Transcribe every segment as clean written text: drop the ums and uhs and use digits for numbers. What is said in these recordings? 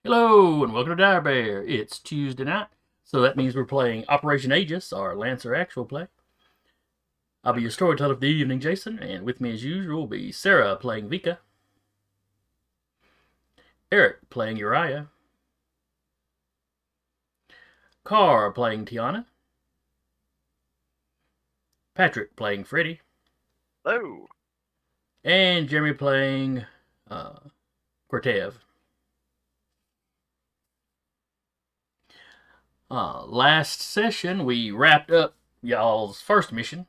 Hello, and welcome to Dire Bear. It's Tuesday night, so that means we're playing Operation Aegis, our Lancer actual play. I'll be your storyteller for the evening, Jason, and with me as usual will be Sarah playing Vika, Eric playing Uriah, Carr playing Tiana, Patrick playing Freddy, Hello. and Jeremy playing Cortev. Last session, we wrapped up y'all's first mission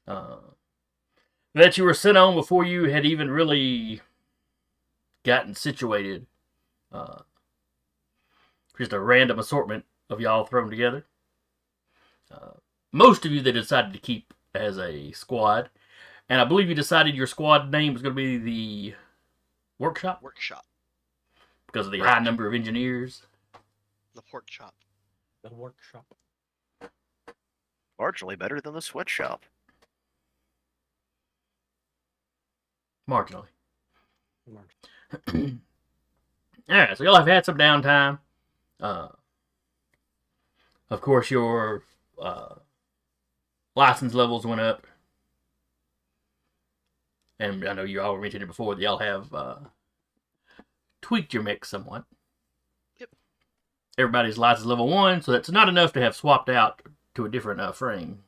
that you were sent on before you had even really gotten situated. Just a random assortment of y'all thrown together. Most of you they decided to keep as a squad, and I believe you decided your squad name was going to be the Workshop? Workshop. Because of the high number of engineers. The pork chop. The Workshop. Marginally better than the sweatshop. Marginally. Alright, so y'all have had some downtime. Of course, your license levels went up. And I know you all mentioned it before that y'all have tweaked your mix somewhat. Yep. Everybody's license level 1, so that's not enough to have swapped out to a different frame.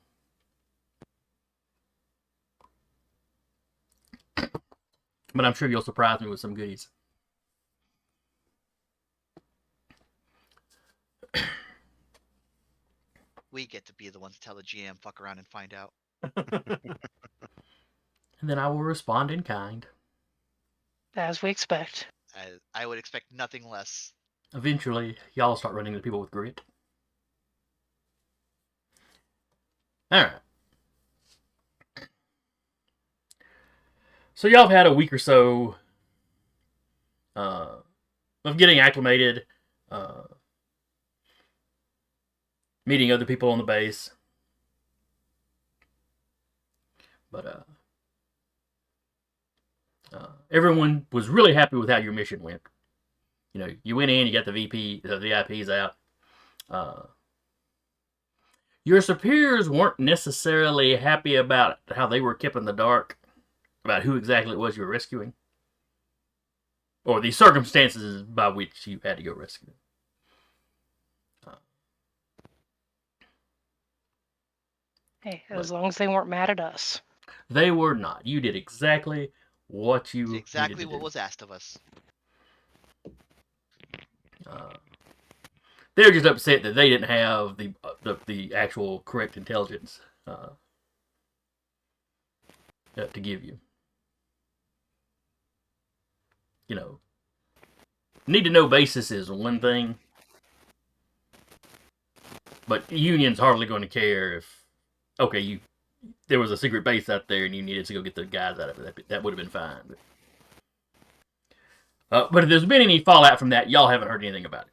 But I'm sure you'll surprise me with some goodies. We get to be the ones to tell the GM, fuck around and find out. And then I will respond in kind. As we expect. I would expect nothing less. Eventually, y'all start running into people with grit. Alright. So y'all have had a week or so of getting acclimated, meeting other people on the base. But everyone was really happy with how your mission went. You know, you went in, you got the VIPs out. Your superiors weren't necessarily happy about how they were kept in the dark about who exactly it was you were rescuing, or the circumstances by which you had to go rescue them. Hey, as long as they weren't mad at us. They were not. You did exactly what you Exactly needed to what do. was asked of us. They're just upset that they didn't have the actual correct intelligence to give you. You know, need to know basis is one thing, but Union's hardly going to care if, okay, there was a secret base out there and you needed to go get the guys out of it. That would have been fine. But if there's been any fallout from that, y'all haven't heard anything about it.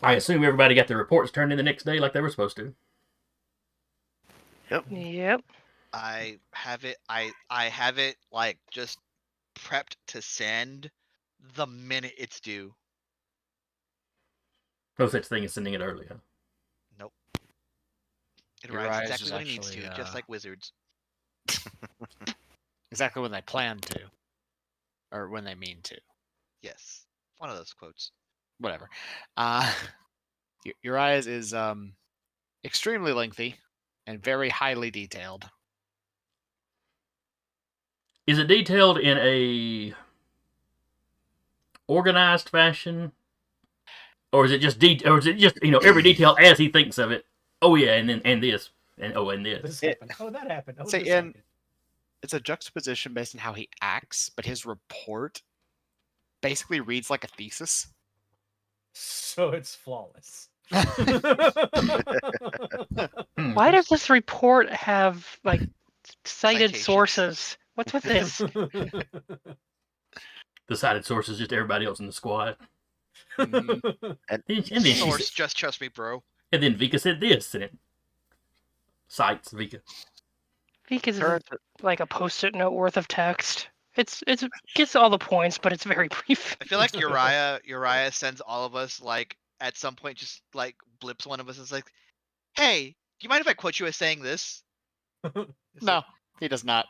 I assume everybody got their reports turned in the next day like they were supposed to. Yep. I have it. I have it like just prepped to send the minute it's due. No such thing as sending it early, huh? Nope. It arrives exactly when it needs actually, to, just like wizards. Exactly when they plan to. Or when they mean to. Yes. One of those quotes. Whatever. Uriah's is extremely lengthy and very highly detailed. Is it detailed in a organized fashion, or is it just every detail as he thinks of it? Oh yeah, and this, and this. This happened. Oh, that happened. Oh, Say this in- happened. It's a juxtaposition based on how he acts, but his report basically reads like a thesis. So it's flawless. Hmm. Why does this report have like cited Citations. sources? What's with this? The cited source is just everybody else in the squad. Mhm. And then, she Source, said, just trust me, bro. and then Vika said this, and it cites Vika. Because Turns like a post-it note worth of text. It's gets all the points, but it's very brief. I feel like Uriah sends all of us like at some point just like blips one of us. It's like, hey, do you mind if I quote you as saying this? It's No, like, he does not.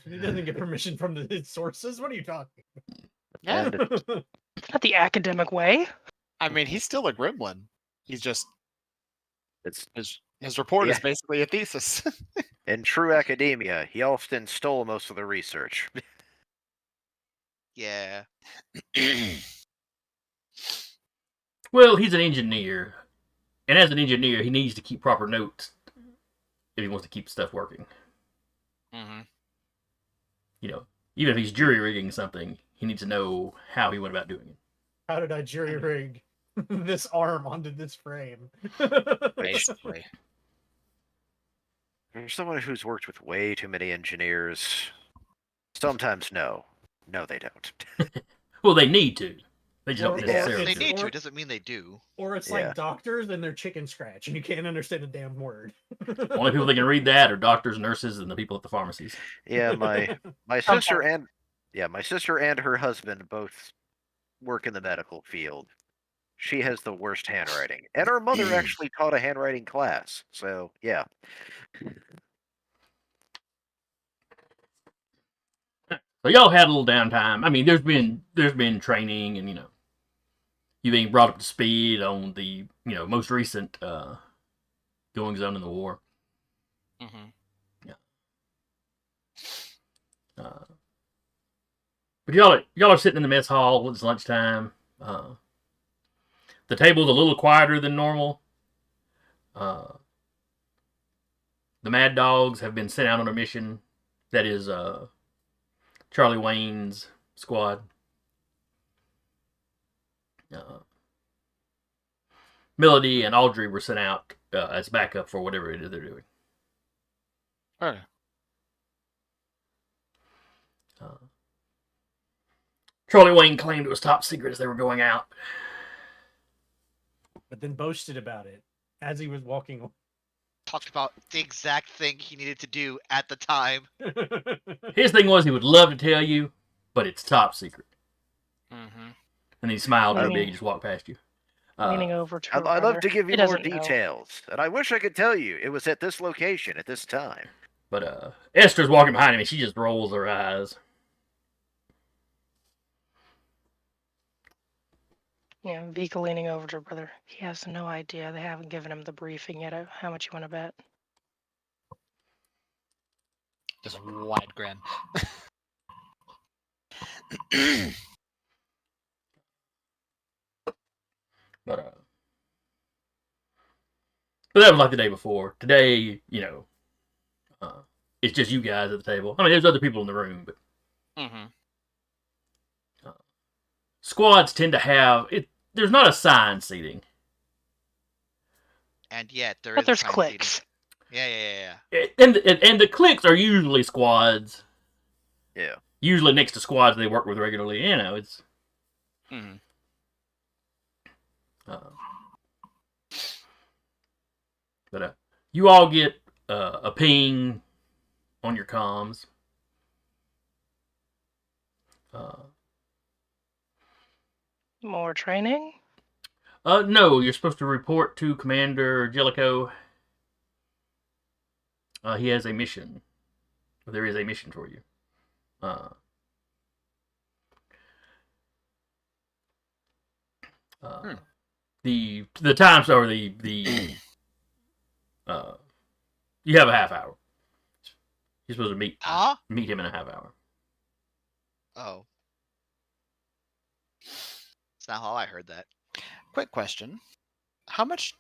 He doesn't get permission from his sources. What are you talking? Yeah, and Not the academic way. I mean, he's still a gremlin. He's just it's his report is Yeah. basically a thesis. in true academia, he often stole most of the research. yeah. Well, he's an engineer, and as an engineer, he needs to keep proper notes if he wants to keep stuff working. hmm You know, even if he's jury rigging something, he needs to know how he went about doing it. How did I jury rig this arm onto this frame? Basically. For someone who's worked with way too many engineers, sometimes no, they don't. Well, they need to. They just don't Or- or necessarily. They it's- need to. or- It doesn't mean they do. Or it's Yeah. like doctors and they're chicken scratch, and you can't understand a damn word. Only people that can read that are doctors, nurses, and the people at the pharmacies. Yeah, my sister and my sister and her husband both work in the medical field. She has the worst handwriting, and her mother actually taught a handwriting class. So yeah, So y'all had a little downtime. I mean, there's been training, and you being brought up to speed on the most recent goings on in the war. hmm But y'all are sitting in the mess hall. It's lunchtime. The table's a little quieter than normal. The Mad Dogs have been sent out on a mission. That is Charlie Wayne's squad. Melody and Audrey were sent out as backup for whatever it is they're doing. Okay. Charlie Wayne claimed it was top secret as they were going out. But then boasted about it as he was walking. Talked about the exact thing he needed to do at the time. His thing was he would love to tell you, but it's top secret. hmm And he smiled real Leaning- big, just walked past you. Leaning over to her I'd love brother. to give He you more doesn't know. details, and I wish I could tell you it was at this location at this time. But Esther's walking behind him and she just rolls her eyes. Yeah, Vika leaning over to her brother. He has no idea. They haven't given him the briefing yet. How much you want to bet? Just wide grin. But that was like the day before. Today, it's just you guys at the table. I mean, there's other people in the room, but hmm squads tend to have it. There's not assigned seating. And yet there is But there's assigned clicks. seating. Yeah. And the cliques are usually squads. Yeah. Usually next to squads they work with regularly. It's hmm but you all get a ping on your comms. More training? No, you're supposed to report to Commander Jellicoe. He has a mission. There is a mission for you. The times are the you have a half hour. You're supposed to meet him in a half hour. Oh. It's not how I heard that. Quick question. How much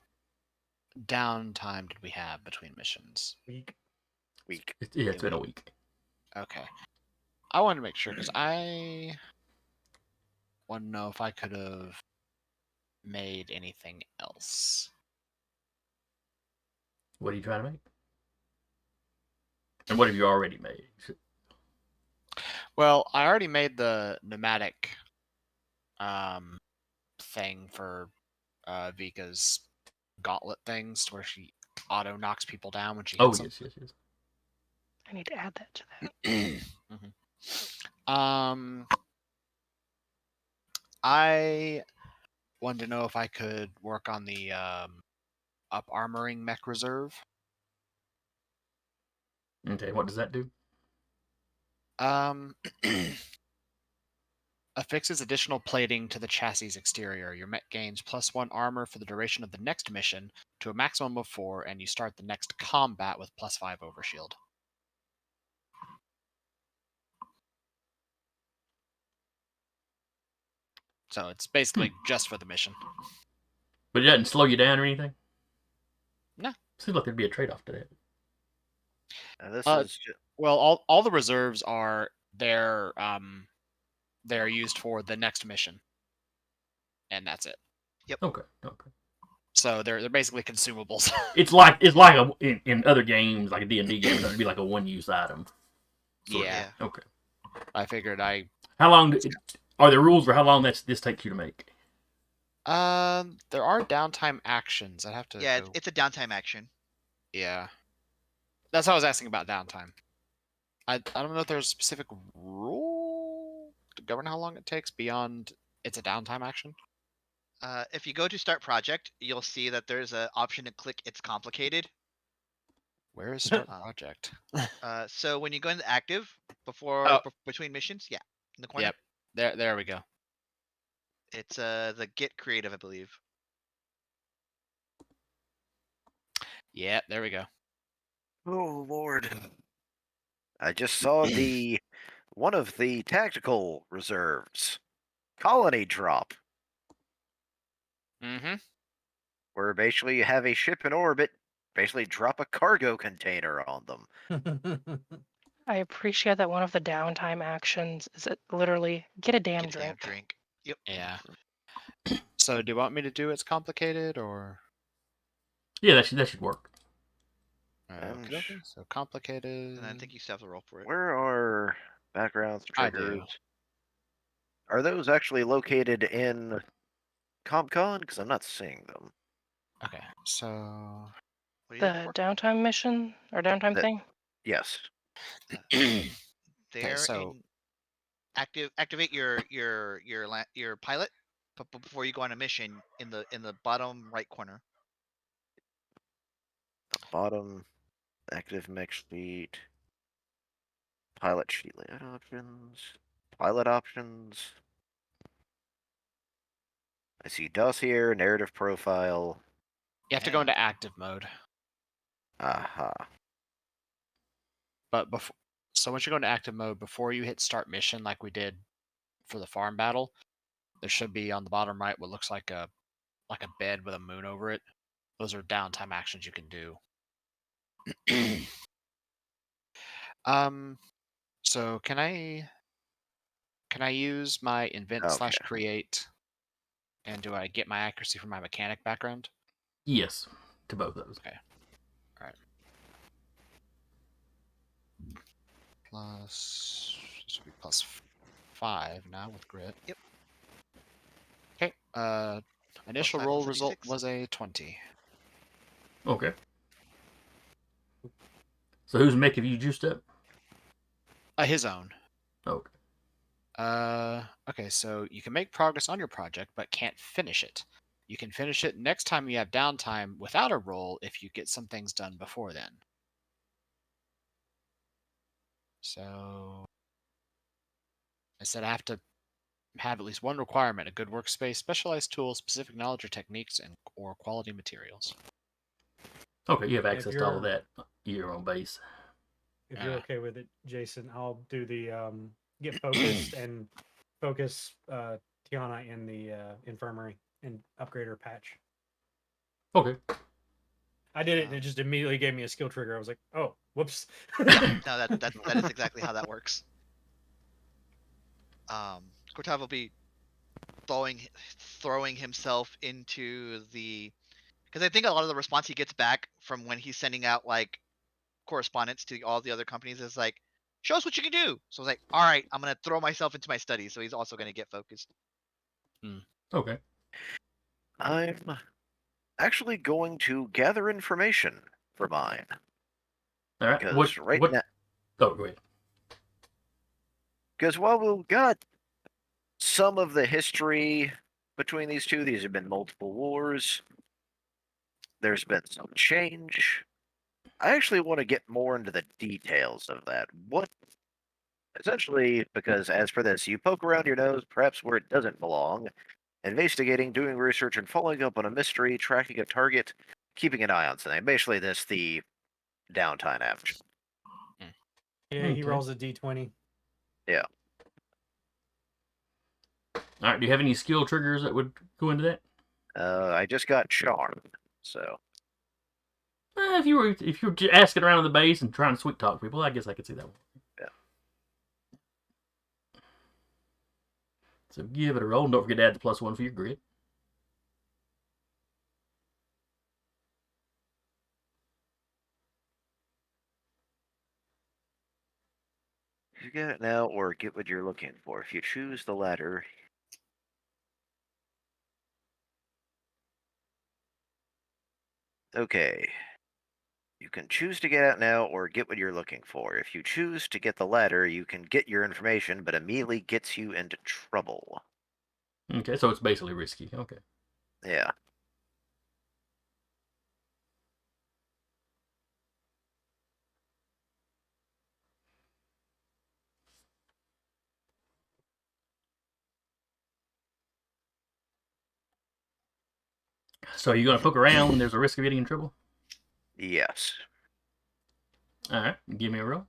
downtime did we have between missions? Weak. Week. It's been a week. Okay. I wanted to make sure because want to know if I could have made anything else. What are you trying to make? And what have you already made? Well, I already made the pneumatic thing for Vika's gauntlet things, where she auto knocks people down when she Oh, hits them. yes. I need to add that to that. I wanted to know if I could work on the up armoring mech reserve. Okay, what does that do? Affixes additional plating to the chassis exterior. Your mech gains +1 armor for the duration of the next mission to a maximum of 4, and you start the next combat with +5 overshield. So it's basically just for the mission. But it doesn't slow you down or anything? No. Seems like there'd be a trade-off to that. Now this Uh, is just, Well, all the reserves are they're used for the next mission, and that's it. Okay. So they're basically consumables. It's like in other games, like a D&D game, it'd be like a one-use item. Sort of. Yeah. Okay. I figured How long are there rules for how long this takes you to make? there are downtime actions. I'd have to Yeah, go... it's a downtime action. Yeah. That's what I was asking about downtime. I don't know if there's a specific rule to govern how long it takes beyond it's a downtime action. If you go to start project, you'll see that there's an option to click it's complicated. Where is start project? So when you go into active between missions, yeah, in the corner. Yep. There we go. It's the get creative, I believe. Yeah, there we go. oh Lord. I just saw one of the tactical reserves. Colony drop. Mm-hmm. Where basically you have a ship in orbit, basically drop a cargo container on them. I appreciate that one of the downtime actions is it literally get a damn Get a damn drink. drink. Yep. Yeah. So do you want me to do it's complicated or? Yeah, that should work. Okay, so complicated. And I think you still have to roll for it. Where are backgrounds, I triggers? do. Are those actually located in CompCon? Because I'm not seeing them. Okay, so What are you The looking for? downtime mission or downtime That- thing? Yes. They're so- in activate your pilot, but before you go on a mission in the bottom right corner. Bottom, active mech sheet, pilot sheet layout options, pilot options. I see dossier, narrative profile. you have to go into active mode. Aha. But so once you go into active mode, before you hit start mission, like we did for the farm battle, there should be on the bottom right what looks like a bed with a moon over it. Those are downtime actions you can do. So can I use my invent Okay. / create, and do I get my accuracy from my mechanic background? Yes, to both those. Okay. All right. Plus, this would be +5 now with grit. Yep. Okay. Initial 5 roll plus a result D6. was a 20. Okay. So whose mech have you juiced up? His own. Okay. Okay, so you can make progress on your project, but can't finish it. You can finish it next time you have downtime without a roll if you get some things done before then. So I said I have to have at least one requirement: a good workspace, specialized tools, specific knowledge or techniques, or quality materials. Okay, you have If access to all of you're- that your own base. If you're Yeah. okay with it, Jason, I'll do the get focused and focus Tiana in the infirmary and upgrade her patch. Okay. I did it and it just immediately gave me a skill trigger. I was like, oh, whoops. No, that is exactly how that works. Cortav will be throwing himself into the, because I think a lot of the response he gets back from when he's sending out like correspondence to all the other companies is like, show us what you can do. So I was like, all right, I'm gonna throw myself into my studies. So he's also gonna get focused. Okay. I'm actually going to gather information for mine. All right. Because now, Oh, go ahead. because while we've got some of the history between these two, these have been multiple wars. There's been some change. I actually want to get more into the details of that. Essentially, because as for this, you poke around your nose, perhaps where it doesn't belong, investigating, doing research, and following up on a mystery, tracking a target, keeping an eye on something. Basically, the downtime average. Yeah, he Okay. rolls a d20. Yeah. All right. Do you have any skill triggers that would go into that? I just got charmed, so If you were just asking around the base and trying to sweet talk people, I guess I could see that one. yeah. So give it a roll, and don't forget to add the +1 for your grit. You get it now, or get what you're looking for. If you choose the latter, okay. You can choose to get out now or get what you're looking for. If you choose to get the latter, you can get your information, but immediately gets you into trouble. Okay, so it's basically risky. Okay. Yeah. So you're going to poke around when there's a risk of getting in trouble? Yes. All right, give me a roll.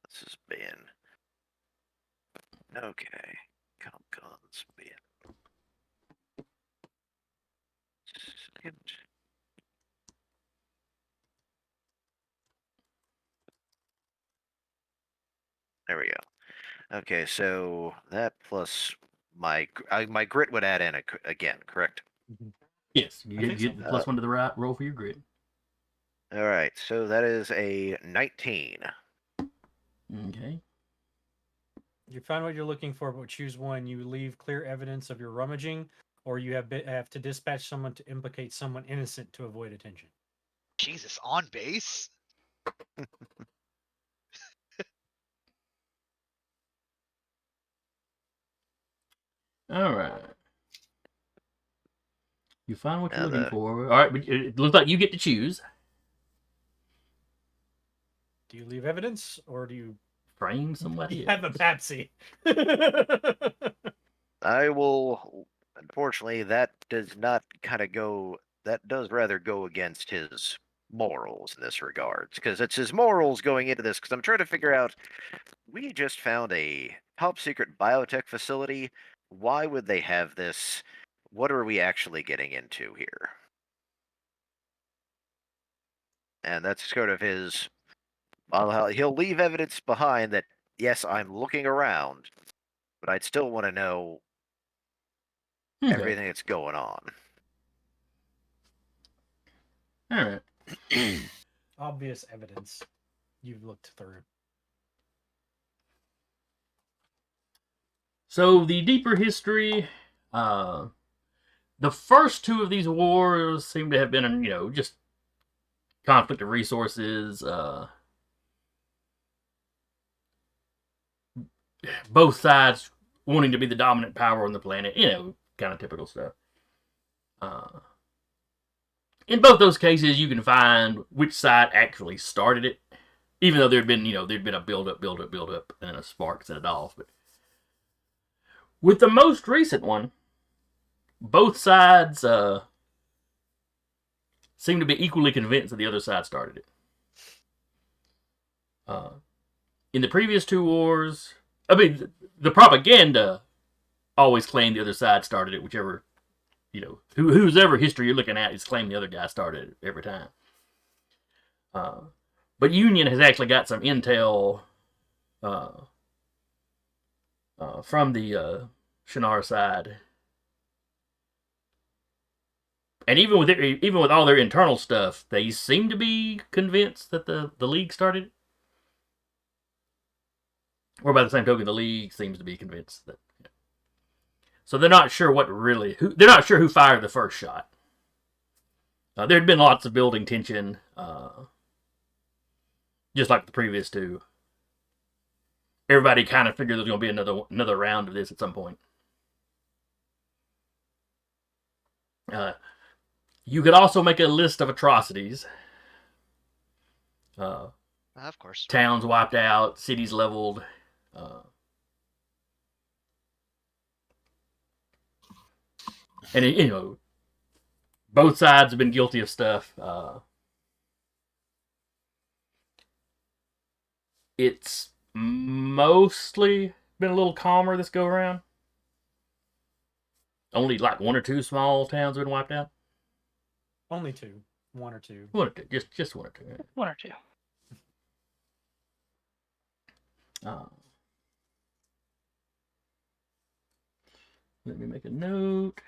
This has been okay. Comcons been second. There we go. Okay, so that plus my grit would add in again, correct? Yes, you think get so. the +1 to the right roll for your grit. All right, so that is a 19. Okay. You find what you're looking for, but choose one. You leave clear evidence of your rummaging, or you have to dispatch someone to implicate someone innocent to avoid attention. Jesus, on base. All right. You find what you're Now looking for. All right, but it looks like you get to choose. Do you leave evidence, or do you Frame somebody have a else. Pepsi? I will. Unfortunately, that does not kind of go. That does rather go against his morals in this regards, because it's his morals going into this. Because I'm trying to figure out. We just found a top secret biotech facility. Why would they have this? What are we actually getting into here? And that's sort of his. He'll leave evidence behind that. Yes, I'm looking around, but I'd still want to know Okay. everything that's going on. All right. Obvious evidence you've looked through. So the deeper history, the first two of these wars seem to have been, just conflict of resources. Both sides wanting to be the dominant power on the planet. Kind of typical stuff. In both those cases, you can find which side actually started it, even though there'd been a build up, and then a spark set it off. But with the most recent one, both sides seem to be equally convinced that the other side started it. In the previous two wars, I mean, the propaganda always claimed the other side started it, whichever, whose ever history you're looking at is claiming the other guy started it every time. But Union has actually got some intel from the Shannara side. And even with all their internal stuff, they seem to be convinced that the League started it. Or by the same token, the League seems to be convinced that. You know. So they're not sure they're not sure who fired the first shot. There had been lots of building tension, just like the previous two. Everybody kind of figured there was going to be another round of this at some point. You could also make a list of atrocities. Of course. Towns wiped out, cities leveled. And, you know, both sides have been guilty of stuff. It's mostly been a little calmer this go around. Only like one or two small towns have been wiped out. Only two. One or two. One or two. Just one or two. Right? One or two. Let me make a note.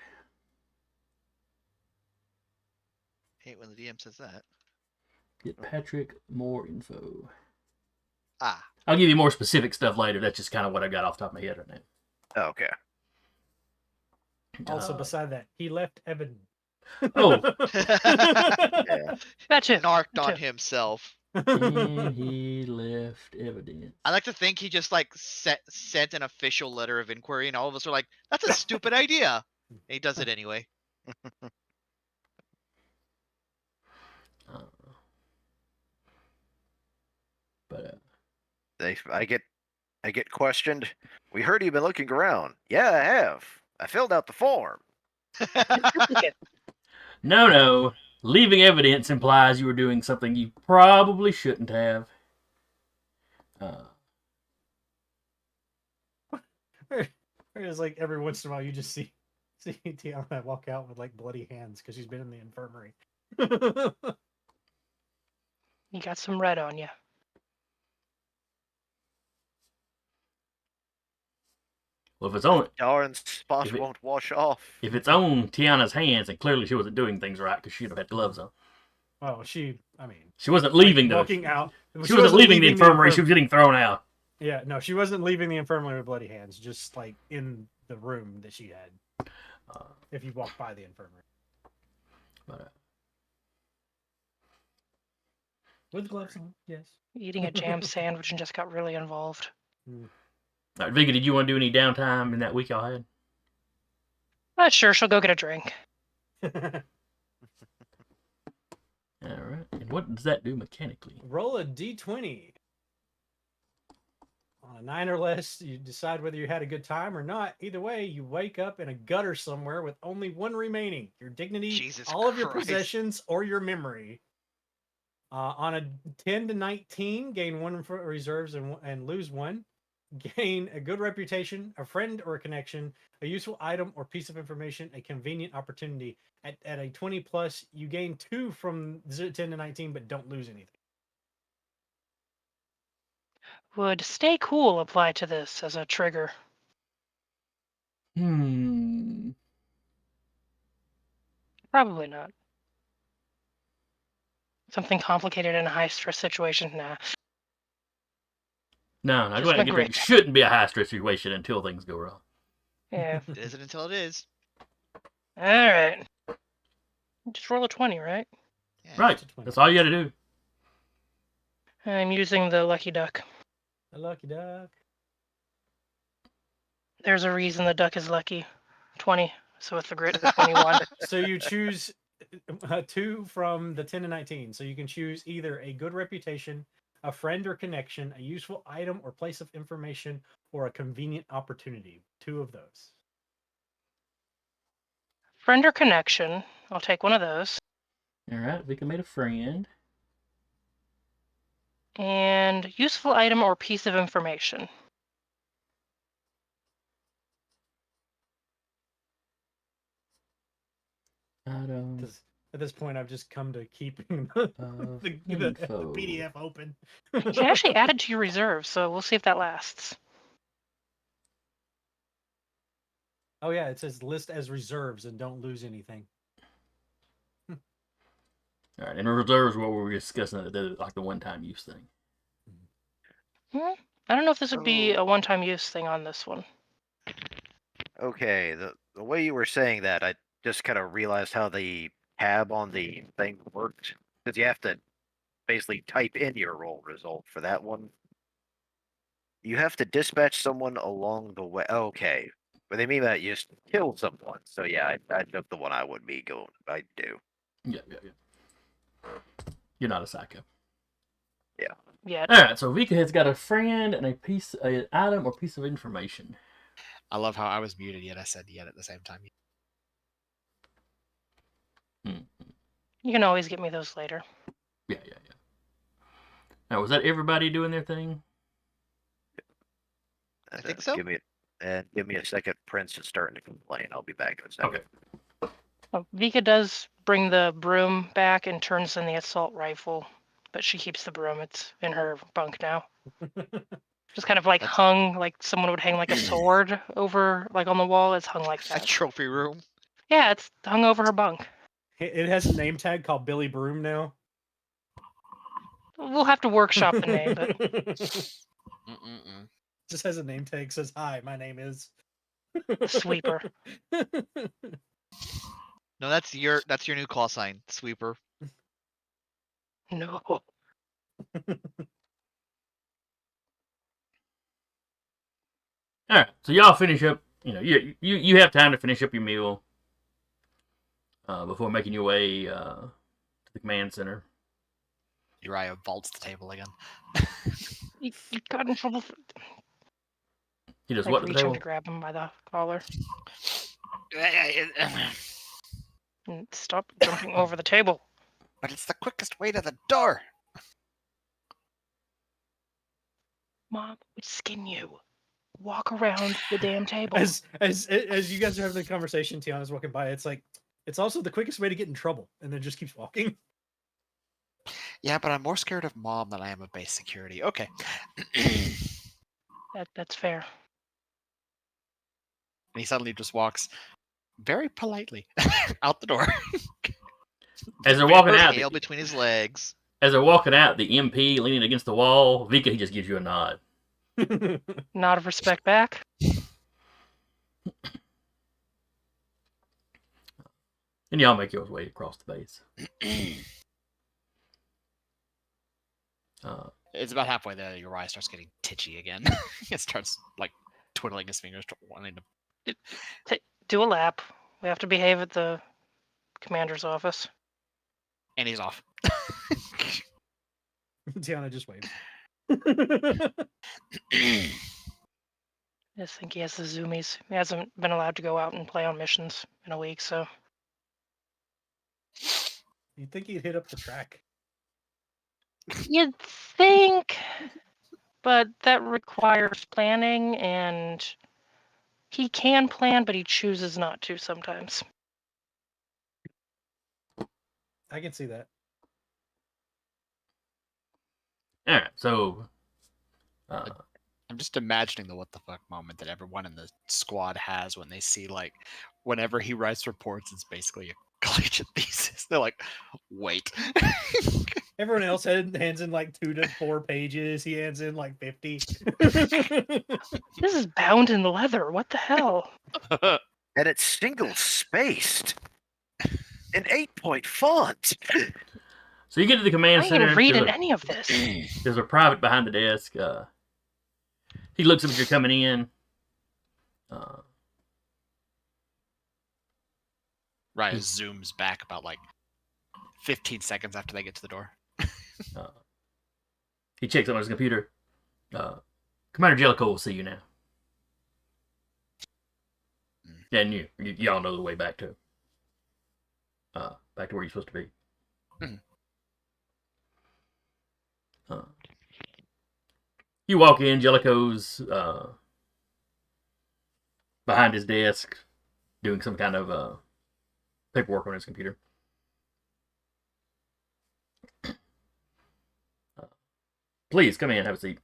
Hate when the DM says that. Get Patrick more info. I'll give you more specific stuff later. That's just kind of what I got off the top of my head right now. Okay. Also, beside that, he left evidence. Oh. Yeah. That's it. Narked on himself. And he left evidence. I like to think he just like sent an official letter of inquiry, and all of us are like, "That's a stupid idea." And he does it anyway. I get questioned. We heard you've been looking around. Yeah, I have. I filled out the form. No. Leaving evidence implies you were doing something you probably shouldn't have. It's like every once in a while you just see Tiana walk out with like bloody hands because she's been in the infirmary. You got some red on you. Well, if it's on Darn spot won't wash off. If it's on Tiana's hands, and clearly she wasn't doing things right because she'd have had gloves on. Oh, she wasn't leaving walking out. She wasn't leaving the infirmary. She was getting thrown out. Yeah, no, she wasn't leaving the infirmary with bloody hands. Just like in the room that she had. If you walk by the infirmary. With gloves on, yes. Eating a jam sandwich and just got really involved. All right, Vicky, did you want to do any downtime in that week y'all had? Sure, she'll go get a drink. All right. And what does that do mechanically? Roll a d20. On a 9 or less, you decide whether you had a good time or not. Either way, you wake up in a gutter somewhere with only one remaining. Your dignity, all of your possessions, or your memory. On a 10 to 19, gain 1 for reserves and lose 1. Gain a good reputation, a friend or a connection, a useful item or piece of information, a convenient opportunity. At a 20 plus, you gain 2 from 10 to 19, but don't lose anything. Would stay cool apply to this as a trigger? Probably not. Something complicated in a high stress situation? Nah. No, it shouldn't be a high stress situation until things go wrong. Yeah. It isn't until it is. Alright. Just roll a 20, right? Yeah, right. That's all you gotta do. I'm using the lucky duck. The lucky duck. There's a reason the duck is lucky. 20. So with the grit, the 21. So you choose 2 from the 10 to 19. So you can choose either a good reputation, a friend or connection, a useful item or place of information, or a convenient opportunity. 2 of those. Friend or connection. I'll take one of those. All right, Vika made a friend. And useful item or piece of information. At this point, I've just come to keeping the PDF open. You can actually add it to your reserve, so we'll see if that lasts. Oh yeah, it says list as reserves and don't lose anything. All right, and reserves what we were discussing, like the one-time use thing. I don't know if this would be a one-time use thing on this one. Okay, the way you were saying that, I just kind of realized how the tab on the thing worked. Because you have to basically type in your roll result for that one. You have to dispatch someone along the way. Okay. But they mean that you just kill someone. So yeah, I took the one I would be going. I do. Yeah. You're not a psycho. Yeah. Yeah. All right, so Vika has got a friend and an item or piece of information. I love how I was muted yet I said yet at the same time. You can always get me those later. Yeah. Now, was that everybody doing their thing? I think so. Give me a second. Prince is starting to complain. I'll be back in a second. Okay. Oh, Vika does bring the broom back and turns in the assault rifle, but she keeps the broom. It's in her bunk now. Just kind of like hung, like someone would hang like a sword over, like on the wall. It's hung like that. A trophy room. Yeah, it's hung over her bunk. It has a name tag called Billy Broom now. We'll have to workshop the name, but Just has a name tag, says, "Hi, my name is Sweeper." No, that's your new call sign, Sweeper. No. All right, so y'all finish up. You have time to finish up your meal before making your way to the command center. Uriah vaults the table again. You got in trouble. He does Like what to the reaching table? to grab him by the collar. And stop jumping over the table. But it's the quickest way to the door. Mom would skin you. Walk around the damn table. As you guys are having the conversation, Tiana's walking by. It's like it's also the quickest way to get in trouble, and then just keeps walking. Yeah, but I'm more scared of Mom than I am of base security. Okay. That's fair. And he suddenly just walks very politely out the door. As they're walking out, tail between his legs. As they're walking out, the MP leaning against the wall, Vika, he just gives you a nod. Nod of respect back. And y'all make your way across the base. It's about halfway there. Uriah starts getting titchy again. It starts like twiddling his fingers, wanting to do a lap. We have to behave at the commander's office. And he's off. Tiana just waves. I just think he has the zoomies. He hasn't been allowed to go out and play on missions in a week, so. You'd think he'd hit up the track. You'd think, but that requires planning, and he can plan, but he chooses not to sometimes. I can see that. All right, so I'm just imagining the what the fuck moment that everyone in the squad has when they see, like, whenever he writes reports, it's basically a collegiate thesis. They're like, wait. Everyone else hands in like 2 to 4 pages. He hands in like 50. This is bound in leather. What the hell? And it's single-spaced. An 8-point font. So you get to the command I center. ain't reading any of this. There's a private behind the desk. He looks up as you're coming in. Ryan zooms back about like 15 seconds after they get to the door. He checks on his computer. Commander Jellicoe will see you now. Yeah, and y'all know the way back to where you're supposed to be. You walk in, Jellicoe's behind his desk doing some kind of paperwork on his computer. Please come in, have a seat.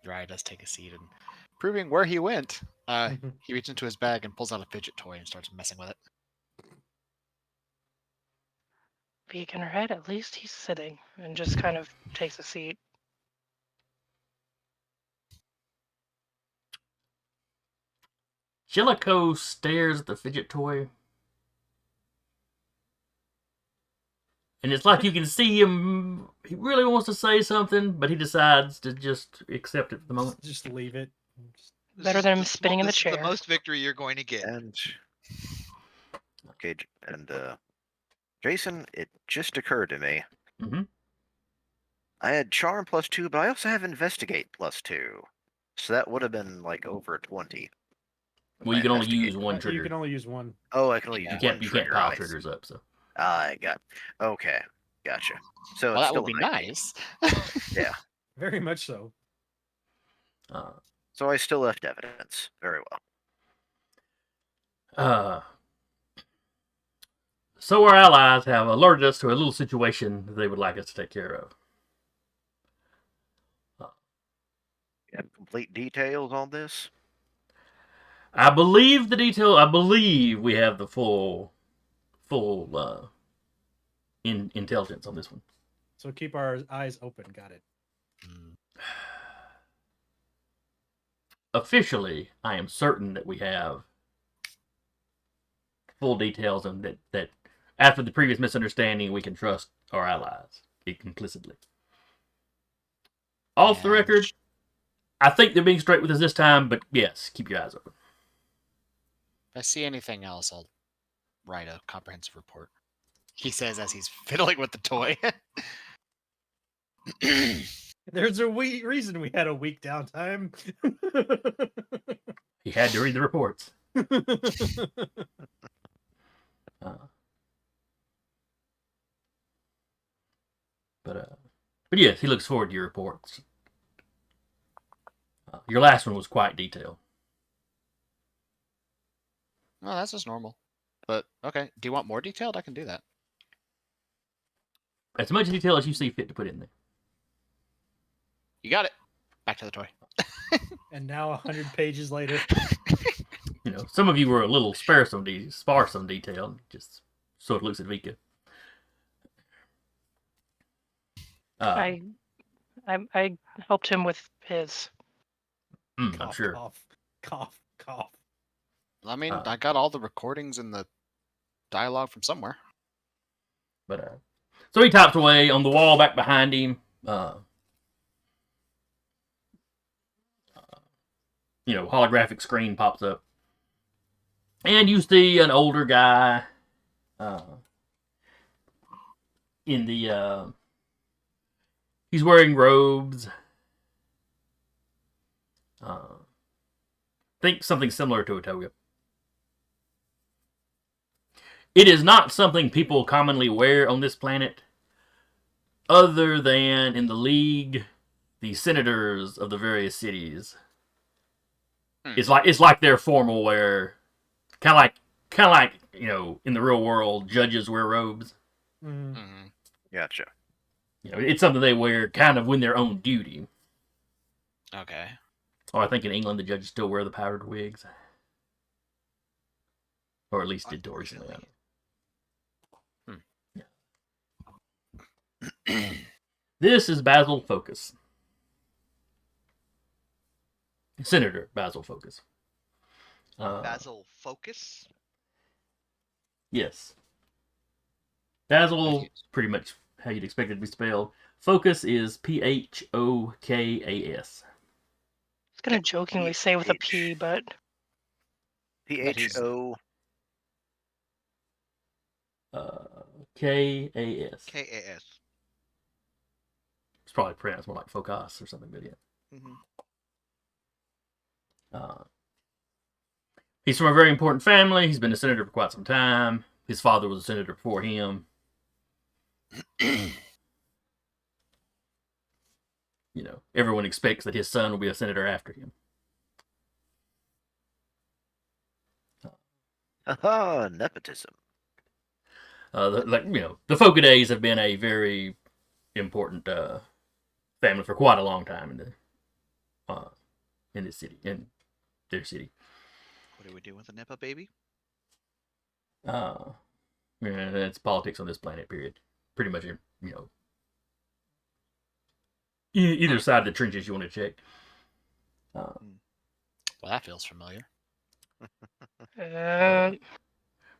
Uriah does take a seat, and proving where he went, he reaches into his bag and pulls out a fidget toy and starts messing with it. Peek in her head, at least he's sitting, and just kind of takes a seat. Jellicoe stares at the fidget toy. And it's like you can see him, he really wants to say something, but he decides to just accept it for the moment. Just leave it. Better than him spinning in the chair. The most victory you're going to get. And okay, and Jason, it just occurred to me. Mm-hmm. I had Charm +2, but I also have Investigate +2. So that would have been like over 20. Well, you can only use one trigger. You can only use one. Oh, I can only use one trigger. You can't pile triggers up, so. I got. Okay, gotcha. So Well, it's that still would be 19. nice. Yeah. Very much so. So I still left evidence. Very well. So our allies have alerted us to a little situation that they would like us to take care of. You have complete details on this? I believe we have the full intelligence on this one. So keep our eyes open. Got it. Officially, I am certain that we have full details and that after the previous misunderstanding, we can trust our allies implicitly. Off the record, I think they're being straight with us this time, but yes, keep your eyes open. If I see anything else, I'll write a comprehensive report. He says as he's fiddling with the toy. There's a reason we had a week downtime. He had to read the reports. But yes, he looks forward to your reports. Your last one was quite detailed. Well, that's just normal. But, okay. Do you want more detailed? I can do that. As much detail as you see fit to put in there. You got it. Back to the toy. And now 100 pages later. You know, some of you were a little sparse on detail, just so it looks at Vika. I helped him with his. Cough, I'm sure. Cough. I mean, I got all the recordings and the dialogue from somewhere. But so he types away on the wall back behind him. Holographic screen pops up, and you see an older guy in the. He's wearing robes. Think something similar to a toga. It is not something people commonly wear on this planet, other than in the League, the senators of the various cities. It's like their formal wear, kind of like in the real world, judges wear robes. Mm-hmm. Gotcha. It's something they wear kind of when they're on duty. Okay. Or I think in England the judges still wear the powdered wigs, or at least did recently. This is Basil Phokas. Senator Basil Phokas. Basil Phokas? Yes. Basil, pretty much how you'd expect it to be spelled. Phokas is Phokas. I was going to jokingly say with a P, but... PHO. KAS. KAS. It's probably pronounced more like Phokas or something, but yeah. Mm-hmm. He's from a very important family. He's been a senator for quite some time. His father was a senator before him. Everyone expects that his son will be a senator after him. Nepotism. The Phokas have been a very important family for quite a long time in this city, in their city. What do we do with a Nipa baby? Yeah, it's politics on this planet. Period. Pretty much, either side of the trenches you want to check. Well, that feels familiar.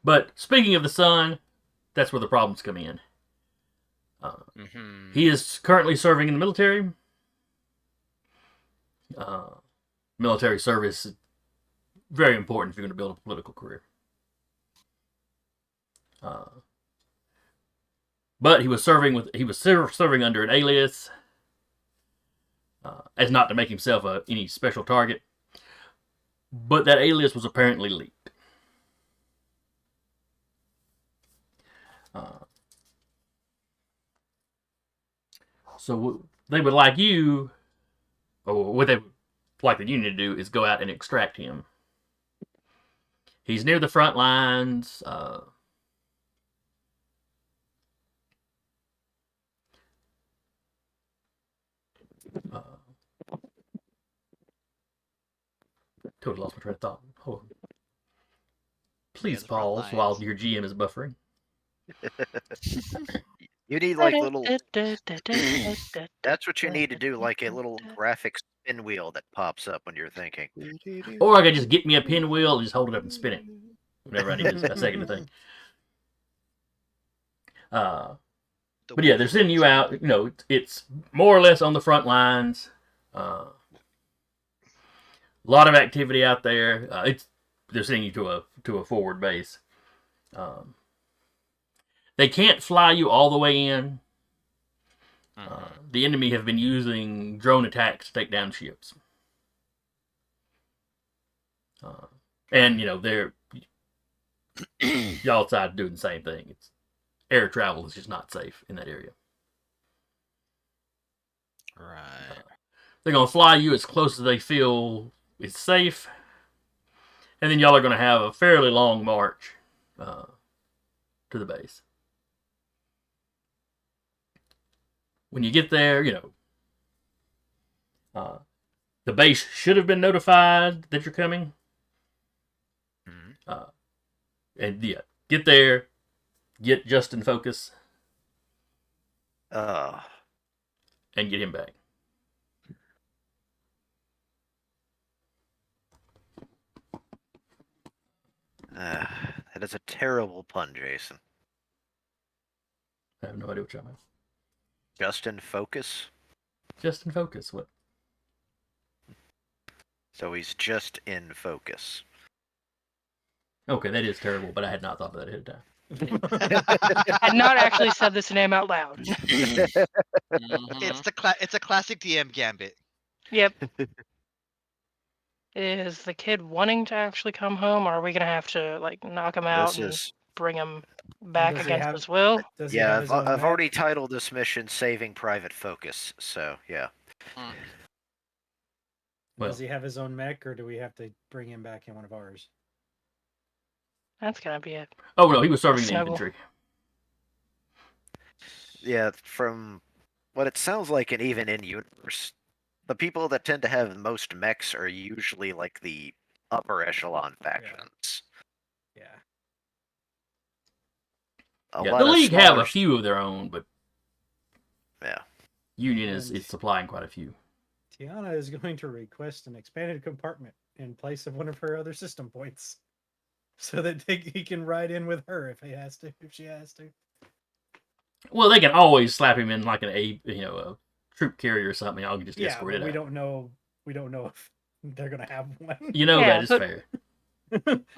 But speaking of the sun, that's where the problems come in. He is currently serving in the military. Military service is very important if you're going to build a political career. But he was serving under an alias, as not to make himself any special target. But that alias was apparently leaked. So they would like you, or what they would like the Union to do, is go out and extract him. He's near the front lines. Totally lost my train of thought. Hold on. Please pause while your GM is buffering. You need like little. That's what you need to do, like a little graphic spin wheel that pops up when you're thinking. Or I could just get me a pinwheel and just hold it up and spin it whenever I need a second to think. But yeah, they're sending you out. It's more or less on the front lines. A lot of activity out there. They're sending you to a forward base. They can't fly you all the way in. The enemy have been using drone attacks to take down ships. And they're y'all side doing the same thing. It's air travel is just not safe in that area. Right. They're gonna fly you as close as they feel is safe, and then y'all are gonna have a fairly long march to the base. When you get there, the base should have been notified that you're coming. And yeah, get there, get Justin Phokas, and get him back. That is a terrible pun, Jason. I have no idea what you're talking about. Justin Phokas? Justin Phokas, what? So he's just in focus. Okay, that is terrible, but I had not thought of that ahead of time. I had not actually said this name out loud. It's a classic DM gambit. Yep. Is the kid wanting to actually come home, or are we gonna have to knock him out and bring him back against his will? Yeah, I've already titled this mission "Saving Private Phokas," so yeah. Well, does he have his own mech, or do we have to bring him back in one of ours? That's gonna be it. Oh no, he was serving the infantry. Yeah, from what it sounds like, and even in universe, the people that tend to have the most mechs are usually like the upper echelon factions. Yeah. The League have a few of their own, but yeah, Union is supplying quite a few. Tiana is going to request an expanded compartment in place of one of her other system points, so that he can ride in with her if she has to. Well, they can always slap him in like a troop carrier or something. I'll just escort it out. We don't know if they're gonna have one. That is fair.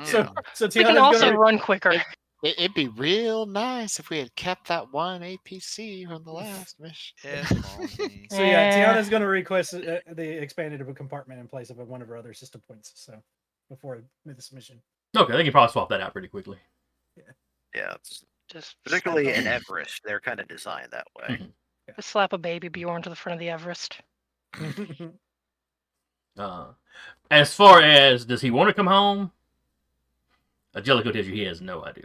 So we can also run quicker. It'd be real nice if we had kept that one APC from the last mission. So Tiana's going to request the expanded compartment in place of one of her other system points. So before this mission. Okay, they can probably swap that out pretty quickly. Yeah, just particularly in Everest, they're kind of designed that way. Just slap a baby Bjorn to the front of the Everest. As far as does he want to come home? Jellicoe tells you he has no idea.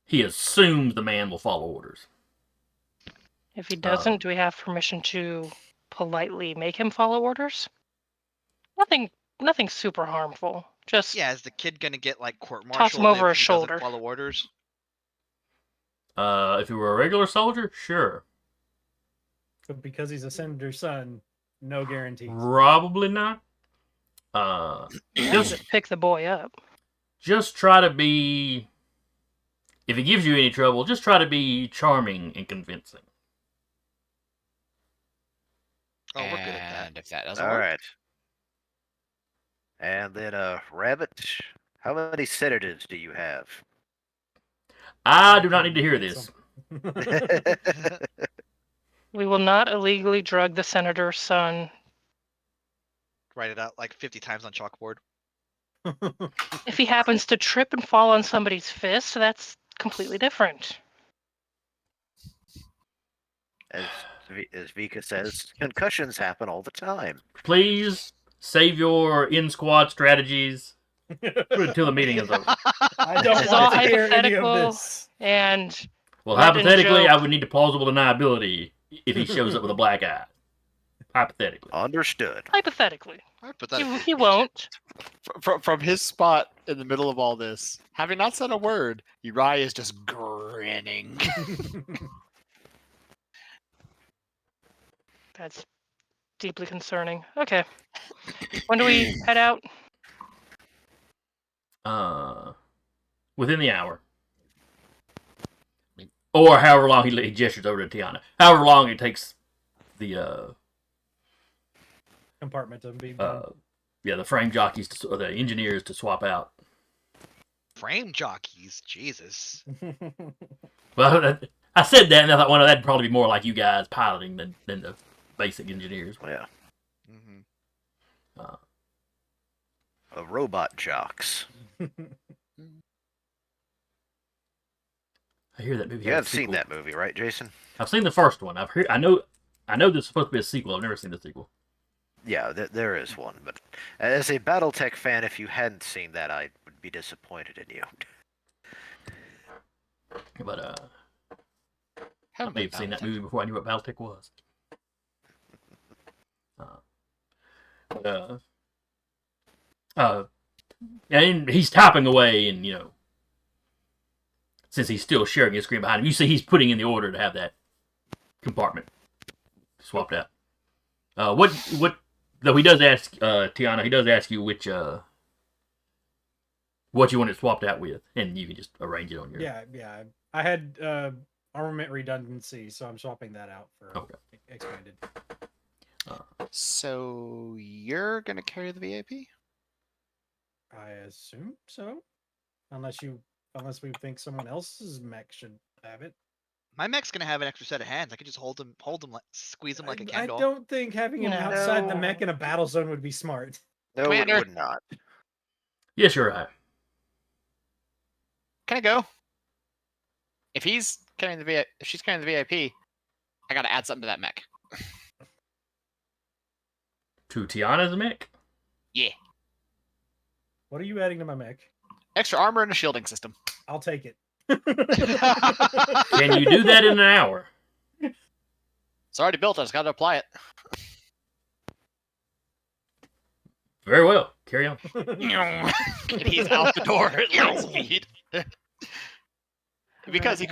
He assumes the man will follow orders. If he doesn't, do we have permission to politely make him follow orders. Nothing super harmful. Just Yeah, is the kid gonna get like court-martialed toss him over if his he doesn't shoulder. follow orders? If he were a regular soldier, sure. But because he's a senator's son, no guarantees. Probably not. Just pick the boy up. Just try to be. If he gives you any trouble, just try to be charming and convincing. Oh, we're good at that. And if that doesn't All work, right. And then, Rabbit, how many sedatives do you have? I do not need to hear this. We will not illegally drug the senator's son. Write it out like 50 times on chalkboard. If he happens to trip and fall on somebody's fist, that's completely different. As Vika says, concussions happen all the time. Please save your in-squad strategies until the meeting is over. I don't This is all want to hear any of hypothetical. this. And Well, Not in hypothetically, joke. I would need a plausible deniability if he shows up with a black eye. Hypothetically. Understood. hypothetically, Hypothetically he won't. from his spot in the middle of all this, having not said a word, Uriah is just grinning. That's deeply concerning. Okay. When do we head out? Within the hour. Or however long he gestures over to Tiana. However long it takes the Compartment to be the frame jockeys or the engineers to swap out. Frame jockeys, Jesus. Well, I said that, and I thought, well, that'd probably be more like you guys piloting than the basic engineers. Yeah. Mm-hmm. Robot jocks. I hear that movie. You have seen that movie, right, Jason? I've seen the first one. I know there's supposed to be a sequel. I've never seen the sequel. Yeah, there is one. But as a BattleTech fan, if you hadn't seen that, I would be disappointed in you. But I Haven't may have seen that movie before I knew what BattleTech was. And he's typing away, and since he's still sharing his screen behind him, you see he's putting in the order to have that compartment swapped out. Though he does ask Tiana, he does ask you which what you want it swapped out with, and you can just arrange it on your. Yeah. I had armament redundancy, so I'm swapping that out for expanded. So you're gonna carry the VIP? I assume so, unless we think someone else's mech should have it. My mech's gonna have an extra set of hands. I could just hold him, squeeze him like a Ken I doll. don't think having him outside the mech in a battle zone would be smart. No, Commander. it would not. Yes, you're right. Can I go? If she's carrying the VIP, I gotta add something to that mech. To Tiana's mech? Yeah. What are you adding to my mech? Extra armor and a shielding system. I'll take it. Can you do that in an hour? It's already built. I just gotta apply it. Very well. Carry on. And he's out the door at light speed. Because he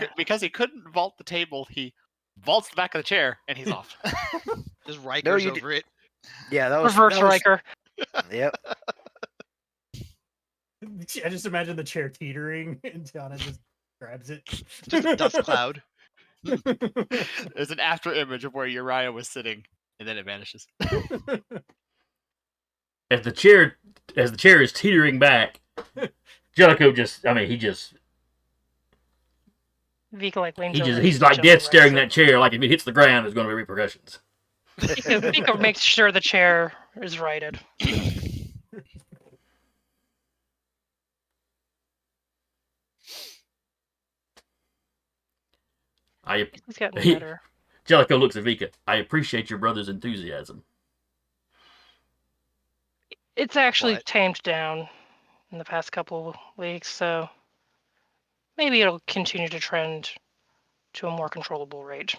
couldn't vault the table, he vaults the back of the chair and he's off. Just Riker's over it. Yeah, that was Reverse Riker. Yep. I just imagine the chair teetering and Tiana just grabs it. Just a dust cloud. There's an after image of where Uriah was sitting, and then it vanishes. As the chair is teetering back, Jellicoe he's like death staring that chair, like if it hits the ground, there's going to be repercussions. Vika makes sure the chair is righted. He's getting better. Jellicoe looks at Vika. I appreciate your brother's enthusiasm. It's actually tamed down in the past couple of weeks, so maybe it'll continue to trend to a more controllable rate.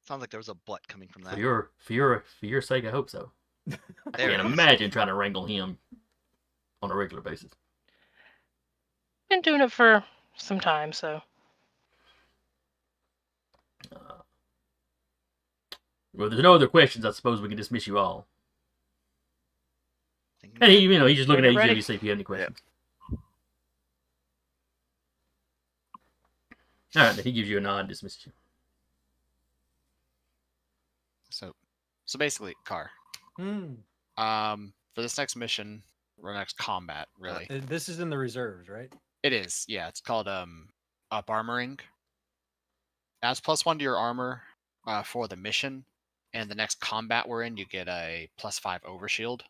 Sounds like there was a butt coming from that. For your sake, I hope so. I There can't it is. imagine trying to wrangle him on a regular basis. Been doing it for some time, so. Well, if there's no other questions, I suppose we can dismiss you all. And he's just looking at you to see if you have any questions. All right, then he gives you a nod and dismisses you. So basically, Car. For this next mission, or next combat, really. This is in the reserves, right? It is, yeah. It's called up armoring. Adds +1 to your armor for the mission, and the next combat we're in, you get a +5 overshield.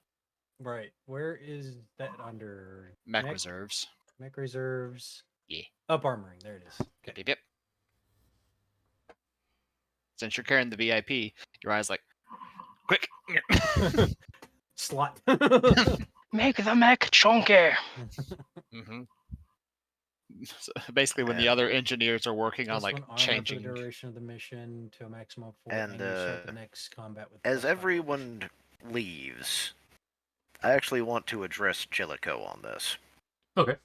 Right. Where is that under? Mech reserves. Mech reserves. Yeah. Up armoring. There it is. Okay. Yep. Since you're carrying the VIP, your eyes like, quick. Slot. Make the mech chunky. So basically, when the other engineers are working on like changing the duration of the mission to a maximum of 4, and the next combat with as everyone leaves, I actually want to address Jellicoe on this. Okay.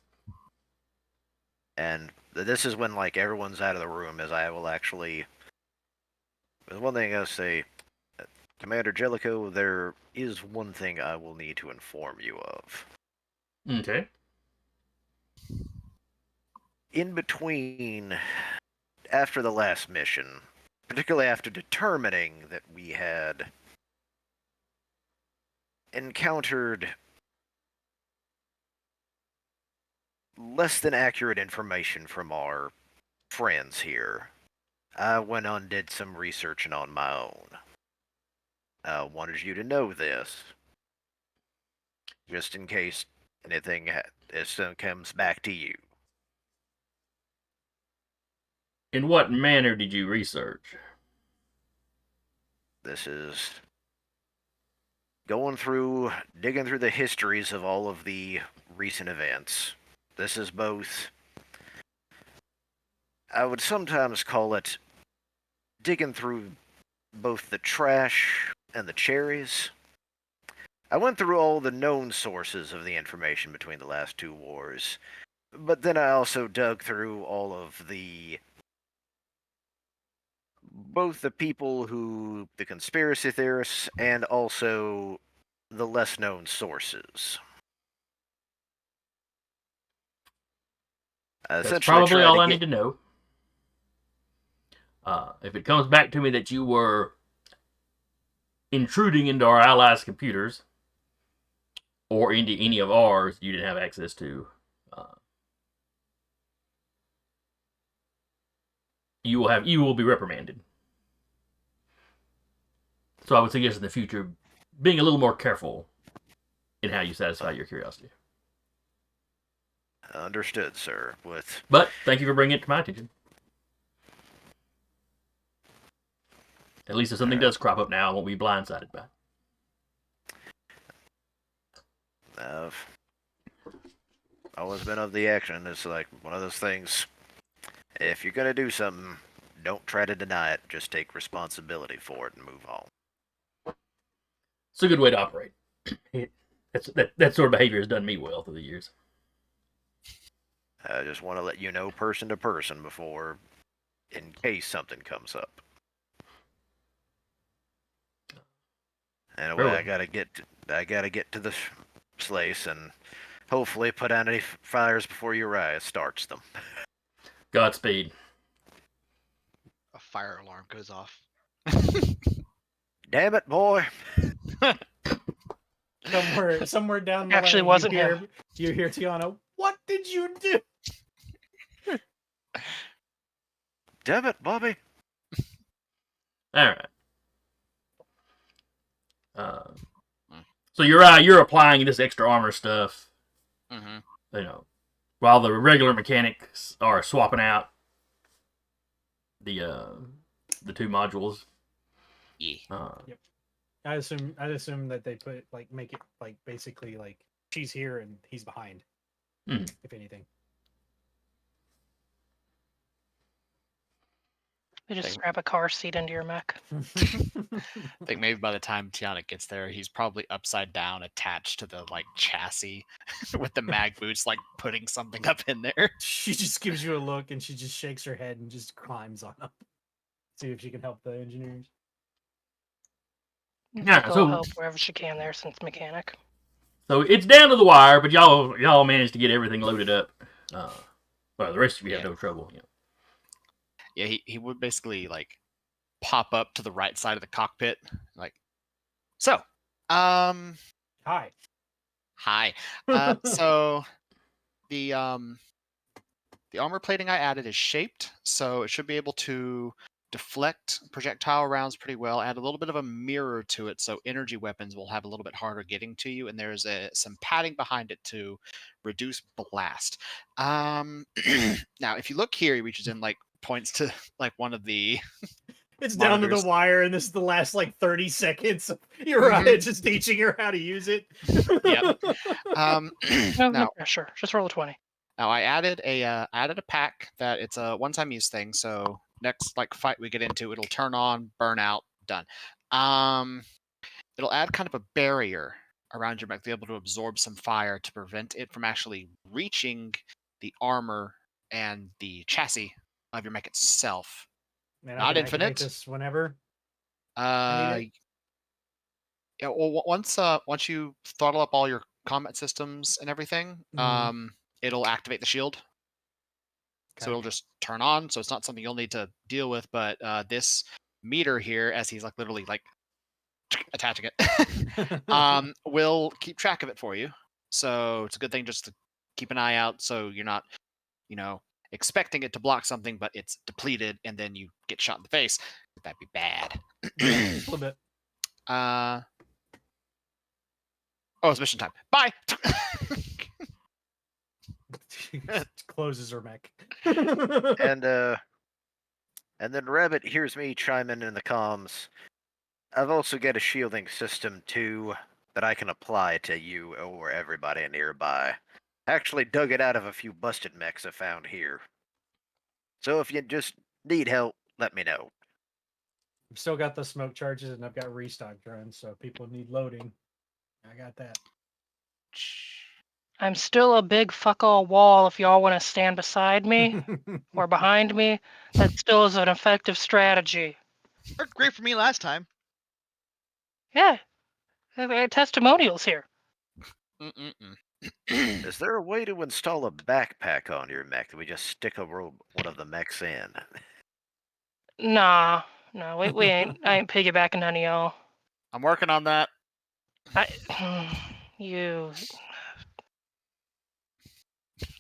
And this is when like everyone's out of the room, as I will actually. There's one thing I'll say, Commander Jellicoe. There is one thing I will need to inform you of. Okay. In between, after the last mission, particularly after determining that we had encountered less than accurate information from our friends here, I went on and did some researching on my own. I wanted you to know this, just in case anything comes back to you. In what manner did you research? This is digging through the histories of all of the recent events. This is both, I would sometimes call it digging through both the trash and the cherries. I went through all the known sources of the information between the last two wars, but then I also dug through all of both the people the conspiracy theorists, and also the less known sources. That's probably all I need to know. If it comes back to me that you were intruding into our allies' computers, or into any of ours you didn't have access to, you will be reprimanded. So I would suggest in the future being a little more careful in how you satisfy your curiosity. Understood, sir. But thank you for bringing it to my attention. At least if something does crop up now, I won't be blindsided by it. I've always been of the action. It's like one of those things. If you're gonna do something, don't try to deny it. Just take responsibility for it and move on. It's a good way to operate. That sort of behavior has done me well through the years. I just want to let you know person to person before, in case something comes up. Anyway, I gotta get to the place and hopefully put out any fires before Uriah starts them. Godspeed. A fire alarm goes off. Damn it, boy! Somewhere down the Actually lane, wasn't him. You hear Tiana, what did you do? Damn it, Bobby! Alright. So you're applying this extra armor stuff, while the regular mechanics are swapping out the two modules. Yeah. Yep. I'd assume that they make it basically she's here and he's behind. If anything. You just strap a car seat into your mech. I think maybe by the time Tiana gets there, he's probably upside down, attached to the chassis, with the mag boots, putting something up in there. She just gives you a look and she just shakes her head and just climbs on up. See if she can help the engineers. Yeah, Go help wherever she can there, since mechanic. So it's down to the wire, but y'all managed to get everything loaded up. Well, the rest of you have no trouble. Yeah, he would basically pop up to the right side of the cockpit, so, Hi. So the armor plating I added is shaped, so it should be able to deflect projectile rounds pretty well. Add a little bit of a mirror to it, so energy weapons will have a little bit harder getting to you, and there's some padding behind it to reduce blast. Now, if you look here, he reaches in, points to one of the It's monitors. down to the wire, and this is the last 30 seconds. You're just teaching her how to use it. Yep. No pressure. Just roll a 20. Now I added a pack that it's a one-time use thing. So next fight we get into, it'll turn on, burn out, done. It'll add kind of a barrier around your mech to be able to absorb some fire to prevent it from actually reaching the armor and the chassis of your mech itself. Man, Not infinite. This whenever. Yeah. Well, once you throttle up all your combat systems and everything, it'll activate the shield. Okay. So it'll just turn on. So it's not something you'll need to deal with. But this meter here, as he's literally attaching it, will keep track of it for you. So it's a good thing just to keep an eye out, so you're not, expecting it to block something, but it's depleted, and then you get shot in the face. That'd be bad. A little bit. It's mission time. Bye. Closes her mech. And then Rabbit hears me chiming in the comms. I've also got a shielding system too that I can apply to you or everybody nearby. Actually dug it out of a few busted mechs I found here. So if you just need help, let me know. I've still got the smoke charges, and I've got restock drones, so if people need loading, I got that. I'm still a big fuck all wall if y'all want to stand beside me or behind me. That still is an effective strategy. Worked great for me last time. Yeah. I got testimonials here. Is there a way to install a backpack on your mech that we just stick one of the mechs in? Nah. No, we ain't. I ain't piggybacking none of y'all. I'm working on that. You.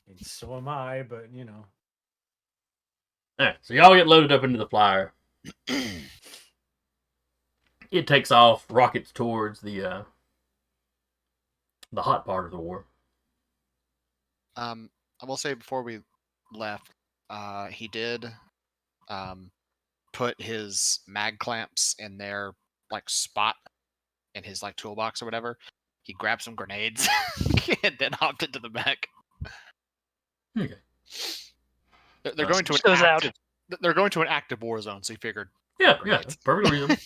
And so am I, but Alright, so y'all get loaded up into the flyer. It takes off, rockets towards the hot part of the war. I will say before we left, he did put his mag clamps in their spot in his toolbox or whatever. He grabbed some grenades and then hopped into the mech. Okay. They're going to an active. They're going to an active war zone, so he figured. Yeah, perfectly reasonable.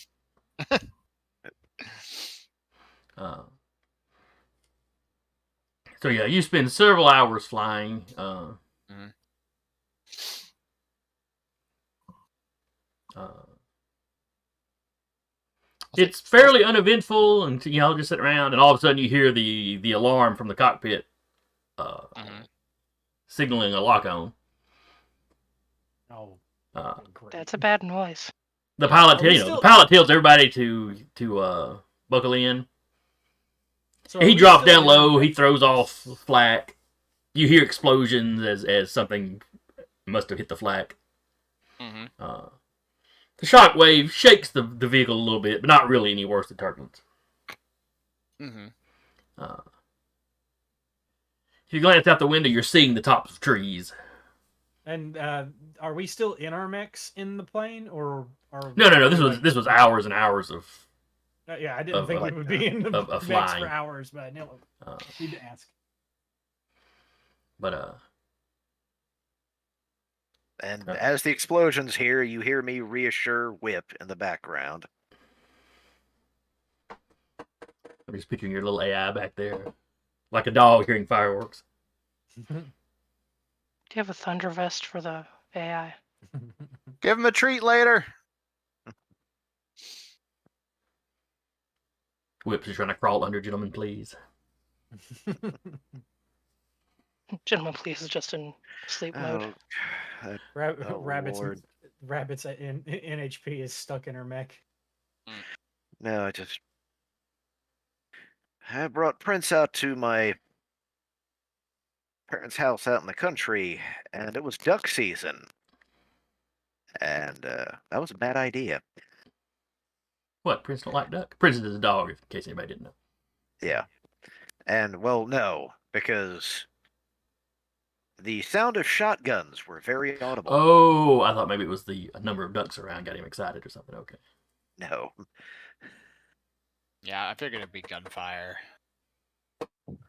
So yeah, you spend several hours flying. It's fairly uneventful, and just sit around, and all of a sudden you hear the alarm from the cockpit, signaling a lock on. Oh, that's a bad noise. The pilot, the pilot tells everybody to buckle in. So he drops down low. He throws off flak. You hear explosions as something must have hit the flak. The shockwave shakes the vehicle a little bit, but not really any worse than turbulence. If you glance out the window, you're seeing the tops of trees. And are we still in our mechs in the plane, or are No. This was hours and hours of. I didn't think we would be in the mechs flying for hours, but I need to ask. But And as the explosions here, you hear me reassure Whip in the background. I'm just picturing your little AI back there, like a dog hearing fireworks. Do you have a thunder vest for the AI? Give him a treat later. Whip's just trying to crawl under, gentlemen, please. Gentlemen, please is just in sleep mode. Rabbit's NHP is stuck in her mech. No, I brought Prince out to my parents' house out in the country, and it was duck season. And that was a bad idea. What? Prince don't like duck? Prince is a dog, in case anybody didn't know. Yeah. And, well, no, because the sound of shotguns were very audible. Oh, I thought maybe it was the number of ducks around got him excited or something. Okay. No. Yeah, I figured it'd be gunfire.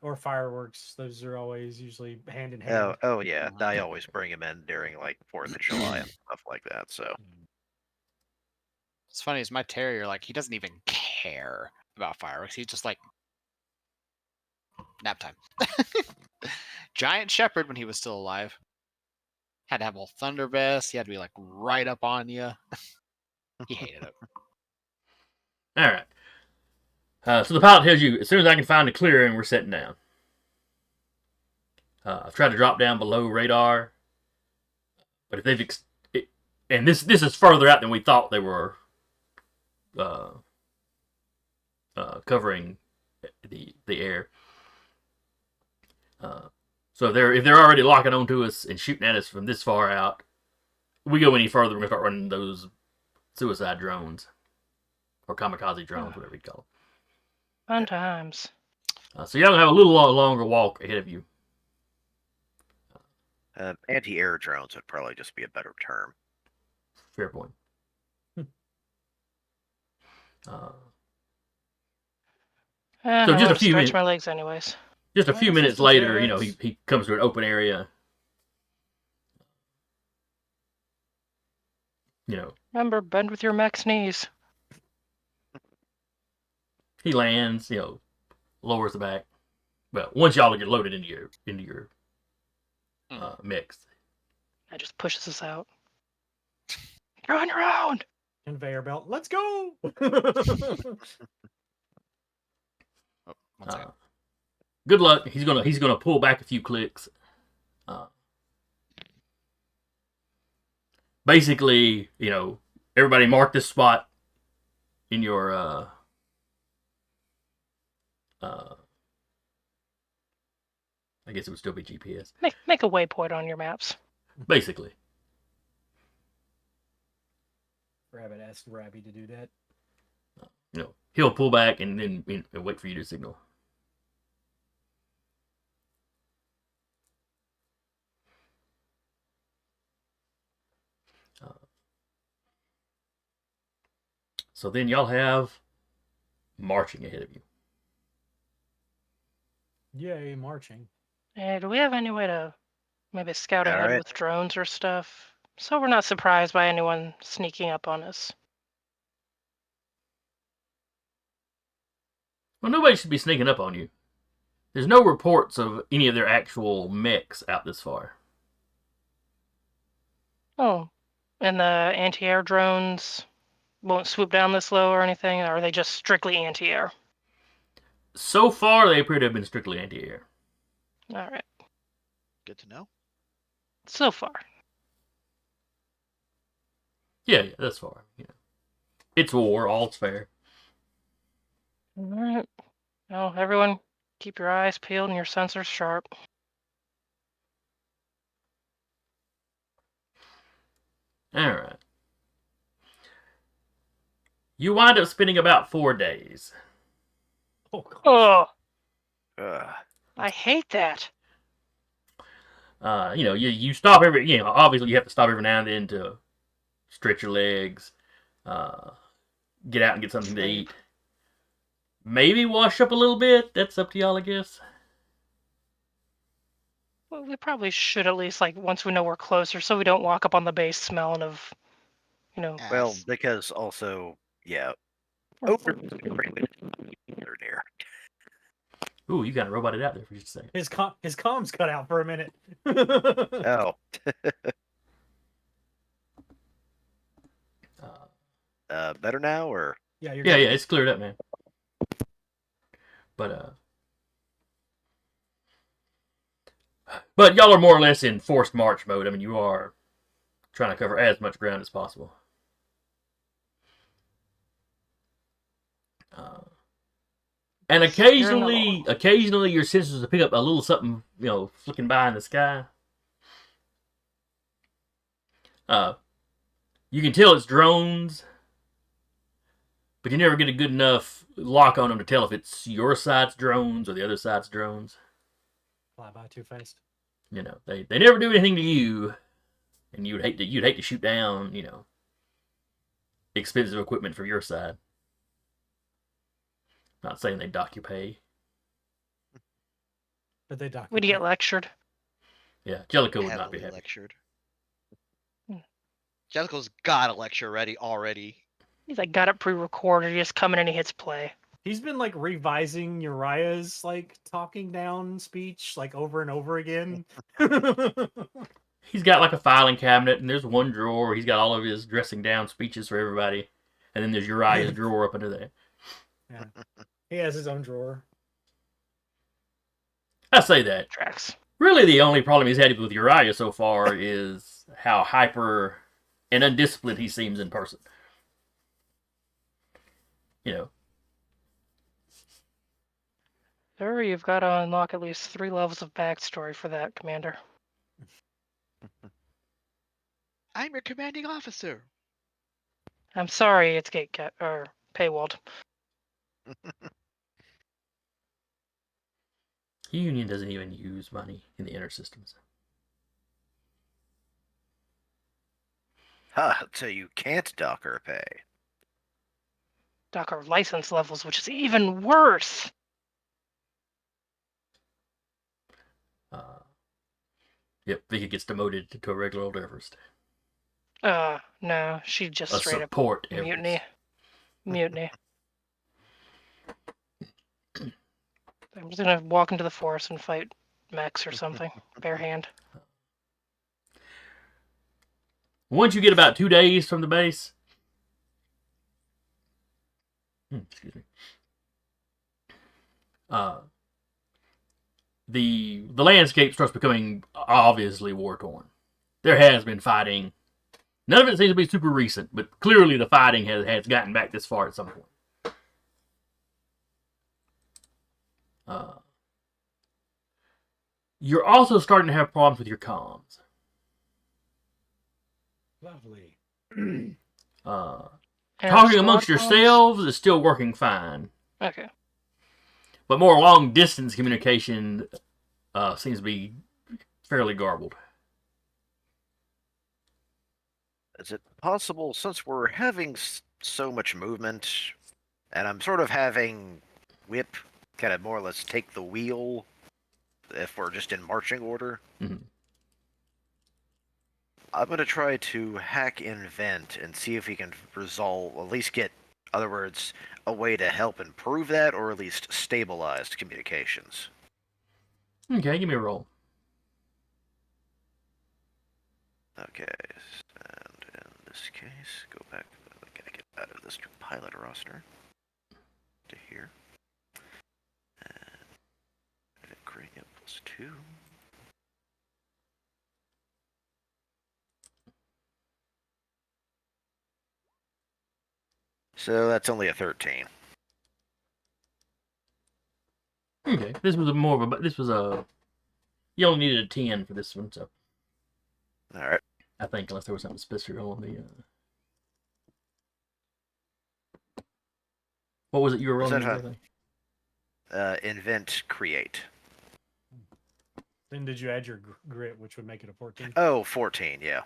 Or fireworks. Those are always usually hand in hand. Oh yeah. I always bring him in during, like, 4th of July and stuff like that, so. What's funny is my terrier, like, he doesn't even care about fireworks. He's just like, nap time. Giant Shepherd when he was still alive. Had to have a thunder vest. He had to be, like, right up on you. He hated it. All right. So the pilot tells you, as soon as I can find a clearing, we're setting down. I've tried to drop down below radar, but if they've and this is further out than we thought they were covering the air. So if they're already locking onto us and shooting at us from this far out, if we go any further, we're gonna start running those suicide drones or kamikaze drones, whatever you call them. Fun times. So y'all have a little longer walk ahead of you. Anti-air drones would probably just be a better term. Fair point. So just a few minutes. Stretch my legs, anyways. Just a few minutes later, you know, he comes to an open area. You know. Remember, bend with your mech's knees. He lands, you know, lowers the back. Well, once y'all get loaded into your mix. That just pushes us out. You're on your own. Conveyor belt. Let's go. Good luck. He's gonna pull back a few clicks. Basically, you know, everybody mark this spot in your I guess it would still be GPS. Make a waypoint on your maps. Basically. Rabbit asked Rabby to do that. You know, he'll pull back and then wait for you to signal. So then y'all have marching ahead of you. Yay, marching. Hey, do we have any way to maybe scout ahead with drones or stuff? So we're not surprised by anyone sneaking up on us. Well, nobody should be sneaking up on you. There's no reports of any of their actual mechs out this far. Oh, and the anti-air drones won't swoop down this low or anything? Or are they just strictly anti-air? So far, they appear to have been strictly anti-air. All right. Good to know. So far. Yeah, that's far. You know, it's war. All's fair. All right. Well, everyone, keep your eyes peeled and your sensors sharp. All right. You wind up spending about 4 days. Oh, gosh. Oh. I hate that. You know, you stop obviously you have to stop every now and then to stretch your legs, get out and get something to eat. Maybe wash up a little bit. That's up to y'all, I guess. Well, we probably should at least, like, once we know we're closer, so we don't walk up on the base smelling of, you know. Well, Ass. because also, yeah. Oh, they're near. Ooh, you got roboted out there for just a second. His comms cut out for a minute. Oh. Better now, or? Yeah, you're Yeah, good. yeah, it's cleared up, man. But y'all are more or less in forced march mode. I mean, you are trying to cover as much ground as possible. And occasionally your sensors will pick up a little something, flicking by in the sky. You can tell it's drones, but you never get a good enough lock on them to tell if it's your side's drones or the other side's drones. Fly by too fast. They never do anything to you, and you'd hate to shoot down, expensive equipment for your side. Not saying they dock you pay. But they dock. We'd get lectured. Yeah, Jellicoe would not be happy. Lectured. Jellicoe's got a lecture ready already. He's like got it pre-recorded. He just come in and he hits play. He's been like revising Uriah's like talking down speech like over and over again. He's got like a filing cabinet, and there's one drawer. He's got all of his dressing down speeches for everybody, and then there's Uriah's drawer up under there. Yeah, he has his own drawer. I say that. Tracks. Really, the only problem he's had with Uriah so far is how hyper and undisciplined he seems in person. Sir, you've got to unlock at least 3 levels of backstory for that, Commander. I'm your commanding officer. I'm sorry, it's paywalled. Union doesn't even use money in the inner systems. So you can't dock or pay. Dock our license levels, which is even worse. Yep, Vika gets demoted to a regular old Everest. No, she just A straight support up mutiny. Mutiny. I'm just gonna walk into the forest and fight mechs or something, bare hand. Once you get about 2 days from the base, excuse me, the landscape starts becoming obviously war-torn. There has been fighting. None of it seems to be super recent, but clearly the fighting has gotten back this far at some point. You're also starting to have problems with your comms. Lovely. Talking amongst yourselves is still working fine. Okay. But more long-distance communication seems to be fairly garbled. Is it possible, since we're having so much movement, and I'm sort of having Whip kind of more or less take the wheel, if we're just in marching order? Mm-hmm. I'm going to try to hack Invent and see if we can resolve, at least get, in other words, a way to help improve that, or at least stabilize communications. Okay, give me a roll. Okay, and in this case, go back, I gotta get out of this pilot roster to here. And create +2. So that's only a 13. Okay, this was you only needed a 10 for this one, so. Alright. I think, unless there was something special on the. What was it you were rolling? Invent create. Then did you add your grit, which would make it a 14? Oh, 14, yeah.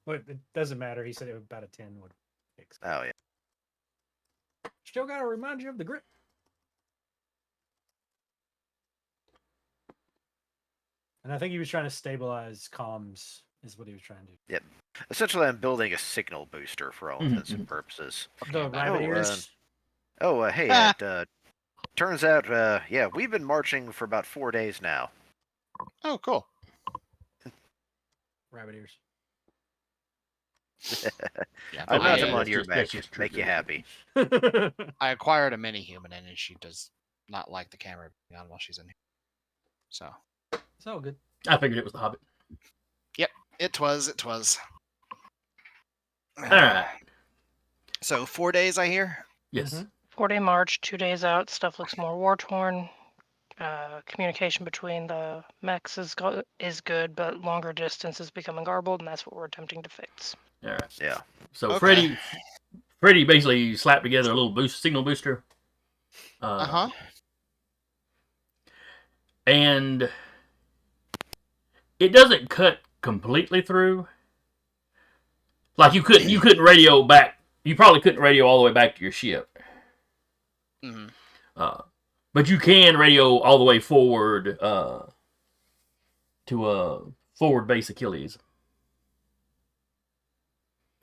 Well, it doesn't matter. He said it about a 10 would fix. Oh, yeah. Still got to remind you of the grit. And I think he was trying to stabilize comms, is what he was trying to do. Yep. Essentially, I'm building a signal booster for all intents and purposes. The rabbit ears. Hey, turns out, yeah, we've been marching for about 4 days now. Oh, cool. Rabbit ears. Yeah, I mount him I, on your back. Make you happy. I acquired a mini human, and she does not like the camera being on while she's in here. So It's all good. I figured it was the Hobbit. Yep, it was. All right. So 4 days, I hear. Yes. Mm-hmm. 4-day march, 2 days out. Stuff looks more war torn. Communication between the mechs is good, but longer distance is becoming garbled, and that's what we're attempting to fix. All right. Yeah. So Okay. Freddy basically slapped together a little signal booster. And it doesn't cut completely through. Like you couldn't radio back. You probably couldn't radio all the way back to your ship. Mm-hmm. But you can radio all the way forward to forward base Achilles.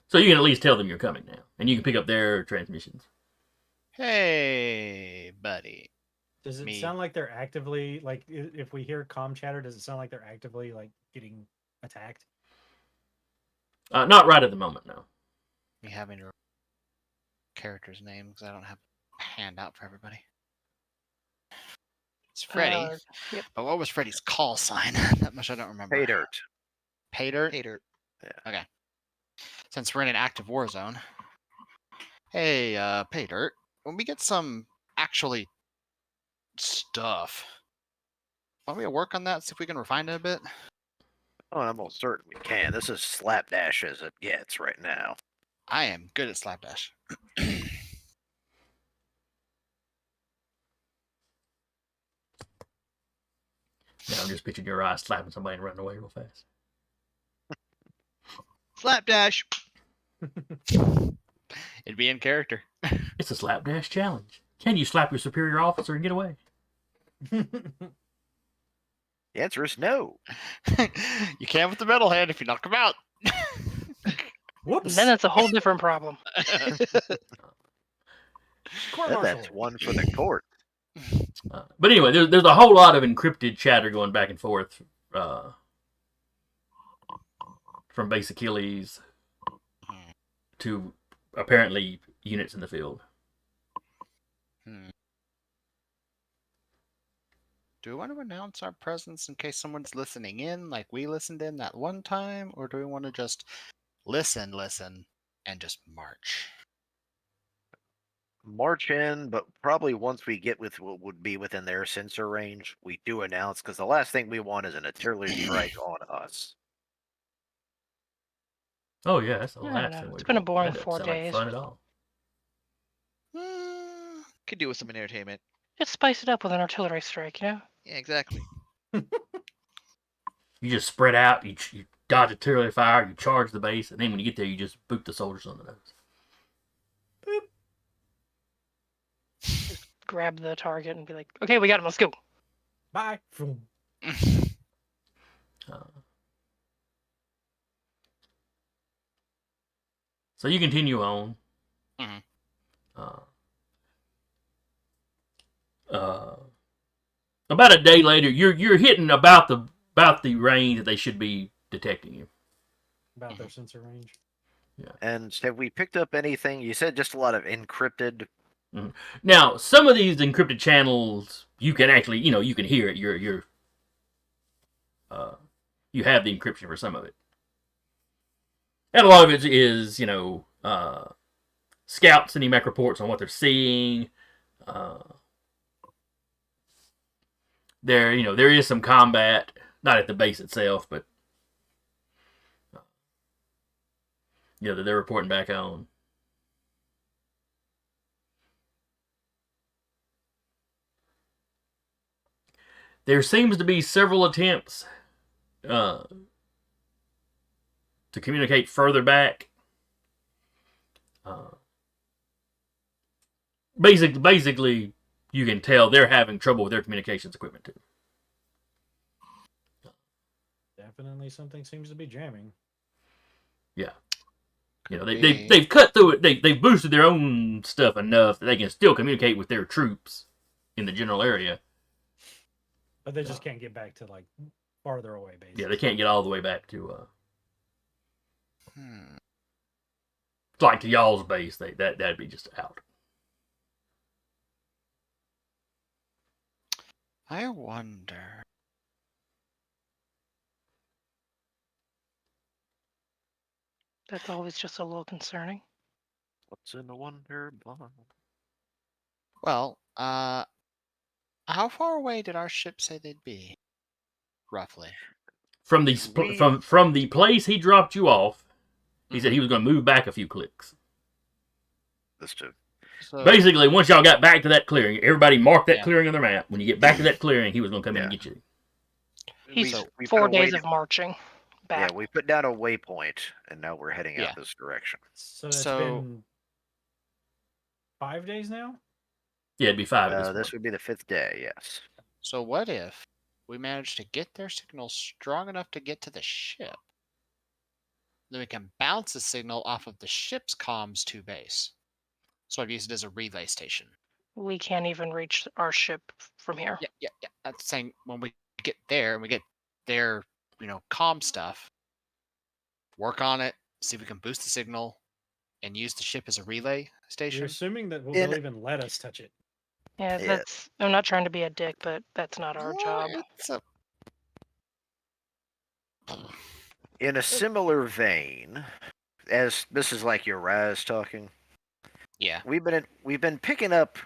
So you can at least tell them you're coming now, and you can pick up their transmissions. Hey, buddy. Does it sound like they're actively, like, if we hear comm chatter, does it sound like they're actively, like, getting attacked? Not right at the moment, no. Me having your character's name, because I don't have a handout for everybody. It's Freddy. Yep. But what was Freddy's call sign? That much I don't remember. Pay dirt. Pay dirt? Pay dirt. Yeah. Okay. Since we're in an active war zone. Hey, Pay dirt. When we get some actually stuff, why don't we work on that, see if we can refine it a bit? Oh, I'm almost certain we can. This is slapdash as it gets right now. I am good at slapdash. Yeah, I'm just picturing your eyes slapping somebody and running away real fast. Slapdash. It'd be in character. It's a slapdash challenge. Can you slap your superior officer and get away? The answer is no. You can with the metal hand if you knock him out. Whoops. Then it's a whole different problem. That's one for the court. But anyway, there's a whole lot of encrypted chatter going back and forth from base Achilles to apparently units in the field. Do we want to announce our presence in case someone's listening in, like we listened in that one time, or do we want to just listen, and just march? March in, but probably once we get with what would be within their sensor range, we do announce, because the last thing we want is an artillery strike on us. Oh yeah, that's the I don't last know. thing. It's been a boring that doesn't 4 sound days. Like fun at all. Could do with some entertainment. Just spice it up with an artillery strike, you know? Yeah, exactly. You just spread out, you dodge artillery fire, you charge the base, and then when you get there, you just boot the soldiers on the nose. Just grab the target and be like, okay, we got him, let's go. Bye. So you continue on. About a day later, you're hitting about the range that they should be detecting you. About their sensor range. Yeah. And have we picked up anything? You said just a lot of encrypted. Now, some of these encrypted channels, you can actually, you can hear it. You have the encryption for some of it. And a lot of it is, scouts sending back reports on what they're seeing. There is some combat, not at the base itself, but that they're reporting back on. There seems to be several attempts to communicate further back. Basically, you can tell they're having trouble with their communications equipment too. Definitely something seems to be jamming. Yeah. You know, they've cut through it. They've boosted their own stuff enough that they can still communicate with their troops in the general area. But they just can't get back to like farther away bases. Yeah, they can't get all the way back to like to y'all's base. That'd be just out. I wonder. That's always just a little concerning. What's in the wonder bomb? Well, how far away did our ship say they'd be? Roughly. From the place he dropped you off, he said he was going to move back a few clicks. This too. So, basically, once y'all got back to that clearing, everybody marked that clearing on their map. When you get back to that clearing, he was going to come in and get you. He's 4 days of marching back. Yeah, we put down a waypoint, and now we're heading out this direction. So it's been 5 days now? Yeah, it'd be 5. This would be the 5th day, yes. So what if we manage to get their signal strong enough to get to the ship? Then we can bounce the signal off of the ship's comms to base. So I've used it as a relay station. We can't even reach our ship from here. Yeah. That's saying when we get there and we get their, comm stuff, work on it, see if we can boost the signal, and use the ship as a relay station. You're assuming that they'll even let us touch it. Yeah, that's. I'm not trying to be a dick, but that's not our job. In a similar vein, as this is like your Raz talking. Yeah. We've been picking up.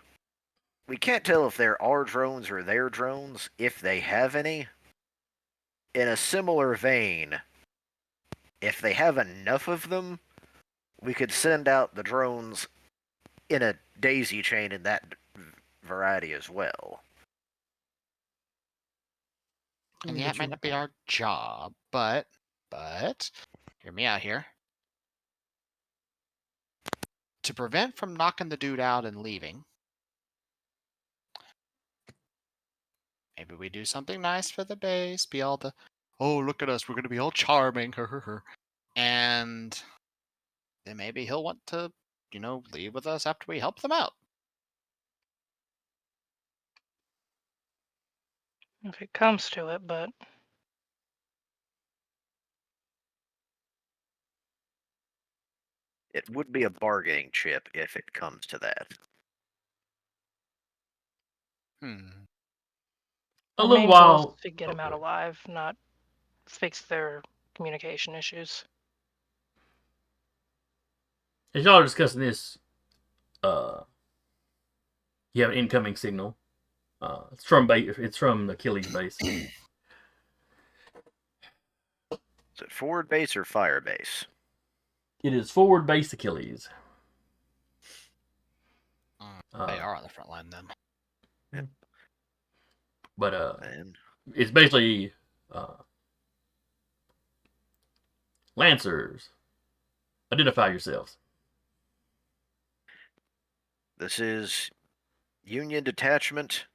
We can't tell if they're our drones or their drones, if they have any. In a similar vein, if they have enough of them, we could send out the drones in a daisy chain in that variety as well. And yeah, it might not be our job, but hear me out here. To prevent from knocking the dude out and leaving, maybe we do something nice for the base, be all the, oh, look at us, we're going to be all charming, and then maybe he'll want to, leave with us after we help them out. If it comes to it, but... It would be a bargaining chip if it comes to that. A little while to get them out alive, not fix their communication issues. As y'all are discussing this, you have an incoming signal. It's from Achilles' base. Is it forward base or fire base? It is forward base Achilles. They are on the front line then. But it's basically Lancers. Identify yourselves. This is Union Detachment.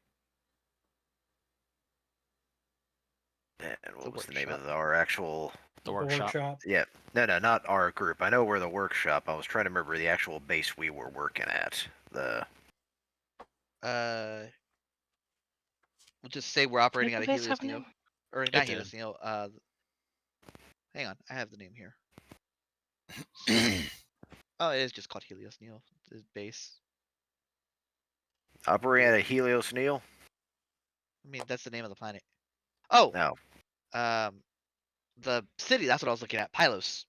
And what was the name of our actual... The workshop. Yeah. No, not our group. I know we're the workshop. I was trying to remember the actual base we were working at. We'll just say we're operating out of Helios Neo. Or not Helios Neo. Hang on, I have the name here. Oh, it is just called Helios Neo. The base. Operating out of Helios Neo? I mean, that's the name of the planet. Oh! No. The city, that's what I was looking at. Pylos.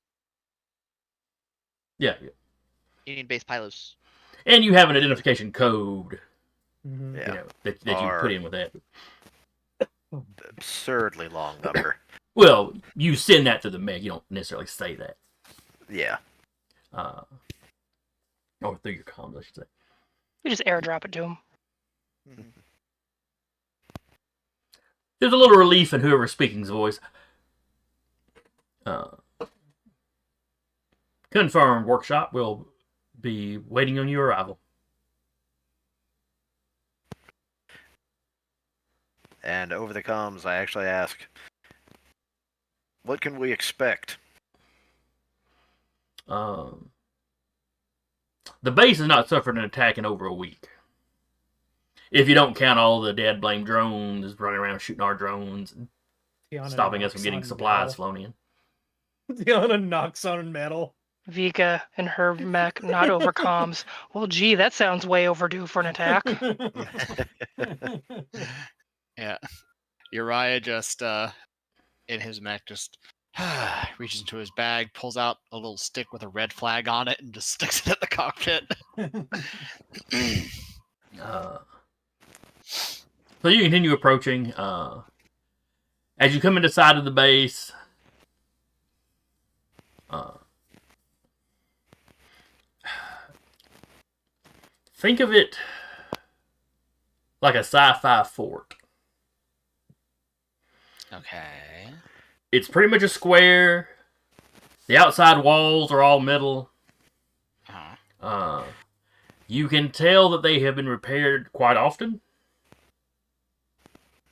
Yeah. Union base Pylos. And you have an identification code. Mm-hmm. Yeah. That you put in with that. Absurdly long number. Well, you send that to the Meg. You don't necessarily say that. Yeah. Or through your comms, I should say. You just airdrop it to him. Mm-hmm. There's a little relief in whoever's speaking's voice. Confirmed workshop will be waiting on your arrival. And over the comms, I actually ask, What can we expect? The base has not suffered an attack in over a week. If you don't count all the dad blame drones running around shooting our drones and stopping us from getting supplies flown in. Tiana knocks on metal. Vika and her mech not over comms. Well, gee, that sounds way overdue for an attack. Yeah. Uriah just, in his mech, just reaches into his bag, pulls out a little stick with a red flag on it, and just sticks it in the cockpit. So you continue approaching. As you come into sight of the base, think of it like a sci-fi fort. Okay. It's pretty much a square. The outside walls are all metal. You can tell that they have been repaired quite often.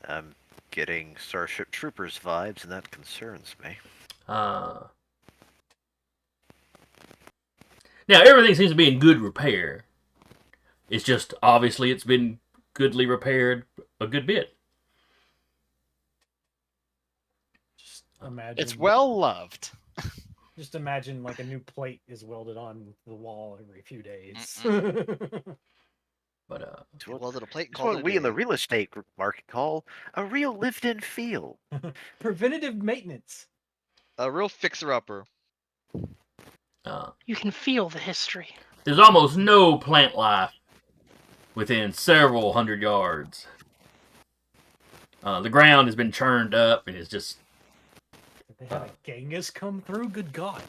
I'm getting Starship Troopers vibes, and that concerns me. Now, everything seems to be in good repair. It's just, obviously, it's been goodly repaired a good bit. Just imagine. It's well loved. Just imagine like a new plate is welded on the wall every few days. But welded a plate. It's what we in the real estate market call a real lived-in feel. Preventative maintenance. A real fixer-upper. You can feel the history. There's almost no plant life within several hundred yards. The ground has been churned up and it's just... They had a Genghis come through? Good God.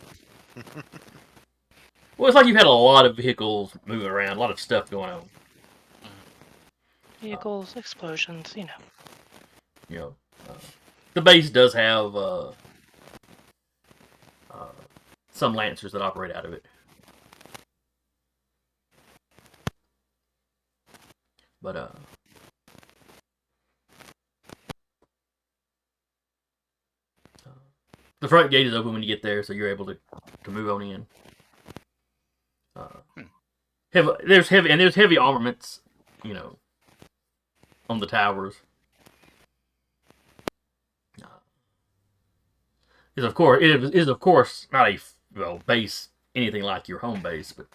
Well, it's like you've had a lot of vehicles moving around, a lot of stuff going on. Vehicles, explosions, You know, the base does have some Lancers that operate out of it. But the front gate is open when you get there, so you're able to move on in. There's heavy armaments, on the towers. It is of course not a base anything like your home base, but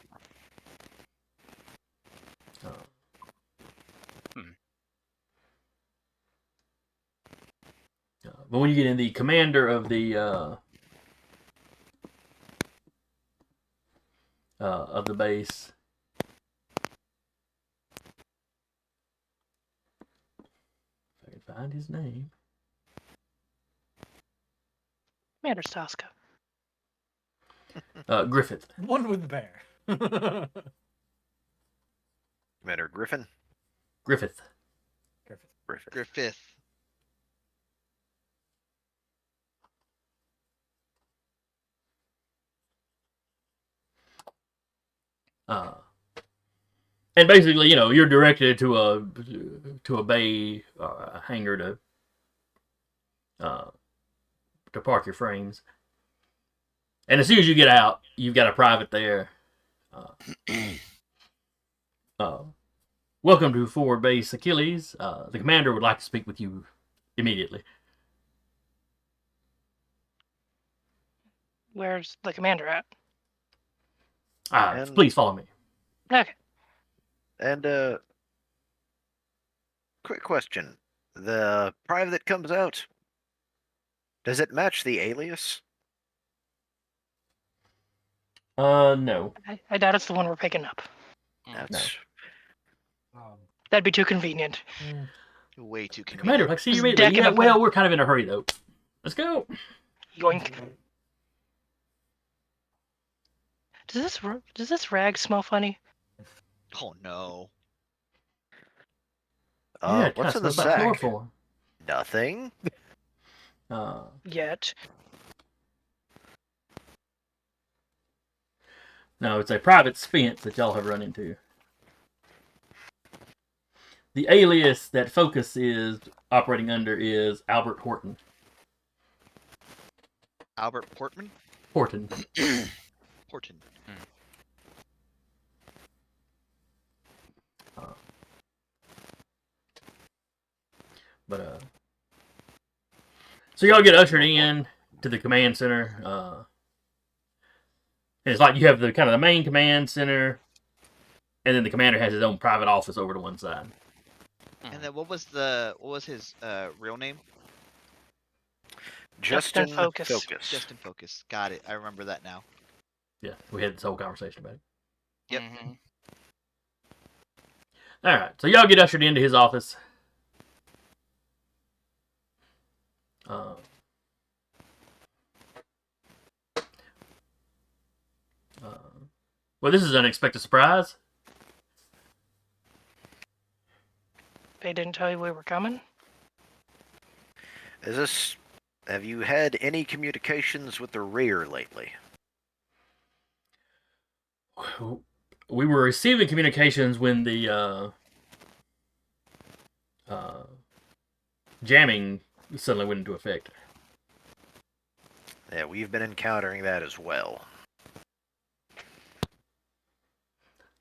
but when you get in, the commander of the base, if I can find his name, Commander Staska. Griffith. One with the bear. Commander Griffin? Griffith. Griffith. And basically, you're directed to a bay hangar to park your frames. And as soon as you get out, you've got a private there. Welcome to Forward Base Achilles. The commander would like to speak with you immediately. Where's the commander at? Please follow me. Okay. And quick question: the private that comes out, does it match the alias? No. I doubt it's the one we're picking up. That's That'd be too convenient. Way too convenient. Commander, like, see you immediately. Yeah, well, we're kind of in a hurry though. Let's go. Yoink. Does this rag smell funny? Oh no. Yeah, what's in the sack? Chloroform. Nothing. Yet. No, it's a private Spence that y'all have run into. The alias that Phokas is operating under is Albert Horton. Albert Portman? Horton. Horton. So y'all get ushered in to the command center. And it's like you have the kind of the main command center, and then the commander has his own private office over to one side. And then what was his real name? Justin Phokas. Justin Phokas. Got it. I remember that now. Yeah, we had this whole conversation about it. Yep. All right, so y'all get ushered into his office. Well, this is an unexpected surprise. They didn't tell you we were coming? Have you had any communications with the rear lately? We were receiving communications when the jamming suddenly went into effect. Yeah, we've been encountering that as well.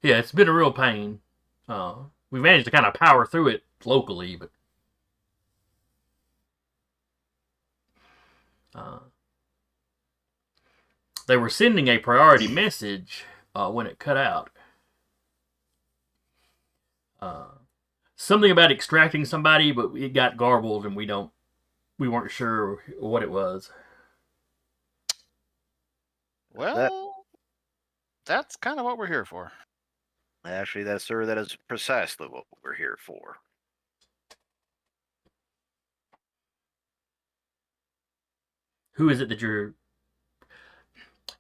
Yeah, it's been a real pain. We managed to kind of power through it locally, but they were sending a priority message when it cut out. Something about extracting somebody, but it got garbled, and we weren't sure what it was. Well, that's kind of what we're here for. Actually, that is precisely what we're here for. Who is it that you're...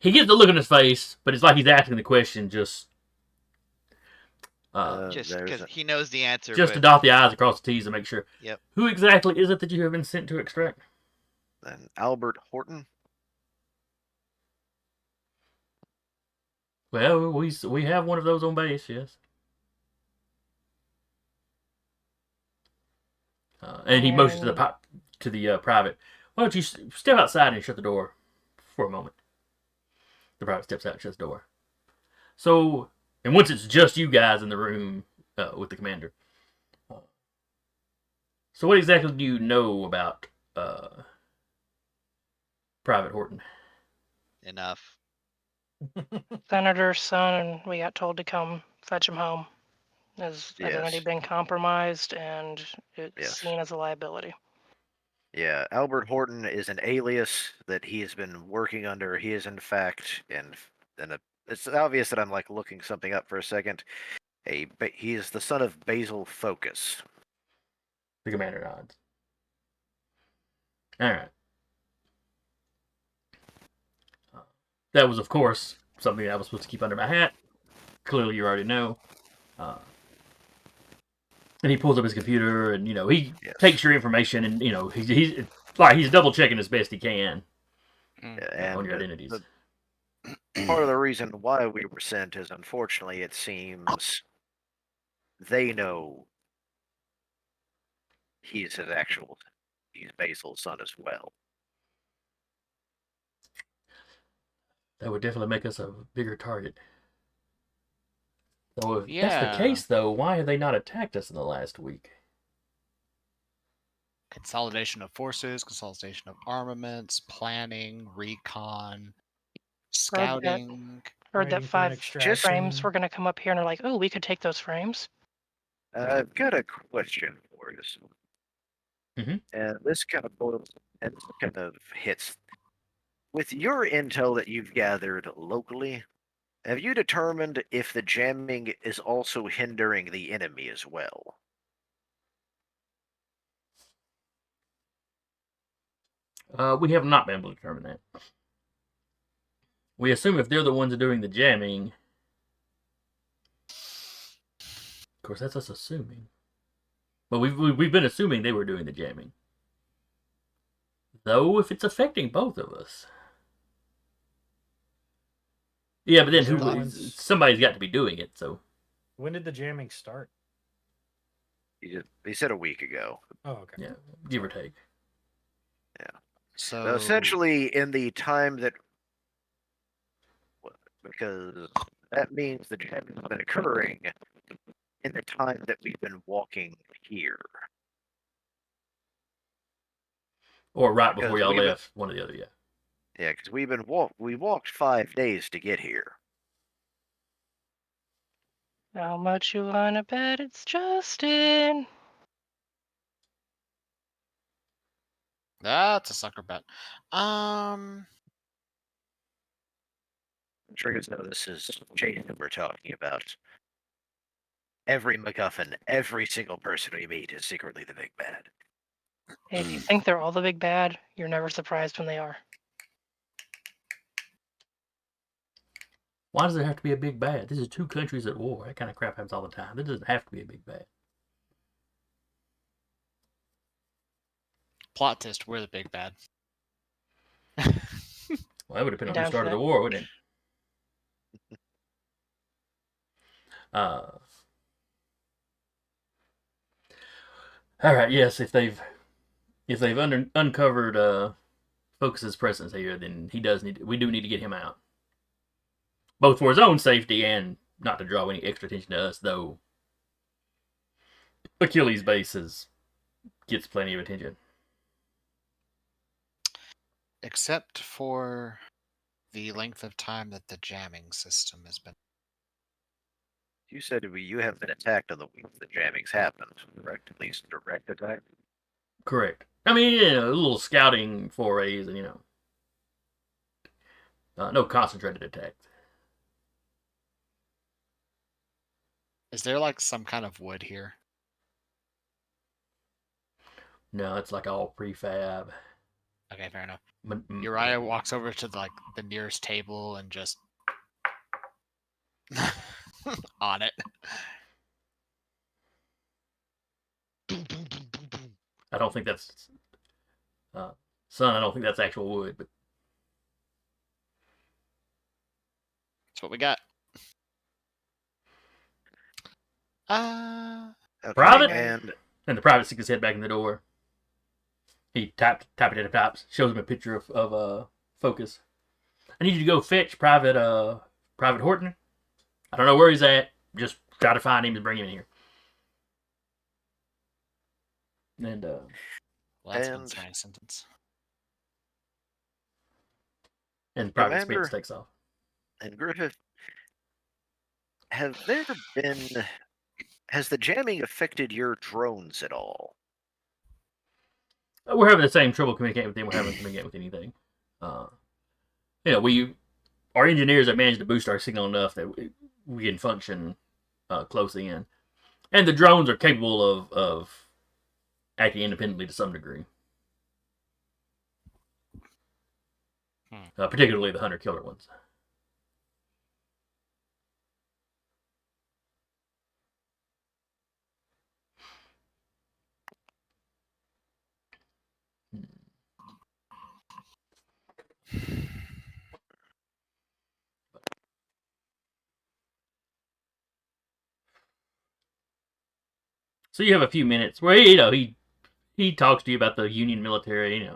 He gets the look on his face, but it's like he's asking the question just because he knows the answer. Just to dot the I's across the T's to make sure. Yep. Who exactly is it that you have been sent to extract? Then Albert Horton. Well, we have one of those on base, yes. And he motions to the private. Why don't you step outside and shut the door for a moment? The private steps out and shuts the door. So, and once it's just you guys in the room with the commander. So what exactly do you know about Private Horton? Enough. Senator's son, and we got told to come fetch him home. His identity been compromised, and it's seen as a liability. Yeah, Albert Horton is an alias that he has been working under. He is, in fact, it's obvious that I'm like looking something up for a second. He is the son of Basil Phokas. The commander nods. All right. That was, of course, something I was supposed to keep under my hat. Clearly, you already know. And he pulls up his computer, and he takes your information, and he's double checking as best he can on your identities. Part of the reason why we were sent is, unfortunately, it seems they know he's Basil's son as well. That would definitely make us a bigger target. So if that's the case, though, why have they not attacked us in the last week? Consolidation of forces, consolidation of armaments, planning, recon, scouting. Heard that 5 frames were going to come up here, and they're like, oh, we could take those frames. I've got a question for you. Mm-hmm. And this kind of hits. With your intel that you've gathered locally, have you determined if the jamming is also hindering the enemy as well? We have not been able to determine that. We assume if they're the ones doing the jamming... Of course, that's us assuming. But we've been assuming they were doing the jamming. Though, if it's affecting both of us... Yeah, but then somebody's got to be doing it, so... When did the jamming start? He said a week ago. Oh, okay. Yeah, give or take. Yeah. So essentially, in the time that, because that means the jamming has been occurring in the time that we've been walking here. Or right before y'all left, one or the other, yeah. Yeah, because we walked 5 days to get here. How much you wanna bet it's Justin? that's a sucker bet. Triggers know this is Jason we're talking about. Every MacGuffin, every single person we meet is secretly the big bad. Hey, if you think they're all the big bad, you're never surprised when they are. Why does there have to be a big bad? This is 2 countries at war. That kind of crap happens all the time. There doesn't have to be a big bad. Plot twist, we're the big bad. Well, that would depend on who started the war, wouldn't it? All right. Yes, if they've uncovered Phokas' presence here, then we do need to get him out, both for his own safety and not to draw any extra attention to us. Though Achilles' base gets plenty of attention, except for the length of time that the jamming system has been. You said you have been attacked on the week the jamming's happened, correct? At least direct attack? Correct. I mean, a little scouting forays and, no concentrated attack. Is there like some kind of wood here? No, it's like all prefab. Okay, fair enough. Uriah walks over to the nearest table and just on it. I don't think that's son. I don't think that's actual wood, but that's what we got. Okay, private, and the private sticks his head back in the door. He tapped it at the tops, shows him a picture of Phokas. I need you to go fetch Private Horton. I don't know where he's at. Just try to find him and bring him in here. And well, that's one nice sentence. And Private Spence takes off. And Griffith, has the jamming affected your drones at all? We're having the same trouble communicating with them. We're having to communicate with anything. Our engineers have managed to boost our signal enough that we can function close in, and the drones are capable of acting independently to some degree. Particularly the hunter-killer ones. So you have a few minutes where he talks to you about the Union military.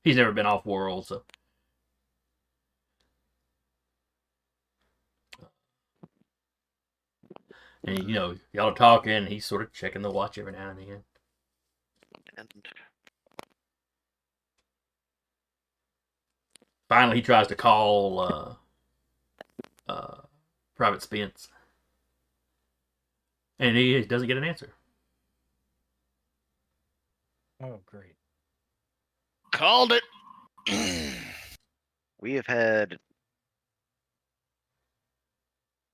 He's never been off world, so. And y'all are talking. He's sort of checking the watch every now and again. And finally, he tries to call Private Spence, and he doesn't get an answer. Oh, great! Called it. We have had.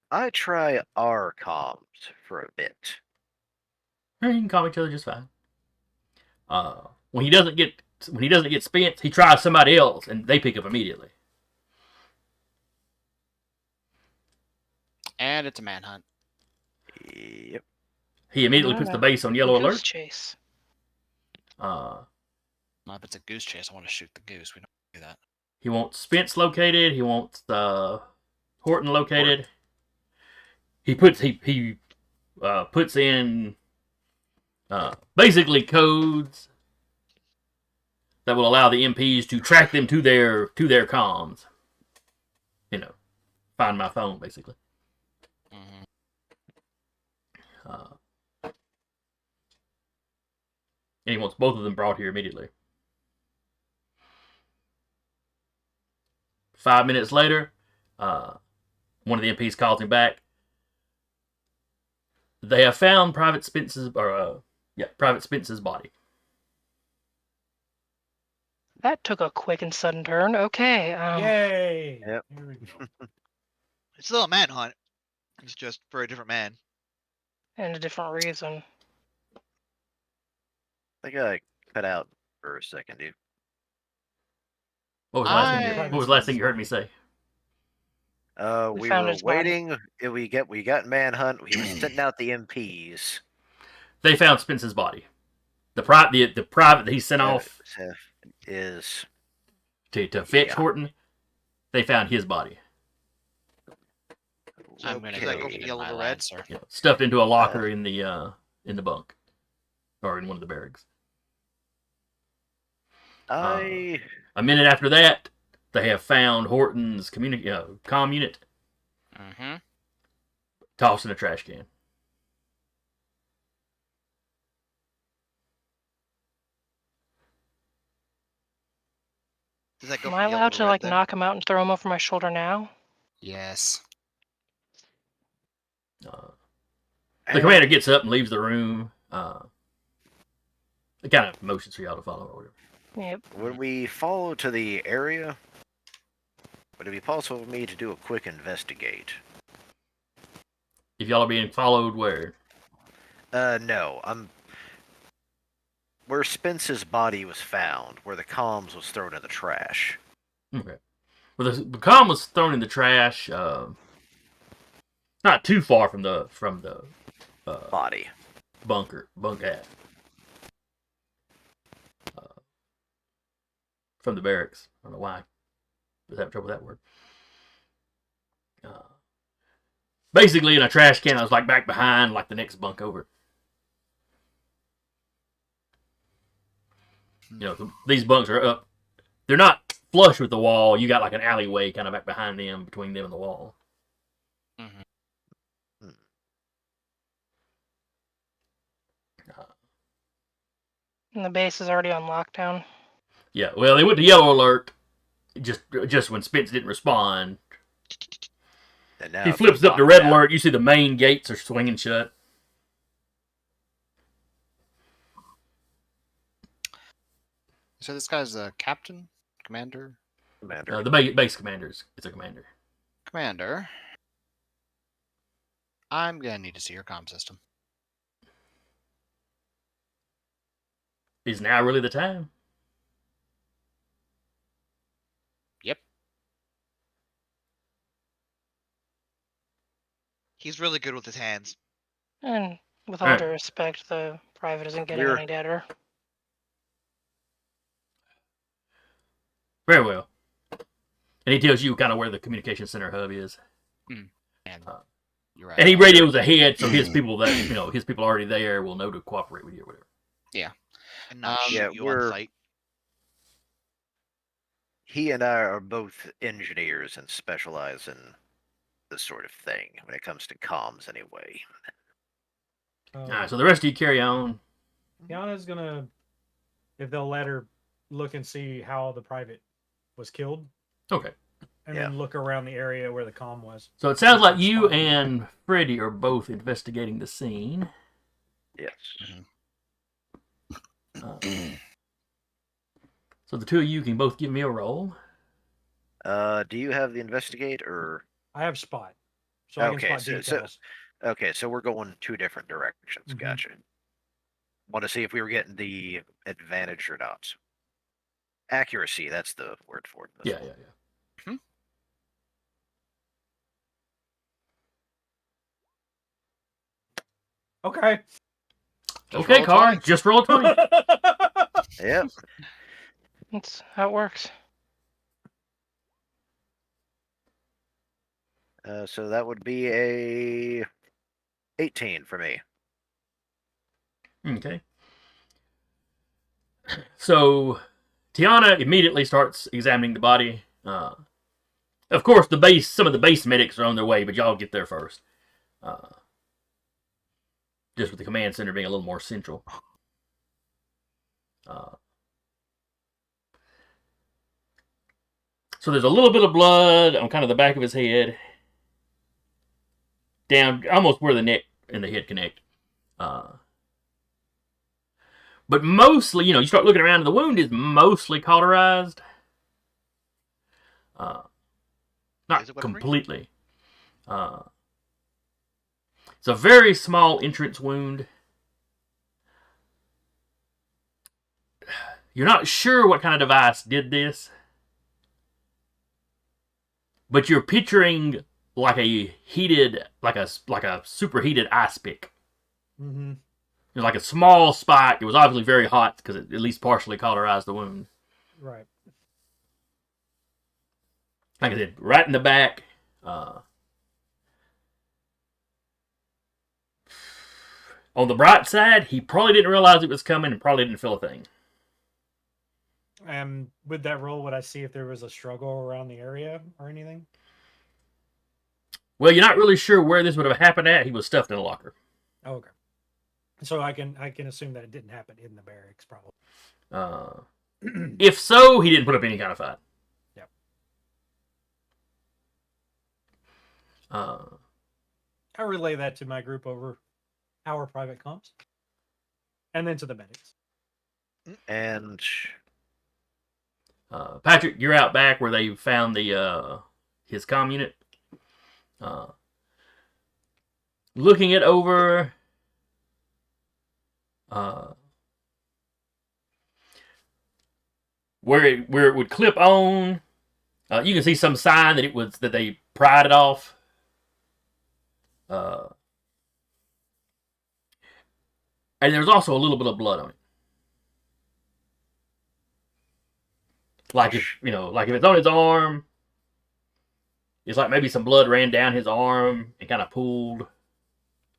I try our comms for a bit. You can call each other just fine. When he doesn't get Spence, he tries somebody else, and they pick up immediately. And it's a manhunt. Yep. He immediately puts the base on yellow alert. Chase. Well, if it's a goose chase, I want to shoot the goose. We don't do that. He wants Spence located. He wants Horton located. He puts in basically codes that will allow the MPs to track them to their comms. You know, find my phone, basically. Mm-hmm. And he wants both of them brought here immediately. 5 minutes later, one of the MPs calls him back. They have found Private Spence's body. That took a quick and sudden turn. Okay. Yay! Yep. Here we go. It's still a manhunt. It's just for a different man. And a different reason. I think I cut out for a second, dude. What was the last thing you heard me say? We found were his body. waiting. We got manhunt. He was sending out the MPs. They found Spence's body. The private that he sent off is to fetch Horton. They found his body. I'm going to Does that go go from get yellow my to red? Lancer. Yeah, stuffed into a locker in the bunk, or in one of the barracks. A minute after that, they have found Horton's comm unit. Mm-hmm. Tossed in a trash can. Does that go Am from I yellow allowed to to red like then? knock him out and throw him over my shoulder now? Yes. The commander gets up and leaves the room. The kind of motions for y'all to follow or whatever. Yep. When we follow to the area, would it be possible for me to do a quick investigate? If y'all are being followed, where? No. Where Spence's body was found, where the comms was thrown in the trash. Okay. Well, the comm was thrown in the trash. Not too far from the Body. bunk at. From the barracks. I don't know why. I was having trouble with that word. Basically, in a trash can, I was like back behind, like the next bunk over. You know, these bunks are up. They're not flush with the wall. You got like an alleyway kind of back behind them, between them and the wall. Mm-hmm. And the base is already on lockdown. Yeah, well, they went to yellow alert just when Spence didn't respond. And now He flips up to red alert. You see the main gates are swinging shut. So this guy's a captain? Commander? Commander. The base commander is a commander. Commander. I'm going to need to see your comm system. Is now really the time? Yep. He's really good with his hands. And with all due respect, the private isn't getting any deader. Very well. And he tells you kind of where the communication center hub is. And you're right. And he radios ahead, so his people his people already there will know to cooperate with you or whatever. Yeah. And not shoot you on sight. He and I are both engineers and specialize in this sort of thing when it comes to comms, anyway. Alright, so the rest of you carry on. Kiana's gonna, if they'll let her look and see how the private was killed. Okay. And then look around the area where the comm was. So it sounds like you and Freddy are both investigating the scene. Yes. So the two of you can both give me a roll. Do you have the investigate or? I have spot. So I can spot details. Okay, so we're going two different directions. Mm-hmm. Gotcha. Want to see if we were getting the advantage or not. Accuracy, that's the word for it. Yeah. Okay. Okay, Car. Just roll a 20. Yep. That's how it works. So that would be a 18 for me. Okay. So Tiana immediately starts examining the body. Of course, some of the base medics are on their way, but y'all get there first. Just with the command center being a little more central. So there's a little bit of blood on kind of the back of his head. Down almost where the neck and the head connect. But mostly, you start looking around and the wound is mostly cauterized. Not completely. It's a very small entrance wound. You're not sure what kind of device did this. But you're picturing like a superheated ice pick. Mm-hmm. It was like a small spike. It was obviously very hot because it at least partially cauterized the wound. Right. Like I said, right in the back. On the bright side, he probably didn't realize it was coming and probably didn't feel a thing. And with that roll, would I see if there was a struggle around the area or anything? Well, you're not really sure where this would have happened at. He was stuffed in a locker. Oh, okay. So I can assume that it didn't happen in the barracks, probably. If so, he didn't put up any kind of fight. Yep. I relay that to my group over our private comms, and then to the medics. And Patrick, you're out back where they found his comm unit. Looking it over. Where it would clip on, you can see some sign that they pried it off. And there's also a little bit of blood on it. Like if it's on his arm, it's like maybe some blood ran down his arm and kind of pooled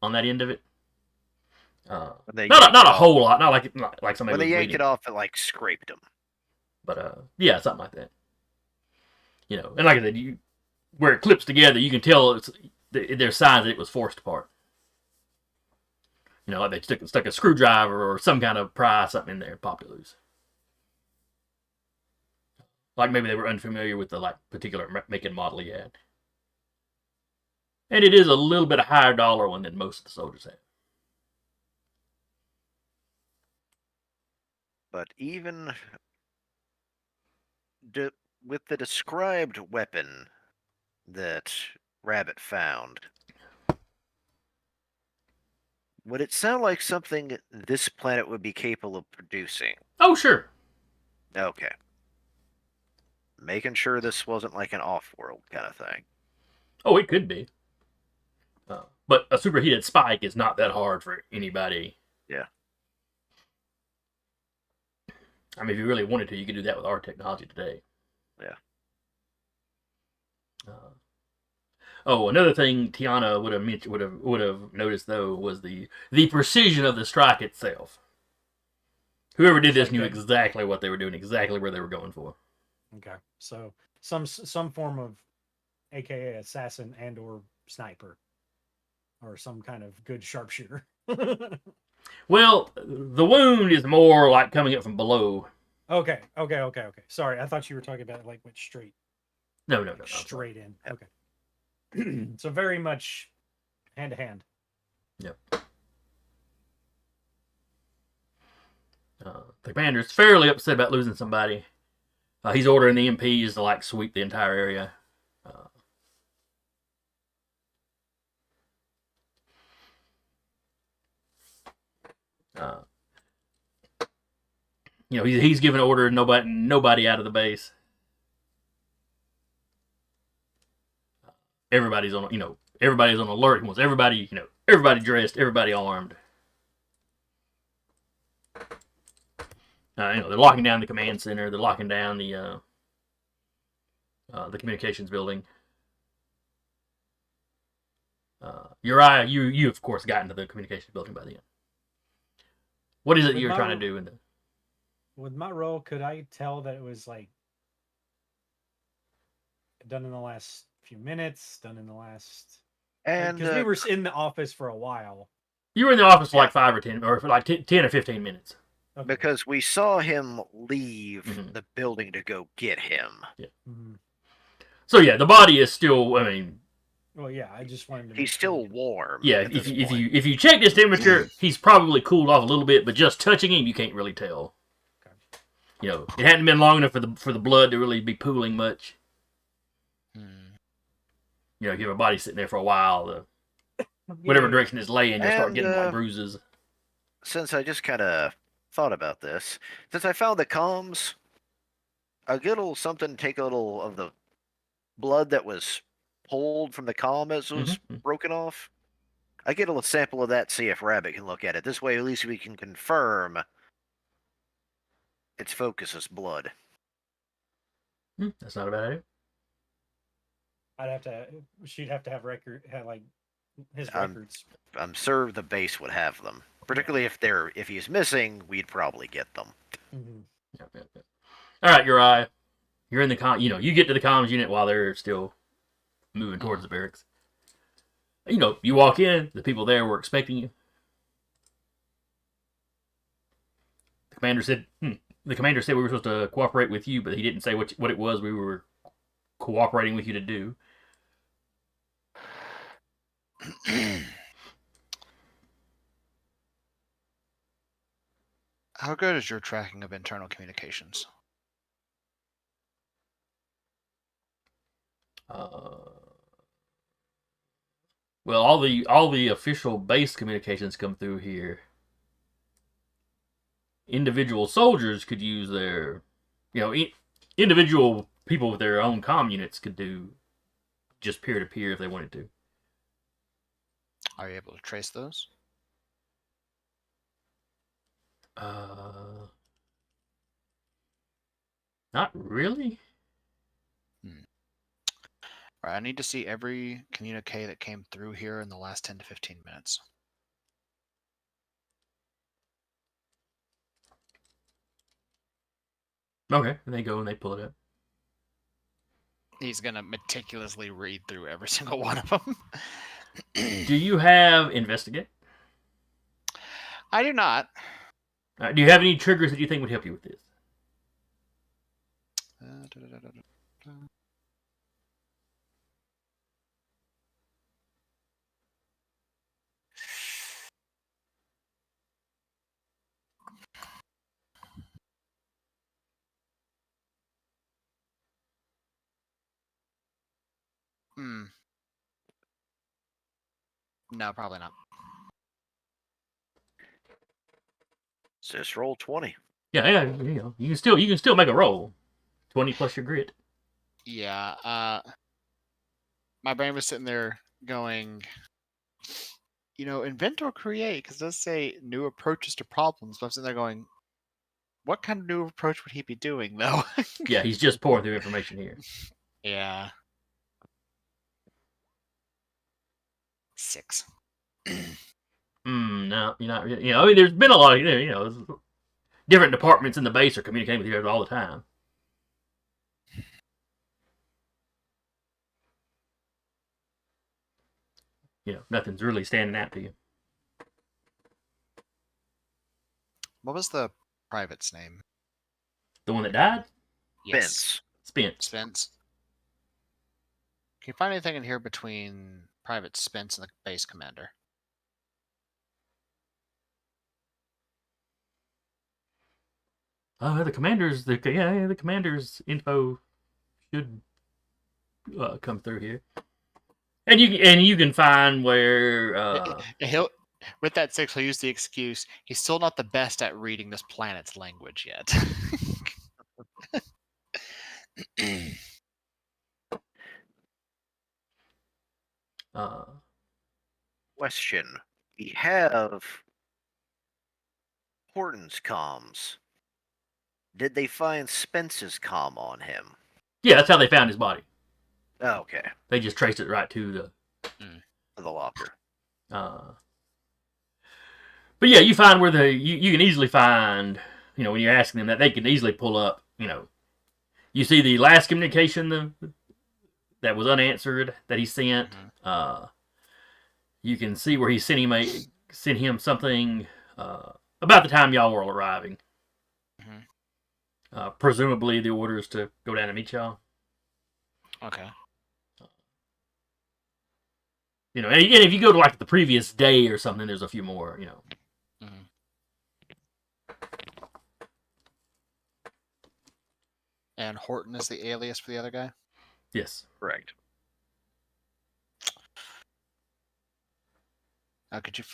on that end of it. Not a whole lot, not like somebody. When they yanked it off, it like scraped him. But yeah, something like that. And like I said, where it clips together, you can tell there's signs that it was forced apart. Like they stuck a screwdriver or some kind of pry something in there and popped it loose. Like maybe they were unfamiliar with the particular make and model he had. And it is a little bit a higher dollar one than most of the soldiers have. But even with the described weapon that Rabbit found, would it sound like something this planet would be capable of producing? Oh, sure. Okay. Making sure this wasn't like an off-world kind of thing. Oh, it could be. But a superheated spike is not that hard for anybody. Yeah. I mean, if you really wanted to, you could do that with our technology today. Yeah. Another thing Tiana would have noticed though was the precision of the strike itself. Whoever did this knew exactly what they were doing, exactly where they were going for. Okay, so some form of, AKA assassin and or sniper, or some kind of good sharpshooter. Well, the wound is more like coming up from below. Okay. Sorry, I thought you were talking about it went straight. No. Straight in. Okay. So very much hand to hand. Yep. The commander's fairly upset about losing somebody. He's ordering the MPs to sweep the entire area. He's giving order nobody out of the base. Everybody's on alert. He wants everybody dressed, everybody armed. They're locking down the command center. They're locking down the communications building. Uriah, you of course got into the communications building by the end. What is it you're trying to do in the? with my roll, could I tell that it was like done in the last few minutes, done in the last, And because we were in the office for a while. You were in the office for like 5 or 10, or for like 10 or 15 minutes. Okay. because we saw him leave the building to go get him. Yeah. Mhm. So yeah, the body is still. I mean, Well, yeah, I just wanted to. He's still warm. yeah. at this point. If you check his temperature, he's probably cooled off a little bit, but just touching him, you can't really tell. Okay. You know, it hadn't been long enough for the blood to really be pooling much. You know, if you have a body sitting there for a while, whatever direction it's laying, you'll start getting like bruises. Since I just kind of thought about this, since I found the comms, a good little something, take a little of the blood that was pulled from the comm as it was broken off. I get a little sample of that, see if Rabbit can look at it. This way, at least we can confirm it's Phokas' blood. That's not a bad idea. She'd have to have like his records. I'm sure the base would have them. Particularly if he's missing, we'd probably get them. Yep. All right, Uriah, you're in the you get to the comms unit while they're still moving towards the barracks. You know, you walk in, the people there were expecting you. The commander said we were supposed to cooperate with you, but he didn't say what it was we were cooperating with you to do. How good is your tracking of internal communications? Well, all the official base communications come through here. Individual soldiers could use their, individual people with their own comm units could do just peer to peer if they wanted to. Are you able to trace those? Not really. Alright, I need to see every communique that came through here in the last 10 to 15 minutes. Okay, and they go and they pull it up. He's gonna meticulously read through every single one of them. Do you have investigate? I do not. Do you have any triggers that you think would help you with this? No, probably not. Just roll 20. Yeah, you can still make a roll. 20 plus your grit. Yeah, my brain was sitting there going, invent or create, because it does say new approaches to problems, but I'm sitting there going, what kind of new approach would he be doing, though? Yeah, he's just pouring through information here. Yeah. 6. No, you're not. I mean, there's been a lot of different departments in the base are communicating with each other all the time. Nothing's really standing out to you. What was the private's name? The one that died? Yes. Spence. Can you find anything in here between Private Spence and the base commander? The commander's info should come through here, and you can find where he'll with that 6 he'll use the excuse he's still not the best at reading this planet's language yet. Question: we have Horton's comms. Did they find Spence's comm on him? Yeah, that's how they found his body. Oh, okay. They just traced it right to the locker. But yeah, you find where you can easily find when you're asking them that, they can easily pull up, you see the last communication that was unanswered that he sent. You can see where he sent him something about the time y'all were arriving. Presumably the orders to go down and meet y'all. Okay. And if you go to like the previous day or something, there's a few more, And Horton is the alias for the other guy? Yes. Correct. Could you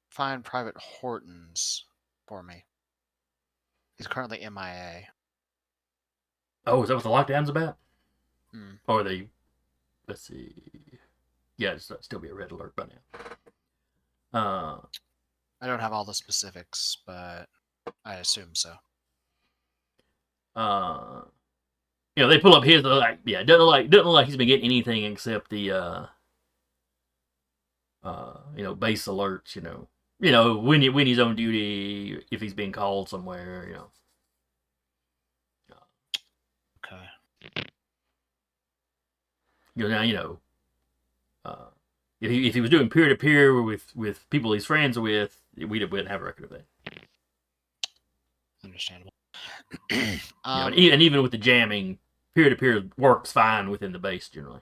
find Private Hortons for me? He's currently MIA. Oh, is that what the lockdown's about? Or let's see. Yeah, it's still be a red alert by now. I don't have all the specifics, but I assume so. They pull up his, like, yeah, doesn't look like he's been getting anything except the base alerts, when he's on duty, if he's being called somewhere, Okay. If he was doing peer to peer with people he's friends with, we wouldn't have a record of that. Understandable. And even with the jamming, peer to peer works fine within the base generally.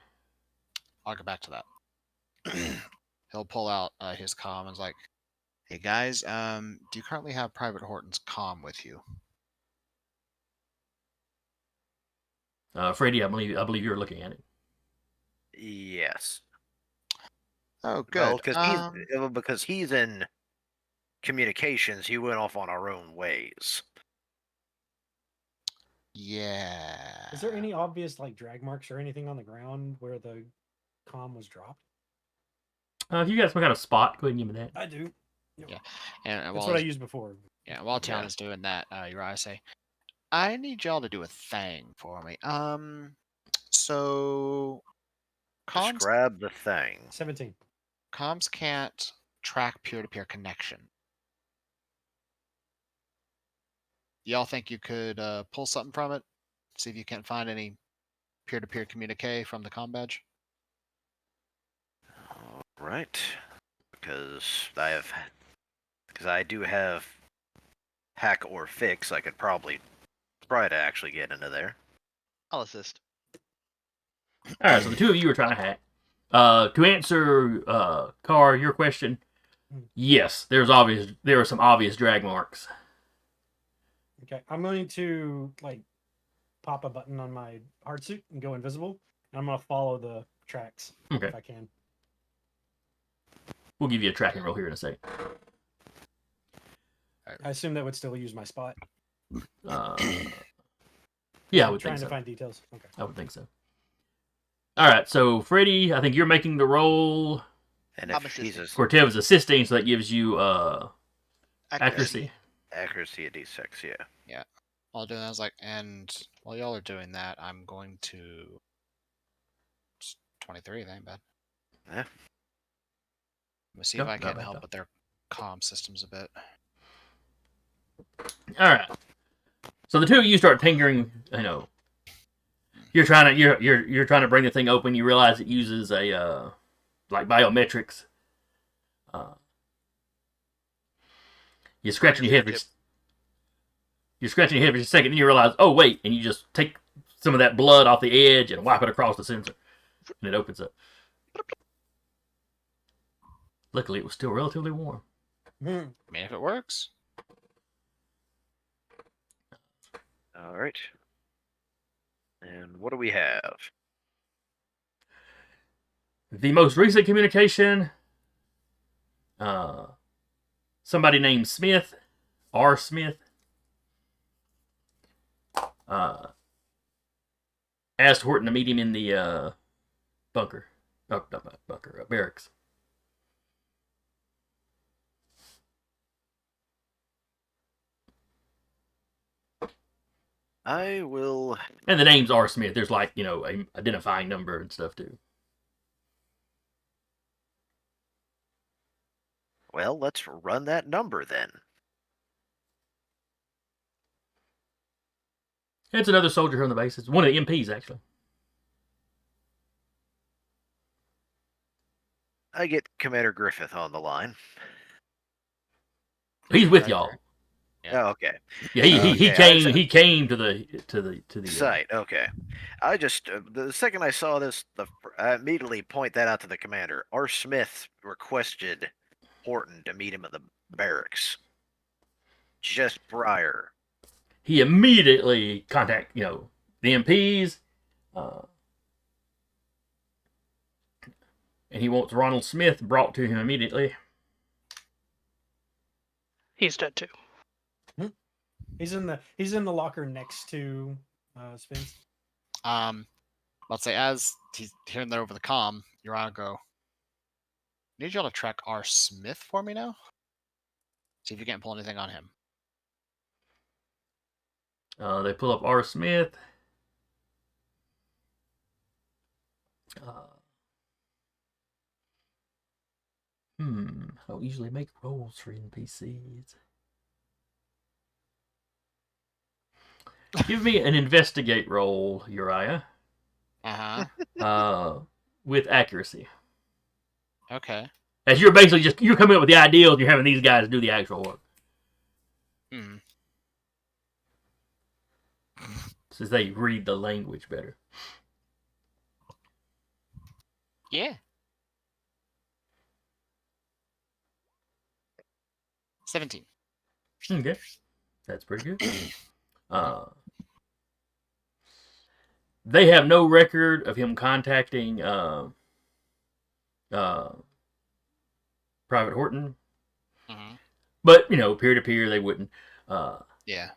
I'll go back to that. He'll pull out his comm and is like, "Hey guys, do you currently have Private Horton's comm with you?" Freddie, I believe you're looking at it. Yes. Oh, good. Well, because he's in communications, he went off on our own ways. Yeah. Is there any obvious like drag marks or anything on the ground where the comm was dropped? If you got some kind of spot, go ahead and give me that. I do. Yeah, and that's what I used before. Yeah, while Talon's doing that, Uriah say, "I need y'all to do a thing for me. So comms, describe the thing. 17. Comms can't track peer-to-peer connection. Y'all think you could pull something from it? See if you can't find any peer-to-peer communique from the comm badge?" All right, because I do have hack or fix. I could probably try to actually get into there. I'll assist. All right, so the two of you are trying to hack. To answer, Carr, your question, yes, there are some obvious drag marks. Okay, I'm going to like pop a button on my hard suit and go invisible. And I'm going to follow the tracks if I can. We'll give you a tracking roll here in a second. I assume that would still use my spot. Yeah, I would think so. Trying to find details. Okay. I would think so. All right, so Freddie, I think you're making the roll. And if Jesus, Cortev is assisting, so that gives you accuracy. Accuracy at D6, yeah. Yeah. While doing that, I was like, and while y'all are doing that, I'm going to 23. That ain't bad. Yeah. Let me see if I can help with their comm systems a bit. All right. So the two of you start tinkering. You're trying to bring the thing open. You realize it uses a like biometrics. You're scratching your head for a second, and you realize, oh wait, and you just take some of that blood off the edge and wipe it across the sensor, and it opens up. Luckily, it was still relatively warm. I mean, if it works. All right. And what do we have? The most recent communication, somebody named Smith, R. Smith, asked Horton to meet him in the bunker. Oh, not bunker, barracks. I will. And the name's R. Smith. There's like, a identifying number and stuff too. Well, let's run that number then. It's another soldier here on the base. It's one of the MPs, actually. I get Commander Griffith on the line. He's with y'all. Yeah. Oh, okay. Yeah, he came to the site. Okay. I just the second I saw this, I immediately point that out to the commander. R. Smith requested Horton to meet him at the barracks just prior. He immediately contact the MPs, and he wants Ronald Smith brought to him immediately. He's dead too. He's in the locker next to Spence. Let's say as he's hearing that over the comm, Uriah go, need y'all to track R. Smith for me now? See if you can't pull anything on him. They pull up R. Smith. I don't usually make rolls for NPCs. Give me an investigate roll, Uriah. With accuracy. Okay. As you're basically you're coming up with the ideals, and you're having these guys do the actual work. Since they read the language better. Yeah. 17. Okay. That's pretty good. They have no record of him contacting Private Horton. But, peer to peer, they wouldn't. Yeah.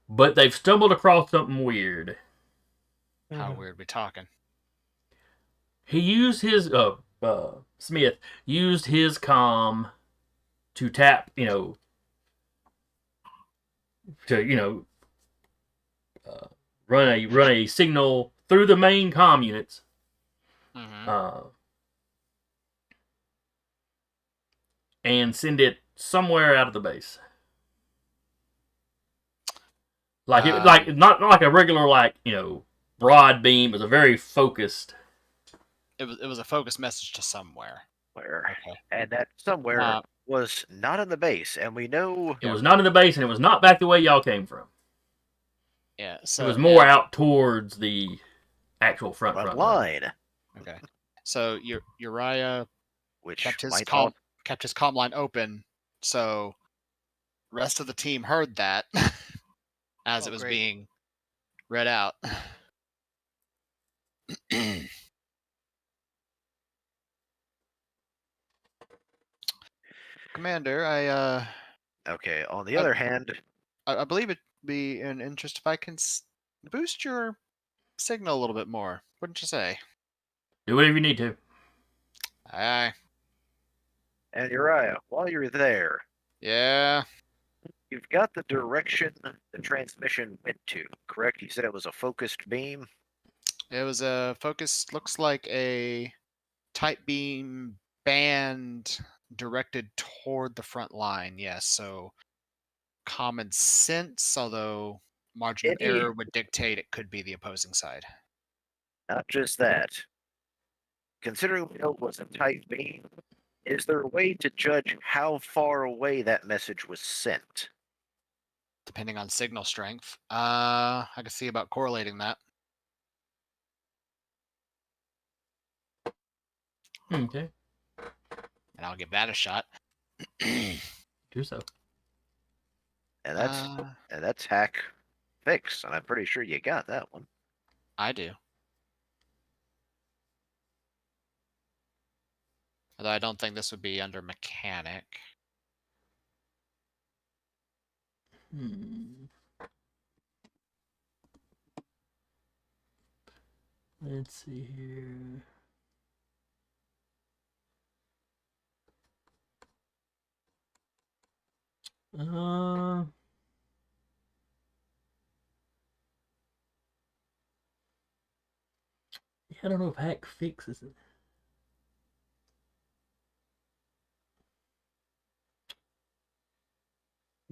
But they've stumbled across something weird. How weird we talking? He used his Smith used his comm to tap, run a signal through the main comm units. And send it somewhere out of the base. Like not like a regular broad beam. It was a very focused. It was a focused message to somewhere. Okay. And that somewhere was not in the base, and we know it was not in the base, and it was not back the way y'all came from. Yeah, so it was more out towards the actual front line. Okay, so Uriah, which kept his comm line open, so rest of the team heard that as it was being read out. Commander, okay, on the other hand, I believe it'd be an interest if I can boost your signal a little bit more. Wouldn't you say? Do whatever you need to. Aye. And Uriah, while you're there, you've got the direction the transmission went to, correct? You said it was a focused beam? It was a focused, looks like a tight beam band directed toward the front line, yes. So common sense, although margin of error would dictate it could be the opposing side. Not just that. Considering it was a tight beam, is there a way to judge how far away that message was sent? Depending on signal strength. I can see about correlating that. Okay. And I'll give that a shot. Do so. And that's hack fix, and I'm pretty sure you got that one. I do. Although I don't think this would be under mechanic. Let's see here. I don't know if hack fixes it.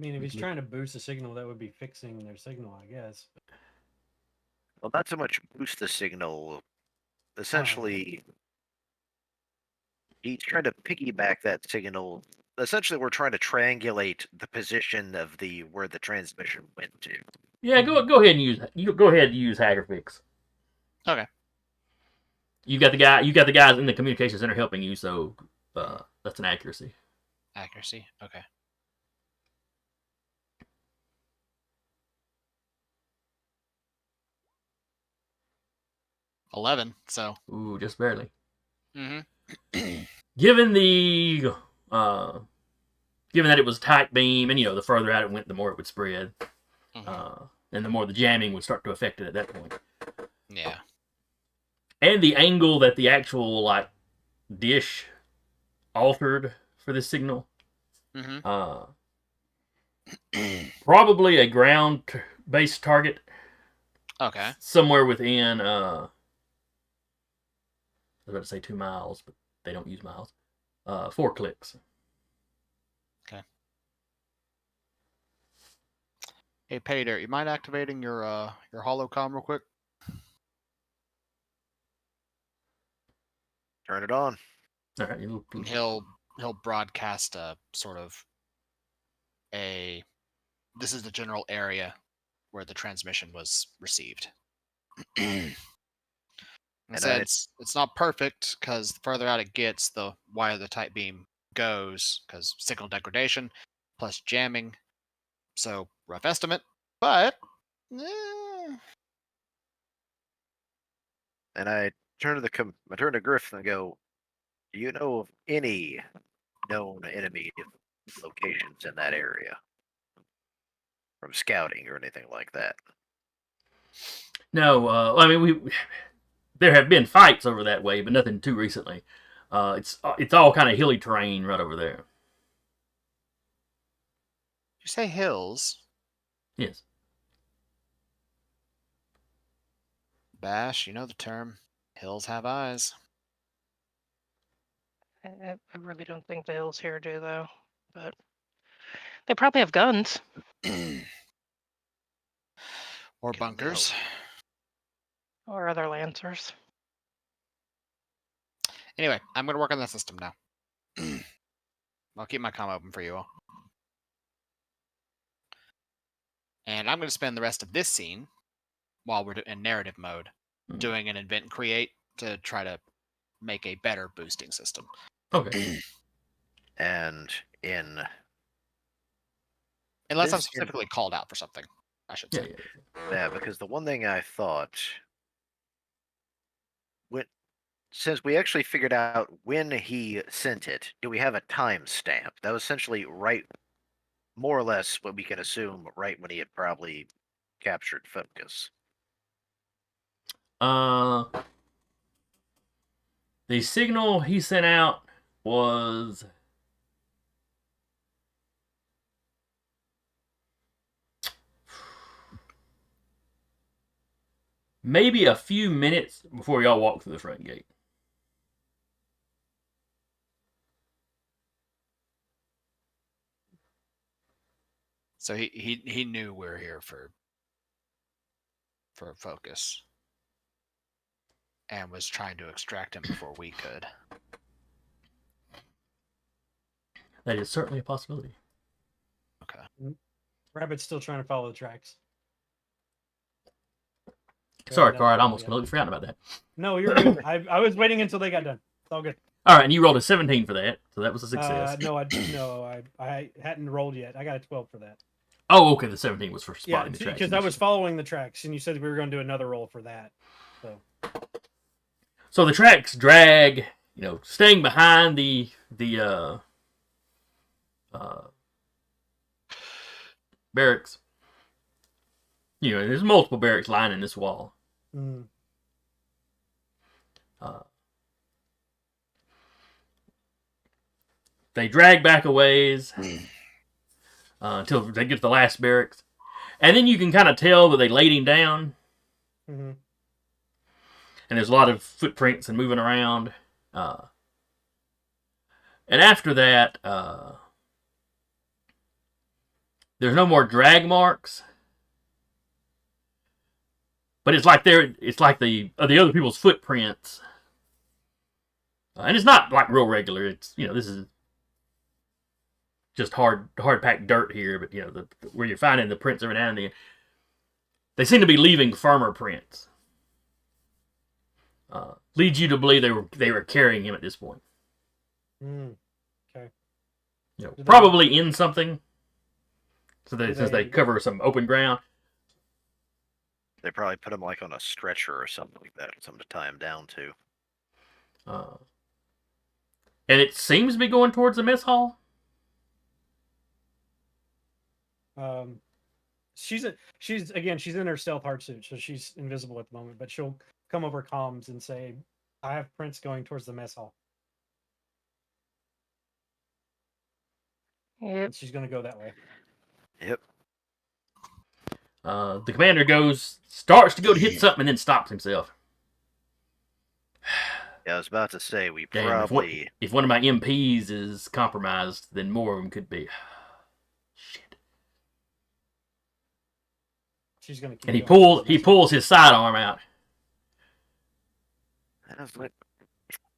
mean, if he's trying to boost the signal, that would be fixing their signal, I guess. Well, not so much boost the signal. Essentially, he's trying to piggyback that signal. Essentially, we're trying to triangulate the position of where the transmission went to. Yeah, go ahead and use hacker fix. Okay. You got the guys in the communication center helping you, so that's an accuracy. Accuracy. Okay. $11. So. Ooh, just barely. Mm-hmm. Given that it was tight beam, and the further out it went, the more it would spread, and the more the jamming would start to affect it at that point. Yeah. And the angle that the actual dish altered for this signal. Probably a ground-based target. Okay. Somewhere within, I was about to say 2 miles, but they don't use miles. 4 clicks. Okay. Hey, Paydirt, you mind activating your holocom real quick? Turn it on. All right. He'll broadcast a sort of this is the general area where the transmission was received. And it's not perfect because the further out it gets, the wider the tight beam goes because signal degradation plus jamming. So rough estimate, but And I turn to Griff and go, do you know of any known enemy locations in that area from scouting or anything like that? No, I mean there have been fights over that way, but nothing too recently. It's all kind of hilly terrain right over there. You say hills? Yes. Bash, you know the term. Hills have eyes. I really don't think the hills here do, though. But they probably have guns. Or bunkers. Or other lancers. Anyway, I'm going to work on that system now. I'll keep my comm open for you all. And I'm going to spend the rest of this scene, while we're in narrative mode, doing an invent and create to try to make a better boosting system. Okay. And unless I'm specifically called out for something, I should say. Yeah, because the one thing I thought, since we actually figured out when he sent it, do we have a timestamp? That was essentially right, more or less what we can assume, right when he had probably captured Phokas. The signal he sent out was maybe a few minutes before y'all walk through the front gate. So he knew we're here for Phokas, and was trying to extract him before we could. That is certainly a possibility. Okay. Rabbit's still trying to follow the tracks. Sorry, Carl. I almost completely forgot about that. No, you're good. I was waiting until they got done. It's all good. All right, and you rolled a 17 for that, so that was a success. No, I hadn't rolled yet. I got a 12 for that. Oh, okay. The 17 was for spotting the tracks. Because I was following the tracks, and you said we were going to do another roll for that. So the tracks drag, staying behind the barracks. There's multiple barracks lining this wall. Mm. They drag back a ways until they get to the last barracks. And then you can kind of tell that they laid him down. Mm-hmm. And there's a lot of footprints and moving around. And after that, There's no more drag marks. But it's like the other people's footprints. And it's not like real regular. It's, this is just hard packed dirt here, but where you're finding the prints every now and then, they seem to be leaving firmer prints. Leads you to believe they were carrying him at this point. Okay. Probably in something. So since they cover some open ground. They probably put him like on a stretcher or something like that, something to tie him down to. And it seems to be going towards the mess hall. She's in her stealth heart suit, so she's invisible at the moment, but she'll come over comms and say, I have Prince going towards the mess hall. Yep. And she's going to go that way. Yep. The commander starts to go to hit something and then stops himself. Yeah, I was about to say, we Damn, probably... If one of my MPs is compromised, then more of them could be. Shit. She's going to keep And he going. pulls his sidearm out. I was like,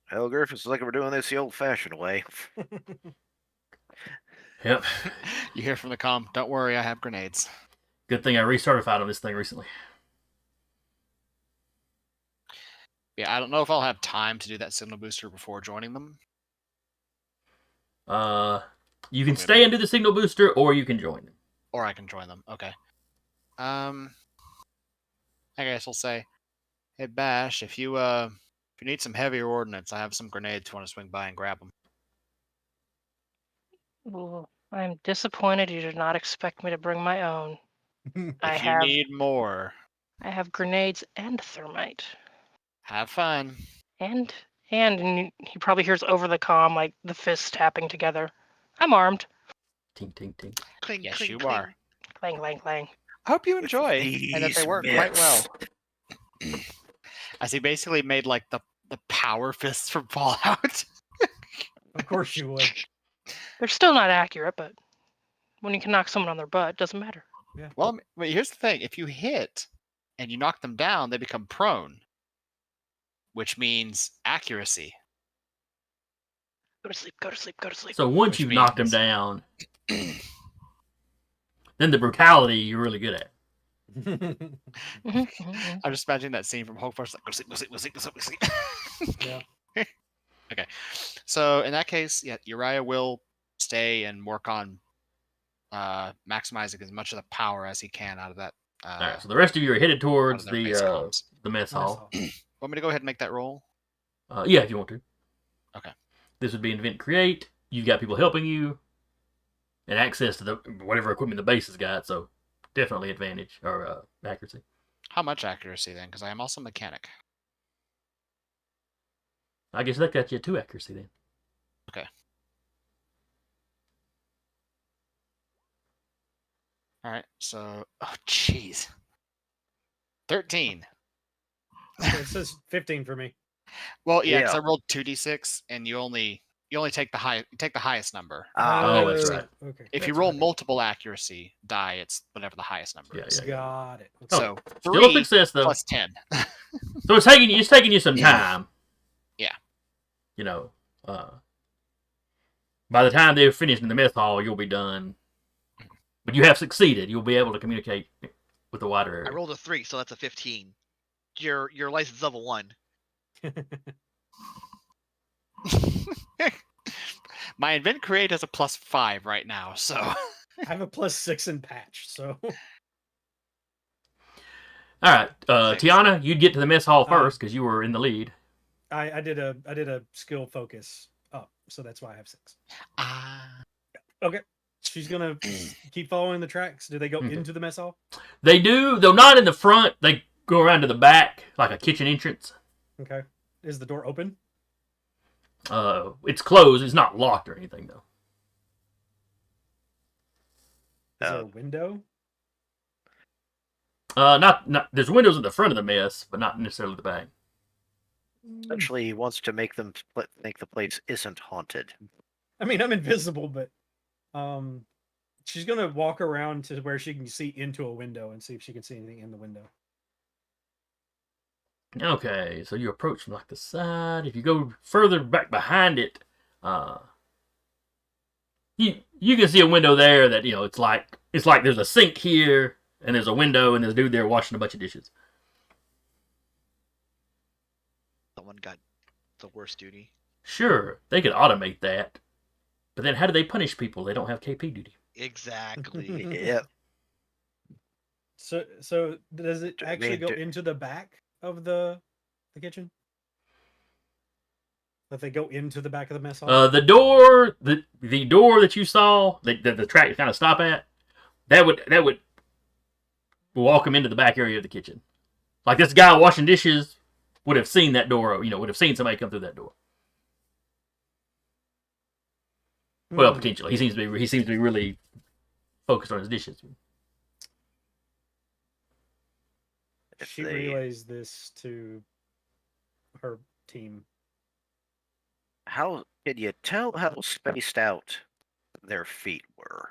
hell, Griff, it's like we're doing this the old-fashioned way. Yep. You hear from the comm, don't worry, I have grenades. Good thing I recertified on this thing recently. Yeah, I don't know if I'll have time to do that signal booster before joining them. You can stay and do the signal booster, or you can join them. Or I can join them. Okay. I guess I'll say, hey Bash, if you need some heavier ordnance, I have some grenades. Want to swing by and grab them? Well, I'm disappointed you did not expect me to bring my own. If you need more, I have grenades and thermite. Have fun. And he probably hears over the comm like the fists tapping together. I'm armed. Ting ting ting. Cling, Yes, cling, you cling. are. Clang clang clang. I hope you enjoy and that they work quite well. As he basically made like the power fists from Fallout. Of course you would. They're still not accurate, but when you can knock someone on their butt, it doesn't matter. Yeah. Well, here's the thing. If you hit and you knock them down, they become prone, which means accuracy. Go to sleep, go to sleep, go to sleep. So once you've knocked them down, then the brutality you're really good at. I'm just imagining that scene from Hogwarts. Like, go sleep, go sleep, go sleep, go sleep, go sleep. Yeah. Okay. So in that case, yeah, Uriah will stay and work on maximizing as much of the power as he can out of that. All right. So the rest of you are headed towards their base comms. the mess hall. Want me to go ahead and make that roll? Yeah, if you want to. Okay. This would be an event create. You've got people helping you, and access to the whatever equipment the base has got. So definitely advantage or accuracy. How much accuracy then? Because I am also mechanic. I guess that got you 2 accuracy then. Okay. All right. So, oh jeez, 13. It says 15 for me. Well, yeah, because I rolled 2d6, and you only take the highest number. Oh, that's right. Okay. If you roll multiple accuracy die, it's whatever the highest number is. Yeah. Got it. Okay. So Still a 3 success though. plus 10. So it's taking you some time. Yeah. By the time they're finished in the mess hall, you'll be done. But you have succeeded. You'll be able to communicate with the wider area. I rolled a 3, so that's a 15. Your license level 1. My invent create has a +5 right now, so I have a +6 in patch, so. All right, Tiana, you'd get to the mess hall first because you were in the lead. I did a skill focus up, so that's why I have 6. Okay. She's gonna keep following the tracks. Do they go into the mess hall? They do, though not in the front. They go around to the back, like a kitchen entrance. Okay. Is the door open? It's closed. It's not locked or anything, though. Is there a window? Not. There's windows at the front of the mess, but not necessarily the back. Essentially, he wants to make the place isn't haunted. I mean, I'm invisible, but She's gonna walk around to where she can see into a window and see if she can see anything in the window. Okay, so you approach from like the side. If you go further back behind it, you can see a window there that it's like there's a sink here and there's a window and there's a dude there washing a bunch of dishes. Someone got the worst duty. Sure, they could automate that, but then how do they punish people? They don't have KP duty. Exactly. Yep. So does it actually go into the back of the kitchen? That they go into the back of the mess hall? The door that you saw, the track kind of stop at, that would walk them into the back area of the kitchen. Like this guy washing dishes would have seen that door, would have seen somebody come through that door. Well, potentially, he seems to be really focused on his dishes. She relays this to her team. How can you tell how spaced out their feet were?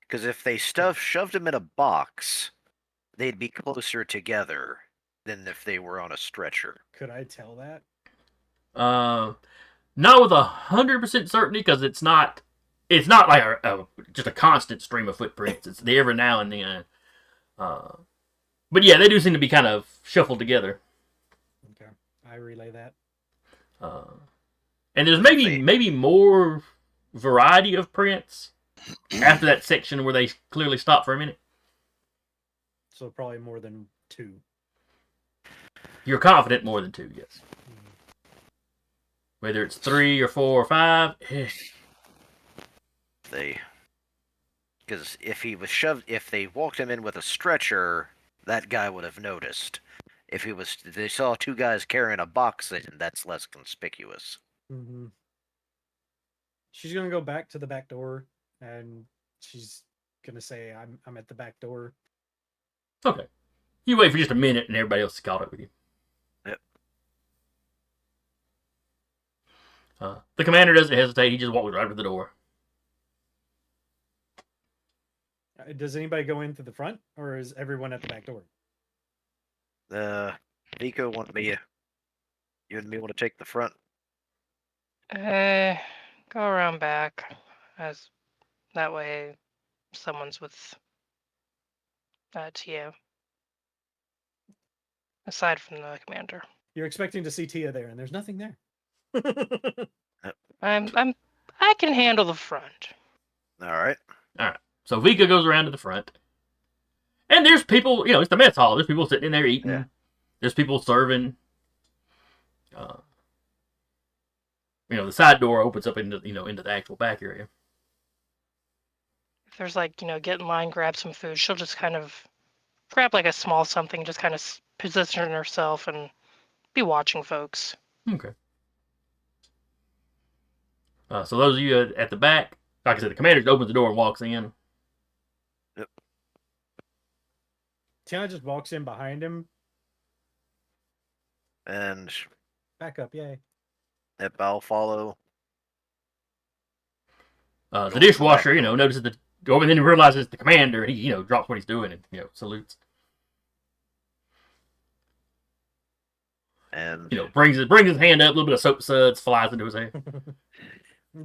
Because if they shoved them in a box, they'd be closer together than if they were on a stretcher. Could I tell that? Not with 100% certainty, because it's not like just a constant stream of footprints. It's every now and then. But yeah, they do seem to be kind of shuffled together. Okay, I relay that. And there's maybe more variety of prints after that section where they clearly stop for a minute. So probably more than 2. Mm-hmm. You're confident more than 2, yes. Whether it's 3 or 4 or 5. Because if they walked him in with a stretcher, that guy would have noticed. If they saw 2 guys carrying a box, then that's less conspicuous. Mm-hmm. She's gonna go back to the back door, and she's gonna say, "I'm at the back door." Okay. You wait for just a minute, and everybody else is caught up with you. Yep. The commander doesn't hesitate. He just walks right to the door. Does anybody go in through the front, or is everyone at the back door? Nico, you and me want to take the front? Go around back, as that way someone's with Tia. Aside from the commander. You're expecting to see Tia there, and there's nothing there. I can handle the front. All right. So Vika goes around to the front. And there's people, it's the mess hall. There's people sitting in there eating. Yeah. There's people serving. The side door opens up into the actual back area. If there's get in line, grab some food, she'll just kind of grab a small something, just kind of position herself and be watching folks. Okay. So those of you at the back, like I said, the commander opens the door and walks in. Yep. Tiana just walks in behind him. And back up, yay. Yep, I'll follow. The dishwasher, notices the door, and then he realizes the commander, and he, drops what he's doing and, salutes. And brings his hand up, a little bit of soap suds flies into his hair.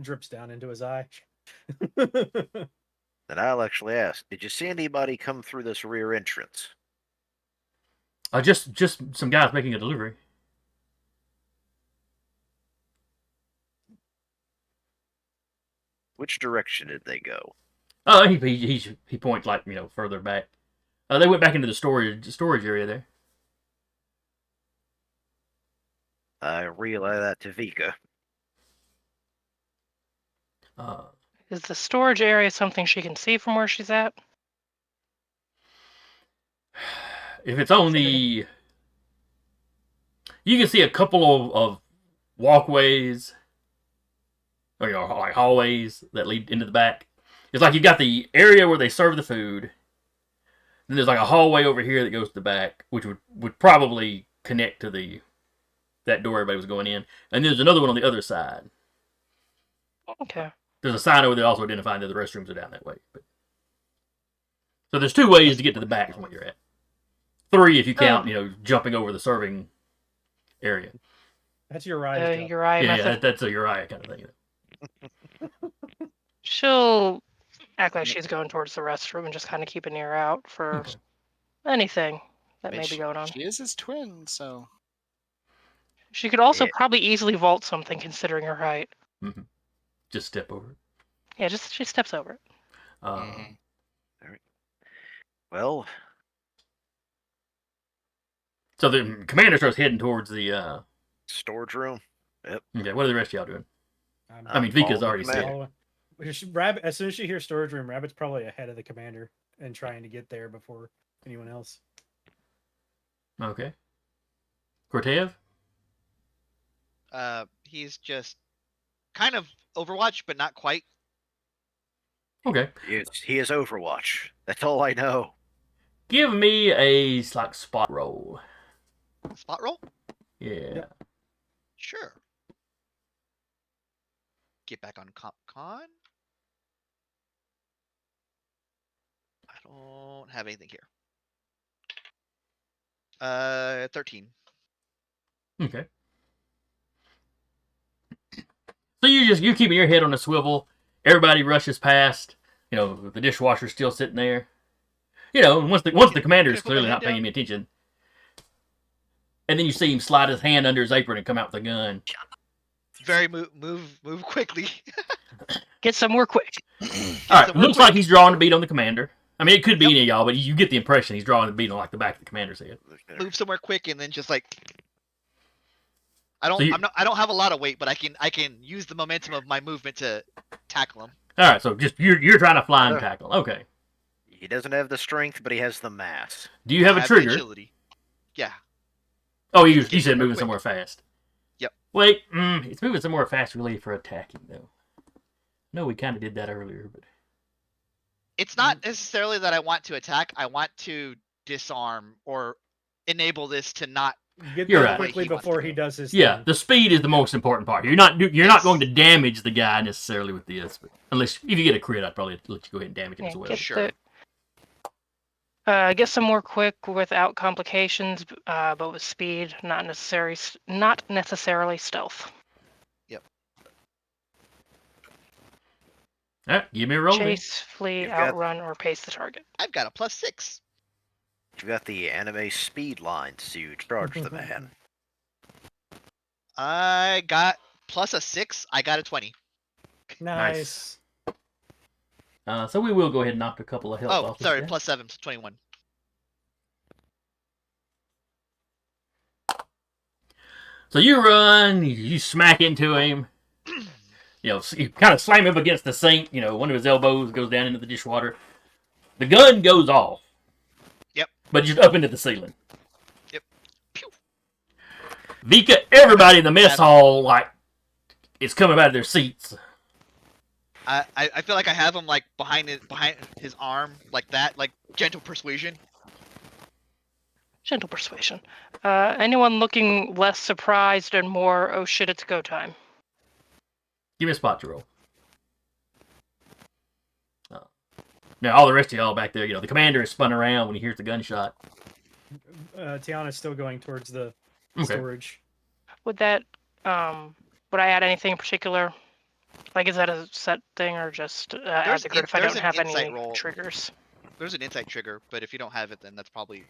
Drips down into his eye. Then I'll actually ask, did you see anybody come through this rear entrance? Just some guys making a delivery. Which direction did they go? Oh, he points further back. They went back into the storage area there. I relay that to Vika. Is the storage area something she can see from where she's at? If it's on the... You can see a couple of walkways, or like hallways that lead into the back. It's like you got the area where they serve the food. Then there's like a hallway over here that goes to the back, which would probably connect to that door everybody was going in. And there's another one on the other side. Okay. There's a sign over there also identifying that the restrooms are down that way. But... So there's 2 ways to get to the back from where you're at. 3 if you count, jumping over the serving area. That's Uriah's job. Uriah yeah, that's a Uriah kind of thing. She'll act like she's going towards the restroom and just kind of keep an ear out for anything that may be going on. She is his twin, so... She could also probably easily vault something considering her height. Mm-hmm. Just step over it. Yeah, she steps over it. All right. Well... So the commander starts heading towards the... storage room. Yep. Okay, what are the rest of y'all doing? I mean, Vika's already said. As soon as she hears storage room, Rabbit's probably ahead of the commander and trying to get there before anyone else. Okay. Cortev? He's just kind of Overwatch, but not quite. Okay. He is Overwatch. That's all I know. Give me a spot roll. Spot roll? Yeah. Sure. Get back on CompCon. I don't have anything here. 13. Okay. So you're keeping your head on a swivel. Everybody rushes past. The dishwasher's still sitting there. Once the commander is clearly not paying any attention. And then you see him slide his hand under his apron and come out with a gun. Very move quickly. Get somewhere quick. All right, looks like he's drawing a bead on the commander. I mean, it could be any of y'all, but you get the impression he's drawing a bead on the back of the commander's head. Move somewhere quick and then just I don't have a lot of weight, but I can use the momentum of my movement to tackle him. All right, so just you're trying to fly and tackle. Okay. He doesn't have the strength, but he has the mass. Do you have a trigger? Agility. Yeah. Oh, you said moving somewhere fast. Yep. Wait, it's moving somewhere fast really for attacking, though. No, we kind of did that earlier, but... It's not necessarily that I want to attack. I want to disarm or enable this to not... Get there quickly before he does his Yeah, thing. the speed is the most important part. You're not going to damage the guy necessarily with this. But unless, if you get a crit, I'd probably let you go ahead and damage him as well. Sure. Get some more quick without complications, but with speed, not necessarily stealth. Yep. All right, give me a roll. Chase, flee, outrun, or pace the target. I've got a +6. You got the anime speed lines to charge the man. I got +6. I got a 20. Nice. So we will go ahead and knock a couple of health off. Oh, sorry, +7, so 21. So you run, you smack into him. You kind of slam him against the sink. One of his elbows goes down into the dishwater. The gun goes off. Yep. But just up into the ceiling. Yep. Pew. Vika, everybody in the mess hall, it's coming out of their seats. I feel like I have him behind his arm like that, like gentle persuasion. Gentle persuasion. Anyone looking less surprised and more, oh shit, it's go time? Give me a spot to roll. Now, all the rest of y'all back there, the commander is spun around when he hears the gunshot. Tiana's still going towards the storage. Would that, would I add anything in particular? Is that a set thing or just add the grid if I don't have any triggers? There's an insight trigger, but if you don't have it, then that's probably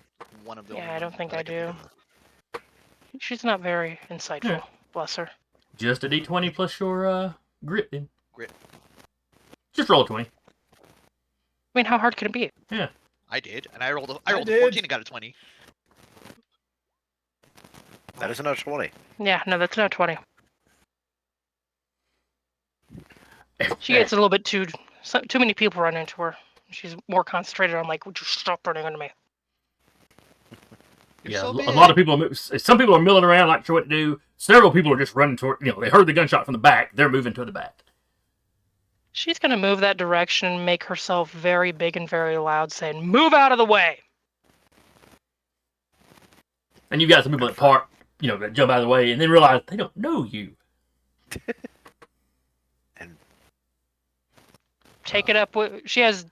one of the. Yeah, I don't think I do. She's not very insightful. Yeah. Bless her. Just a d20 plus your grit, then. Grit. Just roll a 20. I mean, how hard can it be? Yeah. I did, and I rolled a 14 and got a 20. That is another 20. Yeah, no, that's not 20. She gets a little bit too many people run into her. She's more concentrated on would you stop running into me? Yeah, so a lot of people. Some people are milling around not sure what to do. Several people are just running toward. They heard the gunshot from the back. They're moving to the back. She's gonna move that direction and make herself very big and very loud, saying, "Move out of the way!" And you've got some people that park, that jump out of the way, and then realize they don't know you. Take it up with. She has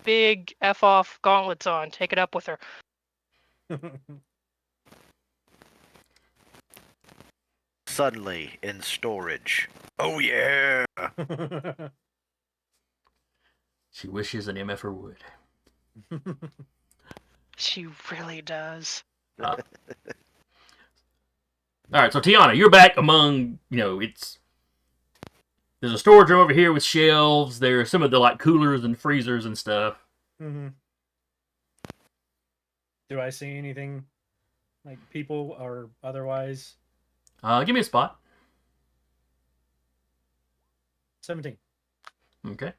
big F off gauntlets on. Take it up with her. Suddenly in storage. Oh yeah. She wishes an MFer would. She really does. All right, so Tiana, you're back among, there's a storage room over here with shelves. There's some of the coolers and freezers and stuff. Mm-hmm. Do I see anything like people or otherwise? Give me a spot. 17. Okay.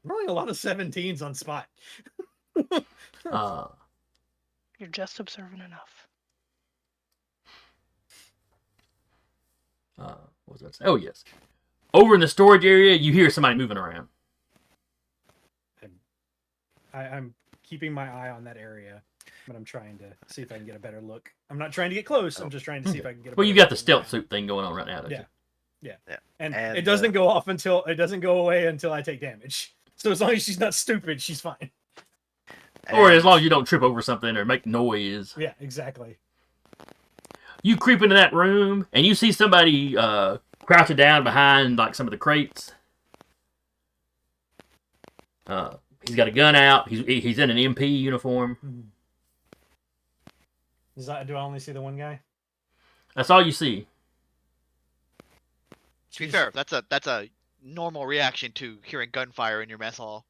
I'm rolling a lot of 17s on spot. You're just observant enough. What was that? Oh, yes. Over in the storage area, you hear somebody moving around. I'm keeping my eye on that area, but I'm trying to see if I can get a better look. I'm not trying to get close. I'm just trying to see if I can get a Well, better you got the look stealth suit thing going on right now, don't you? Yeah. And it doesn't go off until it doesn't go away until I take damage. So as long as she's not stupid, she's fine. Or as long as you don't trip over something or make noise. Yeah, exactly. You creep into that room, and you see somebody crouching down behind some of the crates. He's got a gun out. He's in an MP uniform. Mm-hmm. Do I only see the one guy? That's all you see. To be fair, that's a normal reaction to hearing gunfire in your mess hall.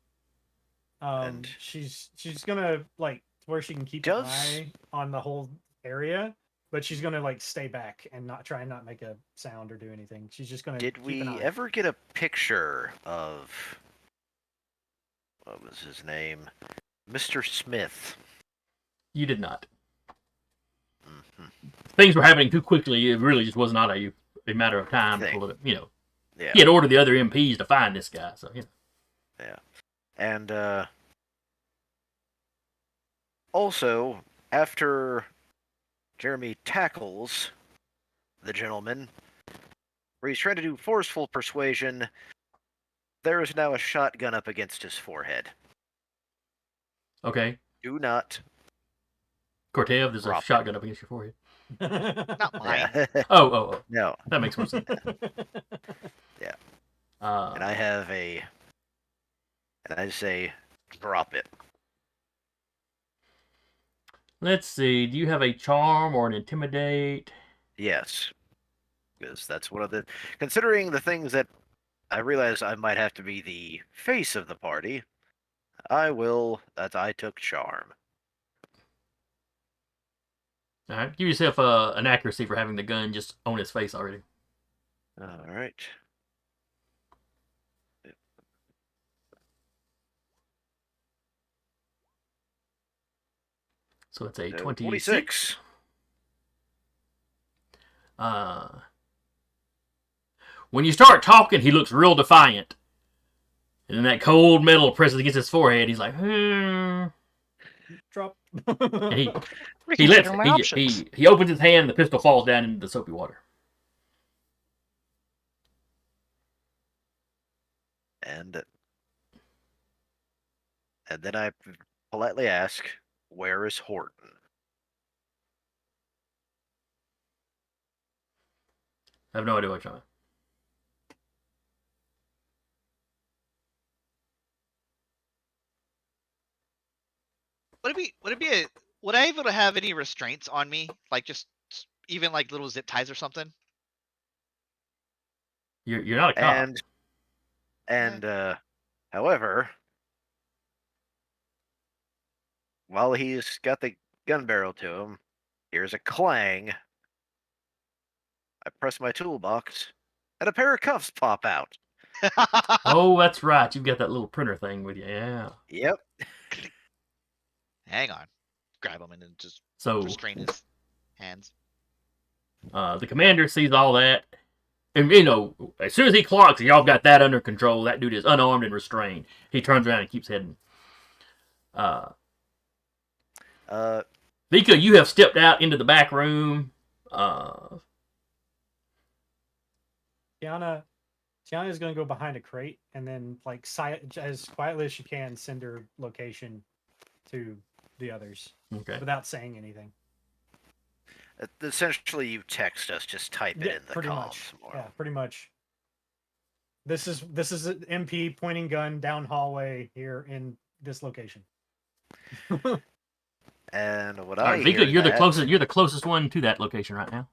She's gonna where she can keep an eye on the whole area, but she's gonna stay back and not make a sound or do anything. She's just gonna. Did we ever get a picture of what was his name, Mr. Smith? You did not. Mm-hmm. Things were happening too quickly. It really just was not a matter of time. Yeah. He had ordered the other MPs to find this guy. So Yeah, and also after Jeremy tackles the gentleman, where he's trying to do forceful persuasion, there is now a shotgun up against his forehead. Okay. Do not. Cortev, there's a shotgun up against your forehead. Not mine. Oh. No. That makes more sense. Yeah. And I say, drop it. Let's see. Do you have a charm or an intimidate? Yes. Because that's one of the... Considering the things that I realize I might have to be the face of the party, I took charm. Alright. Give yourself an accuracy for having the gun just on his face already. Alright. So it's a 26. When you start talking, he looks real defiant. And then that cold metal presses against his forehead. He's like, Drop. And he opens his hand and the pistol falls down into the soapy water. And then I politely ask, where is Horton? I have no idea what you're talking about. Would I be able to have any restraints on me? Just even little zip ties or something? You're not a cop. However, while he's got the gun barrel to him, here's a clang. I press my toolbox, and a pair of cuffs pop out. Oh, that's right. You've got that little printer thing with you. Yeah. Yep. Hang on. Grab him and then just restrain his hands. The commander sees all that. And, as soon as he clocks, y'all got that under control. That dude is unarmed and restrained. He turns around and keeps heading. Vika, you have stepped out into the back room. Tiana Tiana's going to go behind a crate and then, like, as quietly as she can, send her location to the others without saying anything. Essentially, you text us, just type it in the pretty comms. Much. Yeah, pretty much. This is an MP pointing gun down hallway here in this location. And what Vika, you're the closest one to that location right now.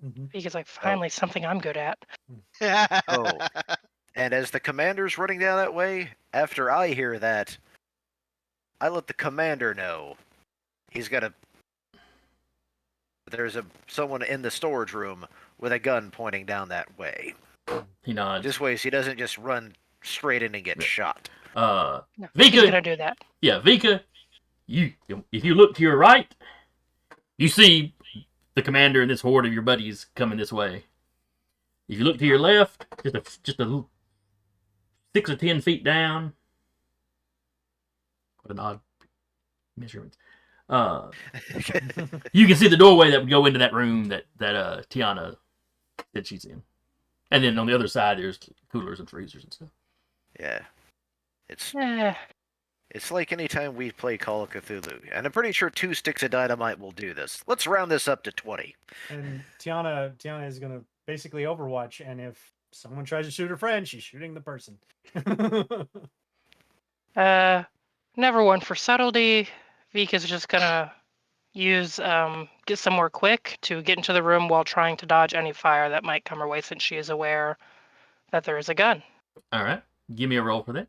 Vika's like, finally something I'm good at. Oh. And as the commander's running down that way, after I hear that, I let the commander know. He's got there's someone in the storage room with a gun pointing down that way. He nods. This way, so he doesn't just run straight in and get shot. No, Vika, he's gonna do that. Yeah, Vika, if you look to your right, you see the commander and this horde of your buddies coming this way. If you look to your left, just a 6 or 10 feet down. What an odd measurement. You can see the doorway that would go into that room that Tiana said she's in. And then on the other side, there's coolers and freezers and stuff. Yeah. It's like any time we play Call of Cthulhu. And I'm pretty sure 2 sticks of dynamite will do this. Let's round this up to 20. And Tiana is going to basically Overwatch, and if someone tries to shoot her friend, she's shooting the person. Never one for subtlety. Vika's just gonna use get somewhere quick to get into the room while trying to dodge any fire that might come her way, since she is aware that there is a gun. All right, give me a roll for that.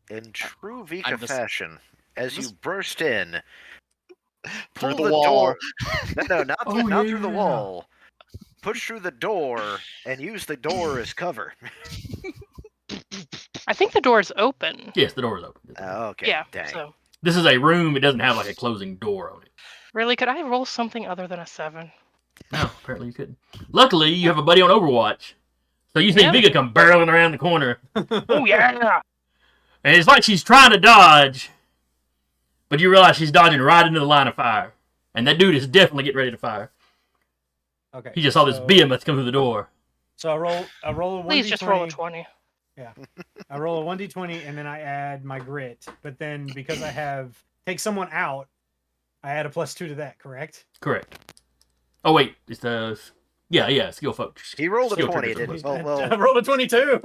In true Vika fashion, as you burst in, pull the wall. door. No, not through the wall. Push through the door and use the door as cover. I think the door is open. Yes, the door is open. Oh, okay. Yeah. Dang. So. This is a room. It doesn't have like a closing door on it. Really? Could I roll something other than a 7? No, apparently you couldn't. Luckily, you have a buddy on Overwatch. So you see Vika come barreling around the corner. Oh, yeah! And it's like she's trying to dodge, but you realize she's dodging right into the line of fire. And that dude is definitely getting ready to fire. Okay. He just saw this behemoth come through the door. So I roll a 1d20. Please just roll a 20. Yeah. I roll a 1d20 and then I add my grit. But then because I take someone out, I add a +2 to that, correct? Correct. Oh, wait. It's the... Yeah, skill focus. He rolled a 20, didn't he? Well, I rolled a 22.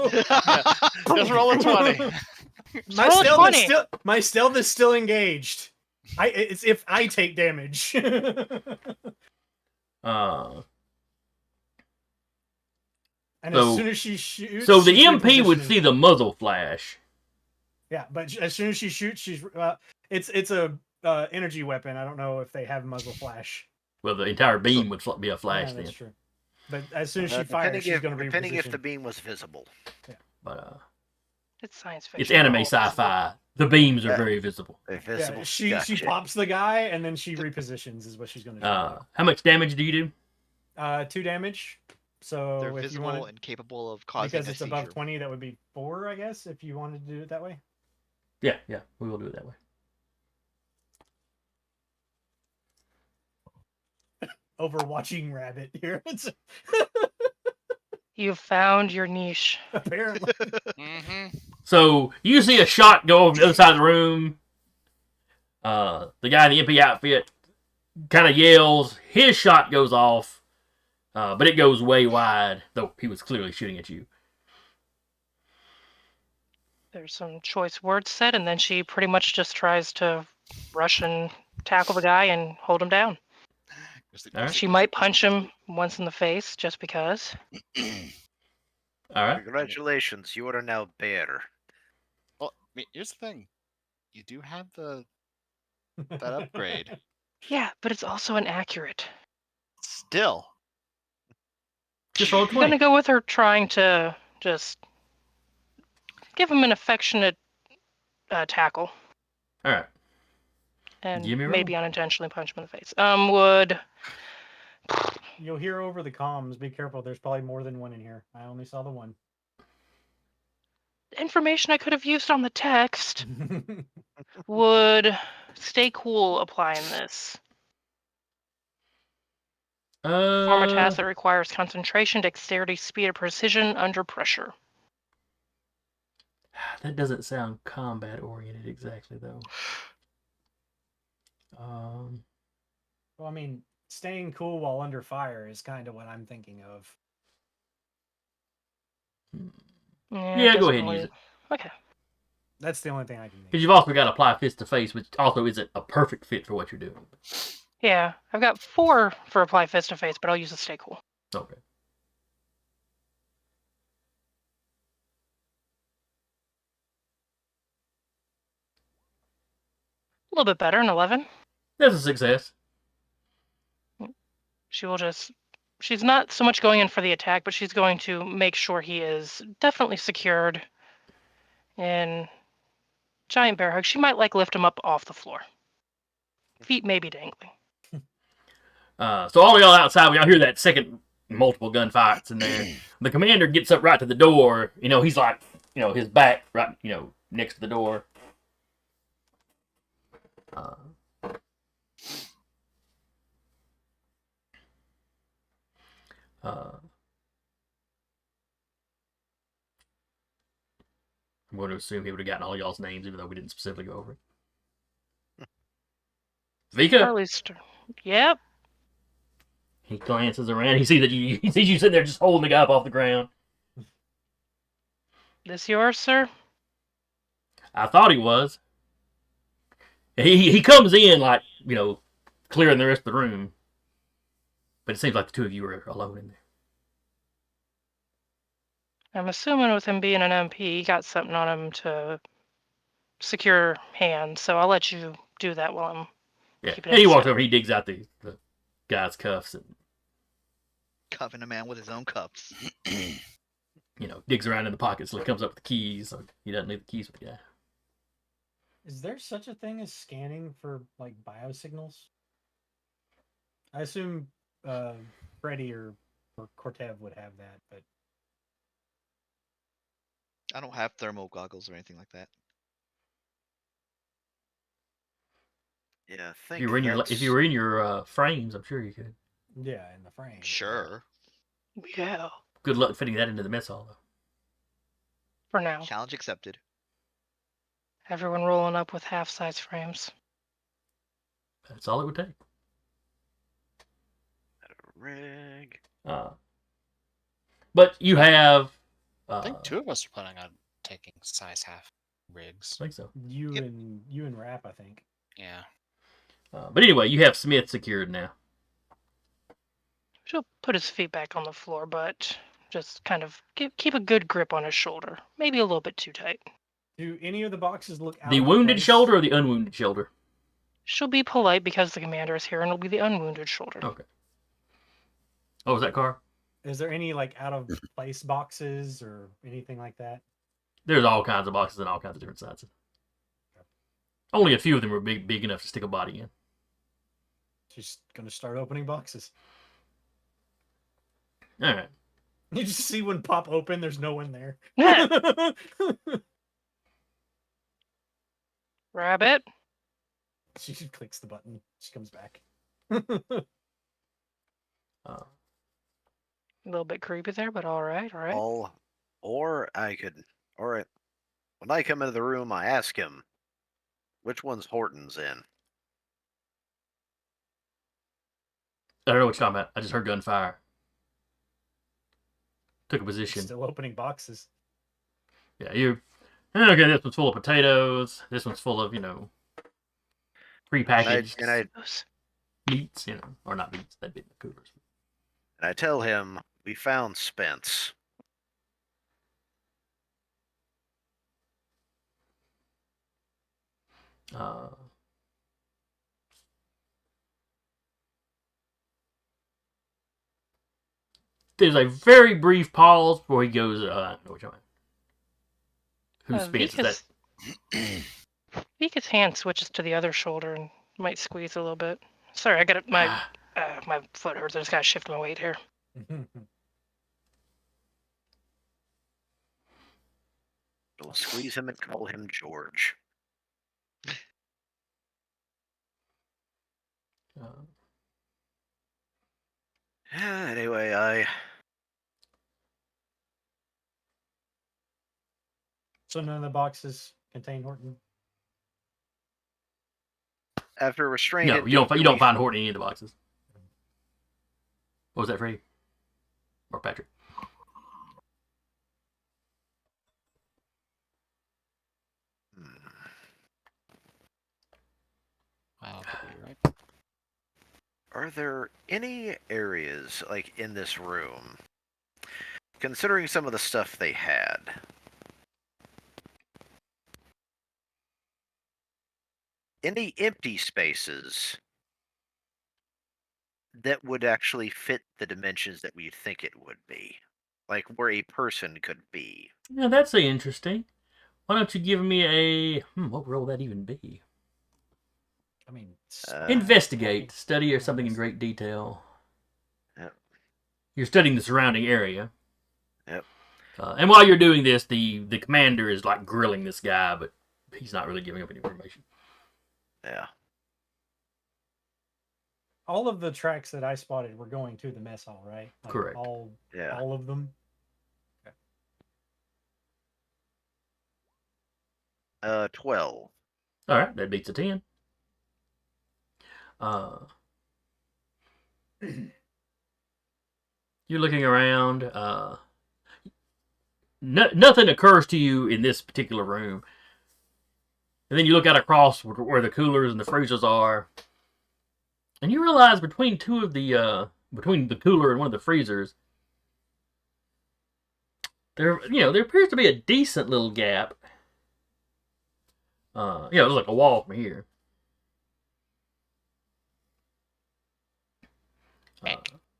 Just roll a 20. My stealth is still engaged. It's if I take damage. And as soon as she shoots... So the MP would see the muzzle flash. Yeah, but as soon as she shoots, she's... it's a energy weapon. I don't know if they have muzzle flash. Well, the entire beam would be a flash then. That's true. But as soon as she fires, she's going to be depending if the beam was visible. Yeah. But it's science fiction. It's anime sci-fi. The beams are very visible. Yeah, she pops the guy and then she repositions is what she's going to do. How much damage do you do? 2 damage. So they're if visible you and capable of causing because it's above 20, that would be 4, I guess, if you wanted to do it that way. Yeah, we will do it that way. Overwatching rabbit here. You've found your niche. Apparently. So you see a shot go over the other side of the room. The guy in the MP outfit kind of yells. His shot goes off, but it goes way wide, though he was clearly shooting at you. There's some choice words said, and then she pretty much just tries to rush and tackle the guy and hold him down. Right. She might punch him once in the face, just because. All right. Congratulations, you are now better. Well, I mean, here's the thing. You do have that upgrade. Yeah, but it's also inaccurate. Still. Just roll 20. I'm going to go with her trying to just give him an affectionate tackle. All right. And Give me a maybe roll. unintentionally punch him in the face. Would... You'll hear over the comms. Be careful. There's probably more than one in here. I only saw the one. Information I could have used on the text. Would stay cool applying this. Perform a task that requires concentration, dexterity, speed, or precision under pressure. That doesn't sound combat oriented exactly, though. Well, I mean, staying cool while under fire is kind of what I'm thinking of. Yeah, go ahead and use it. Okay. That's the only thing I can think. Because you've also got to apply fist to face, which also isn't a perfect fit for what you're doing. Yeah, I've got 4 for apply face to face, but I'll use a stay cool. Okay. A little bit better, an 11. That's a success. She will just... She's not so much going in for the attack, but she's going to make sure he is definitely secured in giant bear hug. She might lift him up off the floor. Feet may be dangling. So all y'all outside, we all hear that second multiple gunfights in there. The commander gets up right to the door. He's like, his back right, next to the door. I'm going to assume he would have gotten all y'all's names, even though we didn't specifically go over it. Vika? Yep. He glances around. He sees you sitting there just holding the guy up off the ground. This yours, sir? I thought he was. He comes in like, clearing the rest of the room. But it seems like the two of you are alone in there. I'm assuming with him being an MP, he got something on him to secure hands, so I'll let you do that while I'm keeping it. He walks over, he digs out the guy's cuffs and cuffing a man with his own cuffs. Digs around in the pockets so he comes up with the keys. So he doesn't leave the keys with the guy. Is there such a thing as scanning for biosignals? I assume Freddy or Cortev would have that, but I don't have thermal goggles or anything like that. Yeah, if you were in your frames, I'm sure you could. Yeah, in the frame. Sure. Yeah. Good luck fitting that into the mess hall, though. For now. Challenge accepted. Everyone rolling up with half-size frames. That's all it would take. Rig. But you have. I think 2 of us are planning on taking size half rigs. I think so. You and Rap, I think. Yeah. But anyway, you have Smith secured now. She'll put his feet back on the floor, but just kind of keep a good grip on his shoulder. Maybe a little bit too tight. Do any of the boxes look out The of wounded place? shoulder or the unwounded shoulder? She'll be polite because the commander is here, and it'll be the unwounded shoulder. Okay. Oh, was that car? Is there any out of place boxes or anything like that? There's all kinds of boxes in all kinds of different sizes. Only a few of them were big enough to stick a body in. She's gonna start opening boxes. All right. You just see one pop open. There's no one there. Rabbit. She clicks the button. She comes back. A little bit creepy there, but all right. Or I could. All right. When I come into the room, I ask him, which one's Horton's in? I don't know what you're talking about. I just heard gunfire. Took a position. Still opening boxes. Yeah, okay, this one's full of potatoes. This one's full of, prepackaged meats, or not meats, that'd be in the coolers. And I tell him, we found Spence. There's a very brief pause before he goes, I know what you're talking about. Who Spence is that? Vika's hand switches to the other shoulder and might squeeze a little bit. Sorry, I got it. My foot hurts. I just gotta shift my weight here. We'll squeeze him and call him George. Anyway, So none of the boxes contain Horton. after restraint. No, you don't find Horton in any of the boxes. What was that, Freddie? Or Patrick? Wow, could be right. Are there any areas, like, in this room, considering some of the stuff they had, any empty spaces that would actually fit the dimensions that we think it would be? Like, where a person could be? Yeah, that's interesting. Why don't you give me a... what role would that even be? I mean, investigate, study, or something in great detail. Yep. You're studying the surrounding area. Yep. And while you're doing this, the commander is like grilling this guy, but he's not really giving up any information. Yeah. All of the tracks that I spotted were going to the mess hall, right? Like Correct. All of them. Okay. 12. All right, that beats a 10. You're looking around. Nothing occurs to you in this particular room. And then you look out across where the coolers and the freezers are. And you realize between between the cooler and one of the freezers, there appears to be a decent little gap. There's like a wall from here.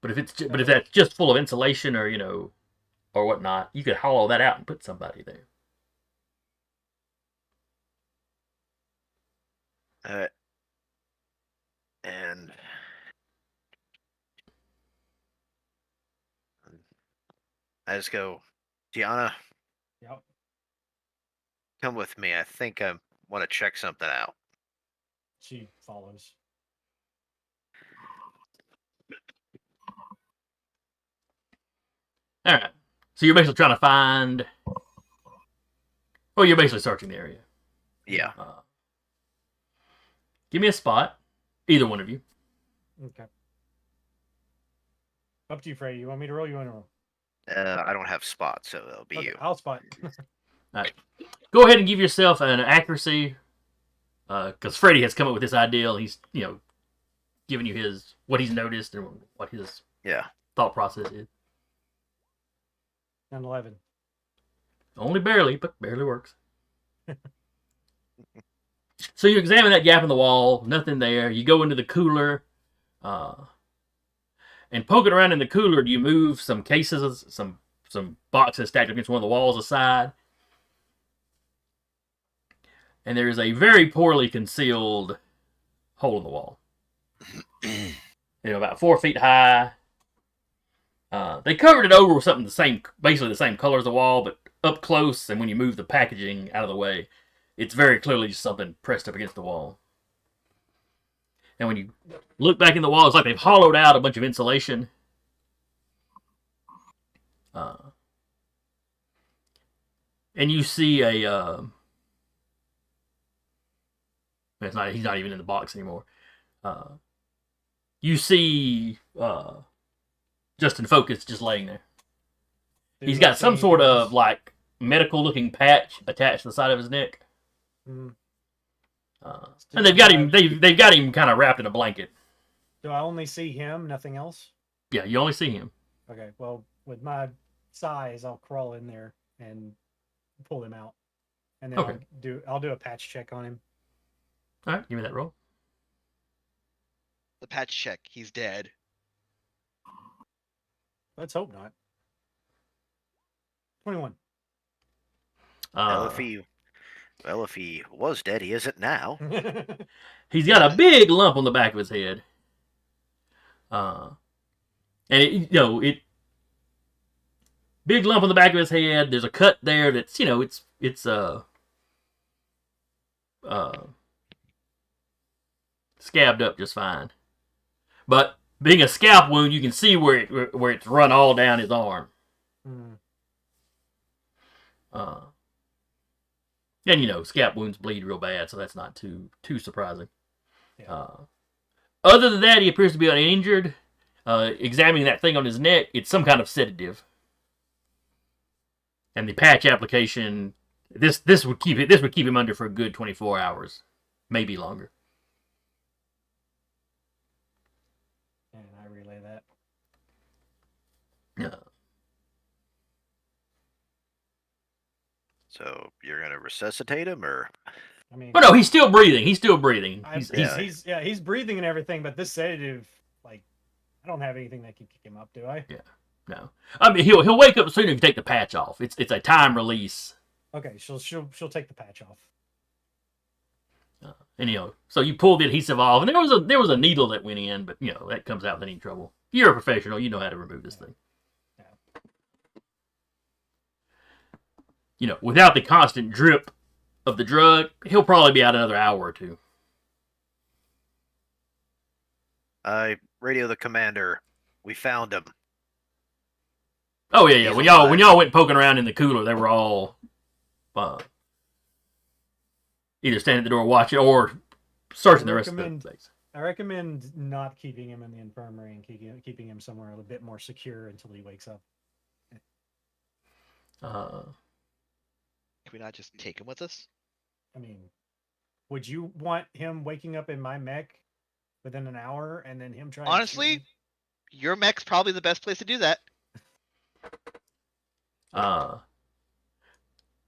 But if that's just full of insulation or or whatnot, you could hollow that out and put somebody there. And I just go, Gianna. Yep. Come with me. I think I want to check something out. She follows. All right. So you're basically trying to find. Well, you're basically searching the area. Yeah. Give me a spot, either one of you. Okay. Up to you, Freddie. You want me to roll? You want to roll? I don't have spots, so it'll be you. I'll spot. All right. Go ahead and give yourself an accuracy, because Freddie has come up with this idea. He's giving you what he's noticed and what his thought process is. 11. Only barely, but barely works. So you examine that gap in the wall. Nothing there. You go into the cooler, and poking around in the cooler, you move some cases, some boxes stacked against one of the walls aside. And there is a very poorly concealed hole in the wall. About 4 feet high. They covered it over with something basically the same color as the wall, but up close, and when you move the packaging out of the way, it's very clearly just something pressed up against the wall. And when you look back in the wall, it's like they've hollowed out a bunch of insulation. And you see he's not even in the box anymore. You see Justin Phokas just laying there. He's got some sort of like medical looking patch attached to the side of his neck. And they've got him kind of wrapped in a blanket. Do I only see him, nothing else? Yeah, you only see him. Okay, well, with my size, I'll crawl in there and pull him out. And then I'll do a patch check on him. All right, give me that roll. The patch check. He's dead. Let's hope not. 21. Well, if he was dead, he isn't now. He's got a big lump on the back of his head. And big lump on the back of his head. There's a cut there that's it's scabbed up just fine. But being a scalp wound, you can see where it's run all down his arm. Mm. And you know, scalp wounds bleed real bad, so that's not too surprising. Yeah. Other than that, he appears to be uninjured. Examining that thing on his neck, it's some kind of sedative. And the patch application, this would keep him under for a good 24 hours, maybe longer. And I relay that. Yeah. So you're gonna resuscitate him, or? I mean, well, no, he's still breathing. He's He's breathing and everything, but this sedative, like, I don't have anything that can kick him up, do I? Yeah, no. I mean, he'll wake up soon if you take the patch off. It's a time release. Okay, she'll take the patch off. And you know, so you pull the adhesive off, and there was a needle that went in, but you know that comes out with any trouble. You're a professional. You know how to remove this thing. Yeah. You know, without the constant drip of the drug, he'll probably be out another hour or two. I radio the commander. We found him. Oh yeah. He's When alive. y'all went poking around in the cooler, they were all either standing at the door watching or searching the rest of the place. I recommend not keeping him in the infirmary and keeping him somewhere a bit more secure until he wakes up. Can we not just take him with us? I mean, would you want him waking up in my mech within an hour and then him trying? Honestly, your mech's probably the best place to do that.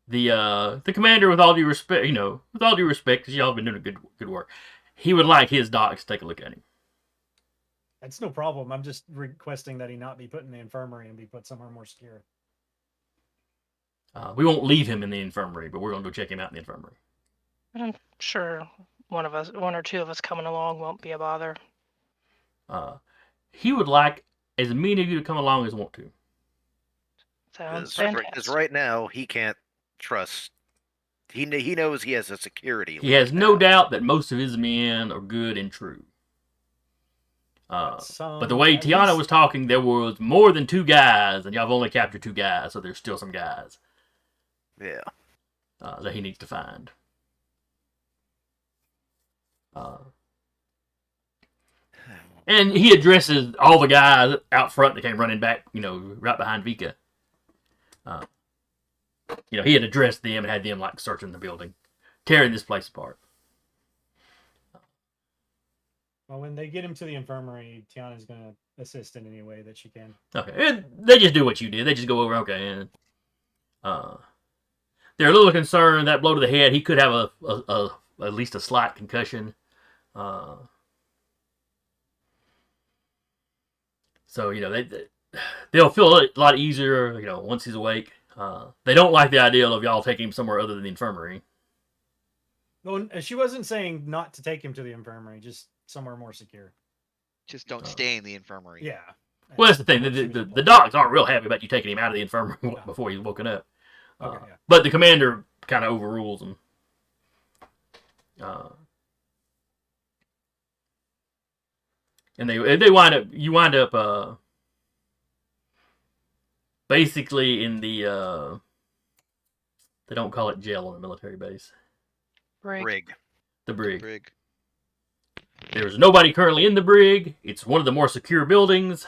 The commander, with all due respect, because y'all have been doing good work, he would like his docs to take a look at him. That's no problem. I'm just requesting that he not be put in the infirmary and be put somewhere more secure. We won't leave him in the infirmary, but we're going to go check him out in the infirmary. I'm sure one or two of us coming along won't be a bother. He would like as many of you to come along as want to. Sounds Because fantastic. right now he can't trust. He knows he has a security. He has link no now. doubt that most of his men are good and true. But the way Tiana was talking, there was more than 2 guys, and y'all have only captured 2 guys, so there's still some guys. Yeah. That he needs to find. And he addresses all the guys out front that came running back, right behind Vika. He had addressed them and had them like searching the building, tearing this place apart. Well, when they get him to the infirmary, Tiana's going to assist in any way that she can. Okay, and they just do what you did. They just go over, okay, and they're a little concerned that blow to the head. He could have at least a slight concussion. So they'll feel a lot easier, once he's awake. They don't like the idea of y'all taking him somewhere other than the infirmary. Well, she wasn't saying not to take him to the infirmary, just somewhere more secure. Just don't stay in the infirmary. Yeah. Well, that's the thing. The docs aren't real happy about you taking him out of the infirmary before he's woken up. Okay, yeah. But the commander kind of overrules him. And you wind up basically in the they don't call it jail on a military base. Brig. The brig. Brig. There's nobody currently in the brig. It's one of the more secure buildings.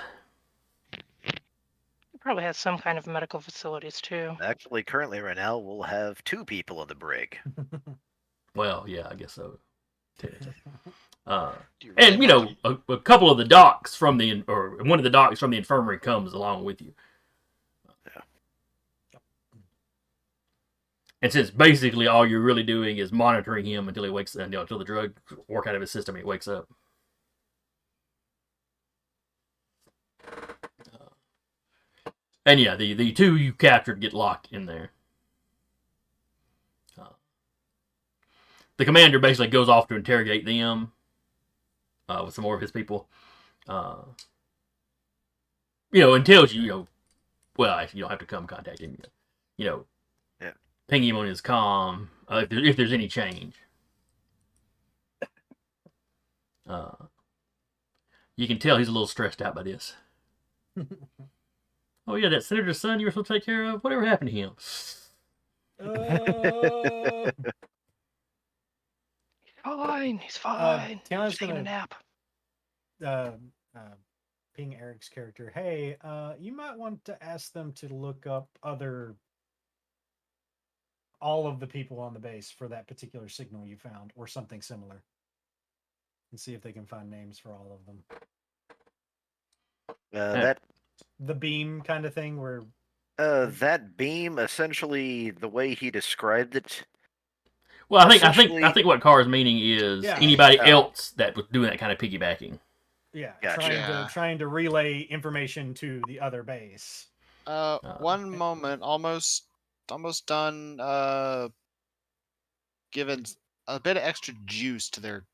It probably has some kind of medical facilities too. Actually, currently right now we'll have 2 people in the brig. Well, yeah, I guess so. Do And really a couple of the docs from one of the docs from the infirmary comes along with you. Yeah. And since basically all you're really doing is monitoring him until he wakes, until the drugs work out of his system, and he wakes up. And yeah, the 2 you captured get locked in there. The commander basically goes off to interrogate them with some more of his people. And tells you, well, you don't have to come contact him. Yeah. Ping him on his comm if there's any change. You can tell he's a little stressed out by this. Oh yeah, that senator's son you were supposed to take care of. Whatever happened to him? He's fine. Tiana's Just taking a nap. Ping Eric's character. Hey, you might want to ask them to look up all of the people on the base for that particular signal you found, or something similar, and see if they can find names for all of them. The beam kind of thing, where that beam, essentially, the way he described it. Well, I think what Carr's meaning is anybody else that was doing that kind of piggybacking. Yeah, gotcha. trying to relay information to the other base. One moment, almost done. Giving a bit of extra juice to their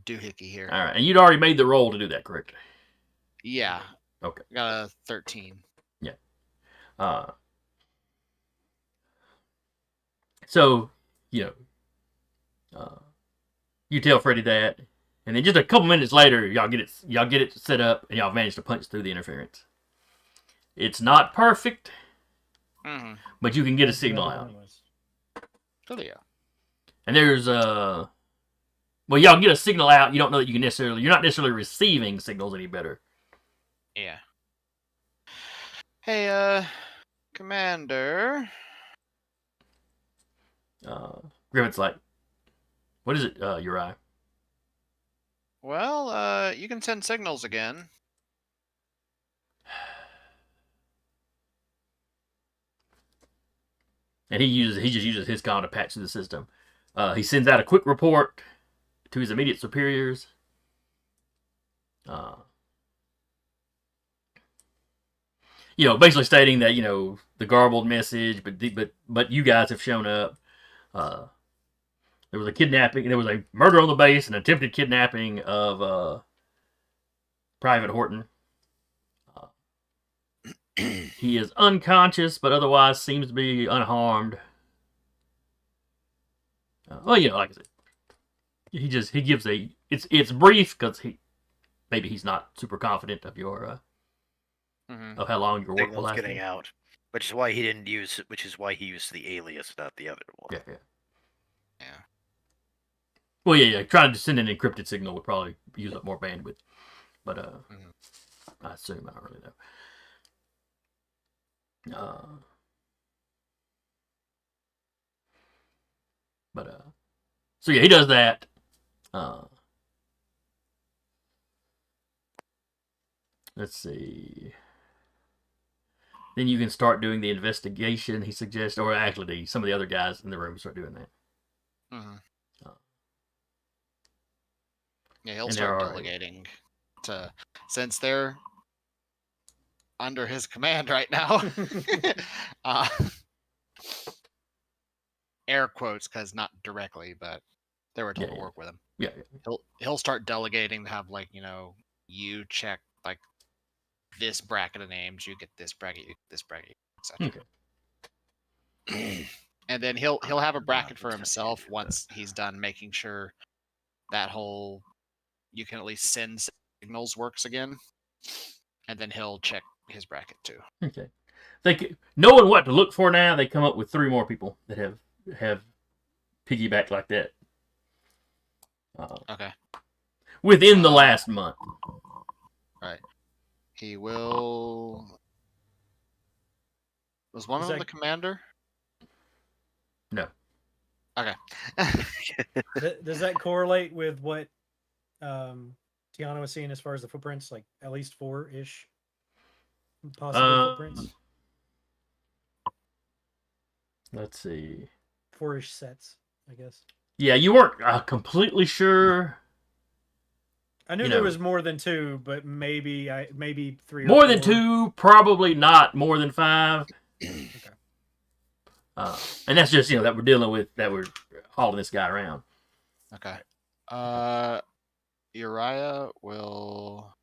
doohickey here. All right, and you'd already made the roll to do that, correct? Yeah. Okay. Got a 13. Yeah. So, you tell Freddy that, and then just a couple minutes later, y'all get it set up, and y'all manage to punch through the interference. It's not perfect, but you can get a signal out. Oh yeah. And there's y'all get a signal out. You don't know that you're not necessarily receiving signals any better. Yeah. Hey, Commander. Griffith's like, what is it, Uriah? Well, you can send signals again. And he just uses his comm to patch through the system. He sends out a quick report to his immediate superiors. Basically stating that the garbled message, but you guys have shown up. There was a kidnapping. There was a murder on the base, an attempted kidnapping of Private Horton. He is unconscious, but otherwise seems to be unharmed. Like I said, he gives it's brief because he's not super confident of your of how long your work will last. Getting out, which is why he used the alias, not the other one. Yeah. Well, yeah. Trying to send an encrypted signal would probably use up more bandwidth, but I assume, I don't really know. So yeah, he does that. Let's see. Then you can start doing the investigation, he suggests, or actually some of the other guys in the room start doing that. Yeah, he'll start delegating since they're under his command right now. Air quotes, because not directly, but they were told to work with him. Yeah. He'll start delegating to have you check this bracket of names, you get this bracket, etc. Okay. And then he'll have a bracket for himself once he's done making sure that whole you can at least send signals works again, and then he'll check his bracket too. Okay. Knowing what to look for now, they come up with 3 more people that have piggybacked like that. Okay. Within the last month. Right. He will. Was one of them the commander? No. Okay. Does that correlate with what Tiana was seeing as far as the footprints? Like at least 4-ish possible footprints? Let's see. 4-ish sets, I guess. Yeah, you weren't completely sure. I knew there was more than 2, but maybe 3 or 4. More than 2, probably not more than 5. Okay. And that's just, that we're dealing with, that we're hauling this guy around. Okay. Uriah will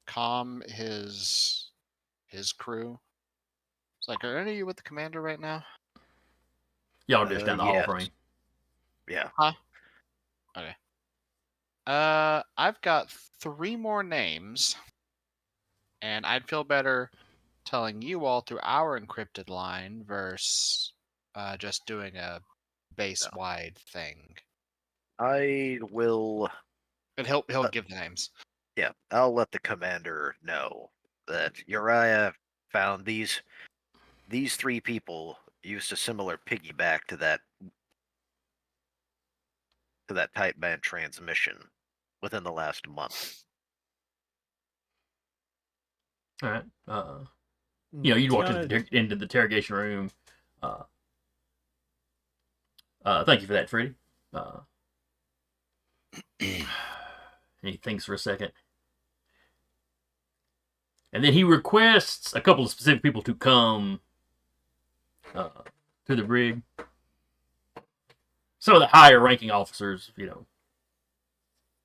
calm his crew. It's like, are any of you with the commander right now? Y'all are just down the hall from him. Yeah. Huh? Okay. I've got 3 more names, and I'd feel better telling you all through our encrypted line versus just doing a base-wide thing. I will. And he'll give the names. Yeah, I'll let the commander know that Uriah found these 3 people used a similar piggyback to that type band transmission within the last month. All right. You'd walk into the interrogation room. Thank you for that, Freddie. He thinks for a second. And then he requests a couple of specific people to come to the brig. Some of the higher ranking officers,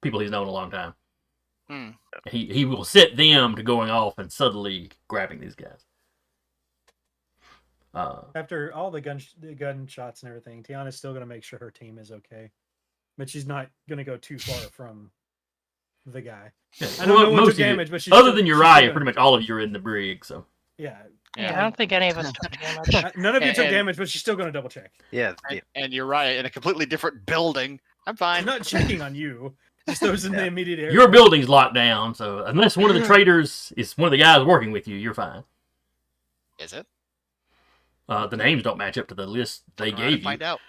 people he's known a long time. He will set them to going off and suddenly grabbing these guys. After all the gunshots and everything, Tiana's still going to make sure her team is okay. But she's not going to go too far from the guy. Yeah. I know no one took damage, but she's other than Uriah, pretty much all of you are in the brig, so. Yeah. Yeah, I don't think any of us took damage. None of you took damage, but she's still going to double check. Yeah. And Uriah in a completely different building. I'm fine. I'm not checking on you. Just those in the immediate area. Your building's locked down, so unless one of the traitors is one of the guys working with you, you're fine. Is it? The names don't match up to the list they gave you. Find out.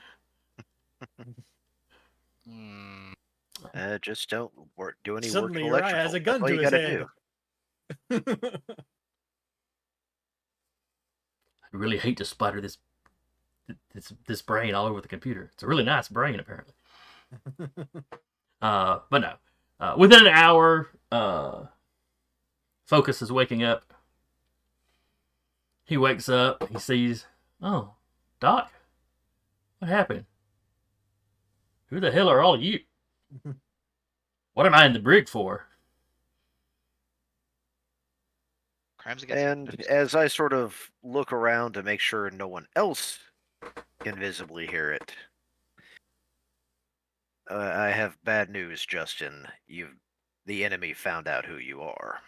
Just don't do any Suddenly work. Uriah has a gun to his head. I really hate to splatter this brain all over the computer. It's a really nice brain, apparently. But no. Within an hour, Phokas is waking up. He wakes up. He sees, oh, Doc, what happened? Who the hell are all of you? What am I in the brig for? Crimes against And as I sort of look around to make sure no one else can visibly hear it, I have bad news, Justin. The enemy found out who you are.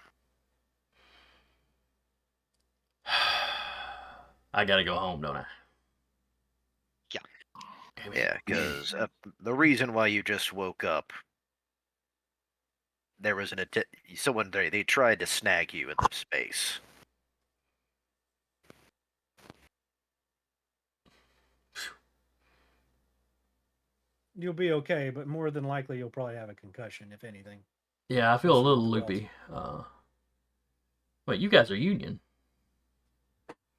I gotta go home, don't I? Yeah, because the reason why you just woke up, there was someone they tried to snag you in the space. You'll be okay, but more than likely you'll probably have a concussion, if anything. Yeah, I feel a little loopy. Wait, you guys are Union?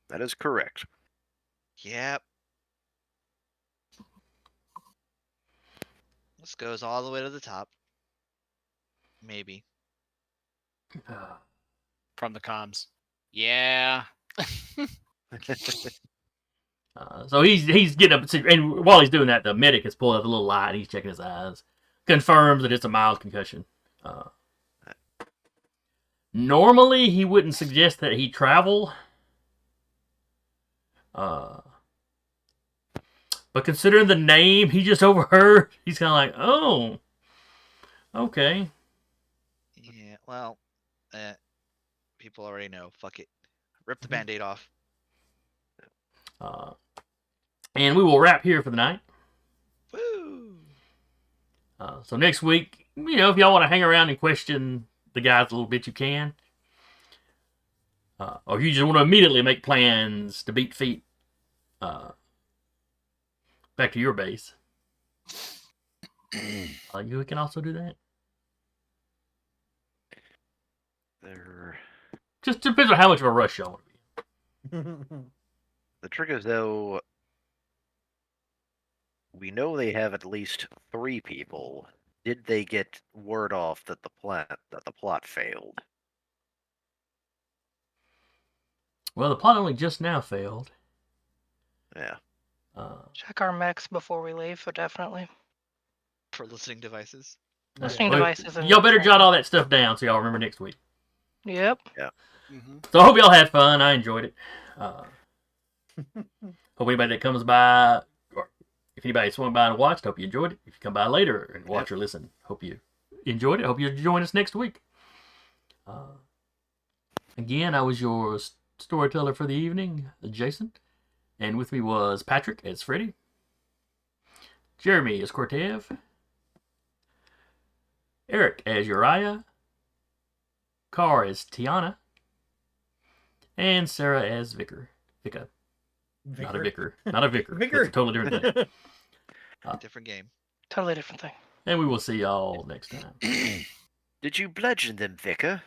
That is correct. Yep. This goes all the way to the top. Maybe. From the comms. Yeah. So he's getting up, and while he's doing that, the medic has pulled out the little light. He's checking his eyes, confirms that it's a mild concussion. Normally, he wouldn't suggest that he travel, but considering the name he just overheard, he's kind of like, oh, okay. Yeah. Well, people already know. Fuck it. Rip the Band-Aid off. And we will wrap here for the night. Woo! So next week, if y'all want to hang around and question the guys a little bit, you can. Or if you just want to immediately make plans to beat feet back to your base, you can also do that. Just depends on how much of a rush y'all want to be. The trick is, though, we know they have at least 3 people. Did they get word off that the plot failed? Well, the plot only just now failed. Yeah. Check our mechs before we leave, so definitely. For listening devices. Listening devices. Y'all better jot all that stuff down so y'all remember next week. Yep. Yeah. So I hope y'all had fun. I enjoyed it. Hope anybody that comes by, or if anybody swung by and watched, hope you enjoyed it. If you come by later and watch or listen, hope you enjoyed it. I hope you join us next week. Again, I was your storyteller for the evening, Jason. And with me was Patrick as Freddy, Jeremy as Cortev, Eric as Uriah, Carr as Tiana, and Sarah as Vicar. Vika. Not a vicar. Not a vicar. Vicar. That's a totally different thing. Different game. Totally different thing. And we will see y'all next time. Did you bludgeon them, Vicar?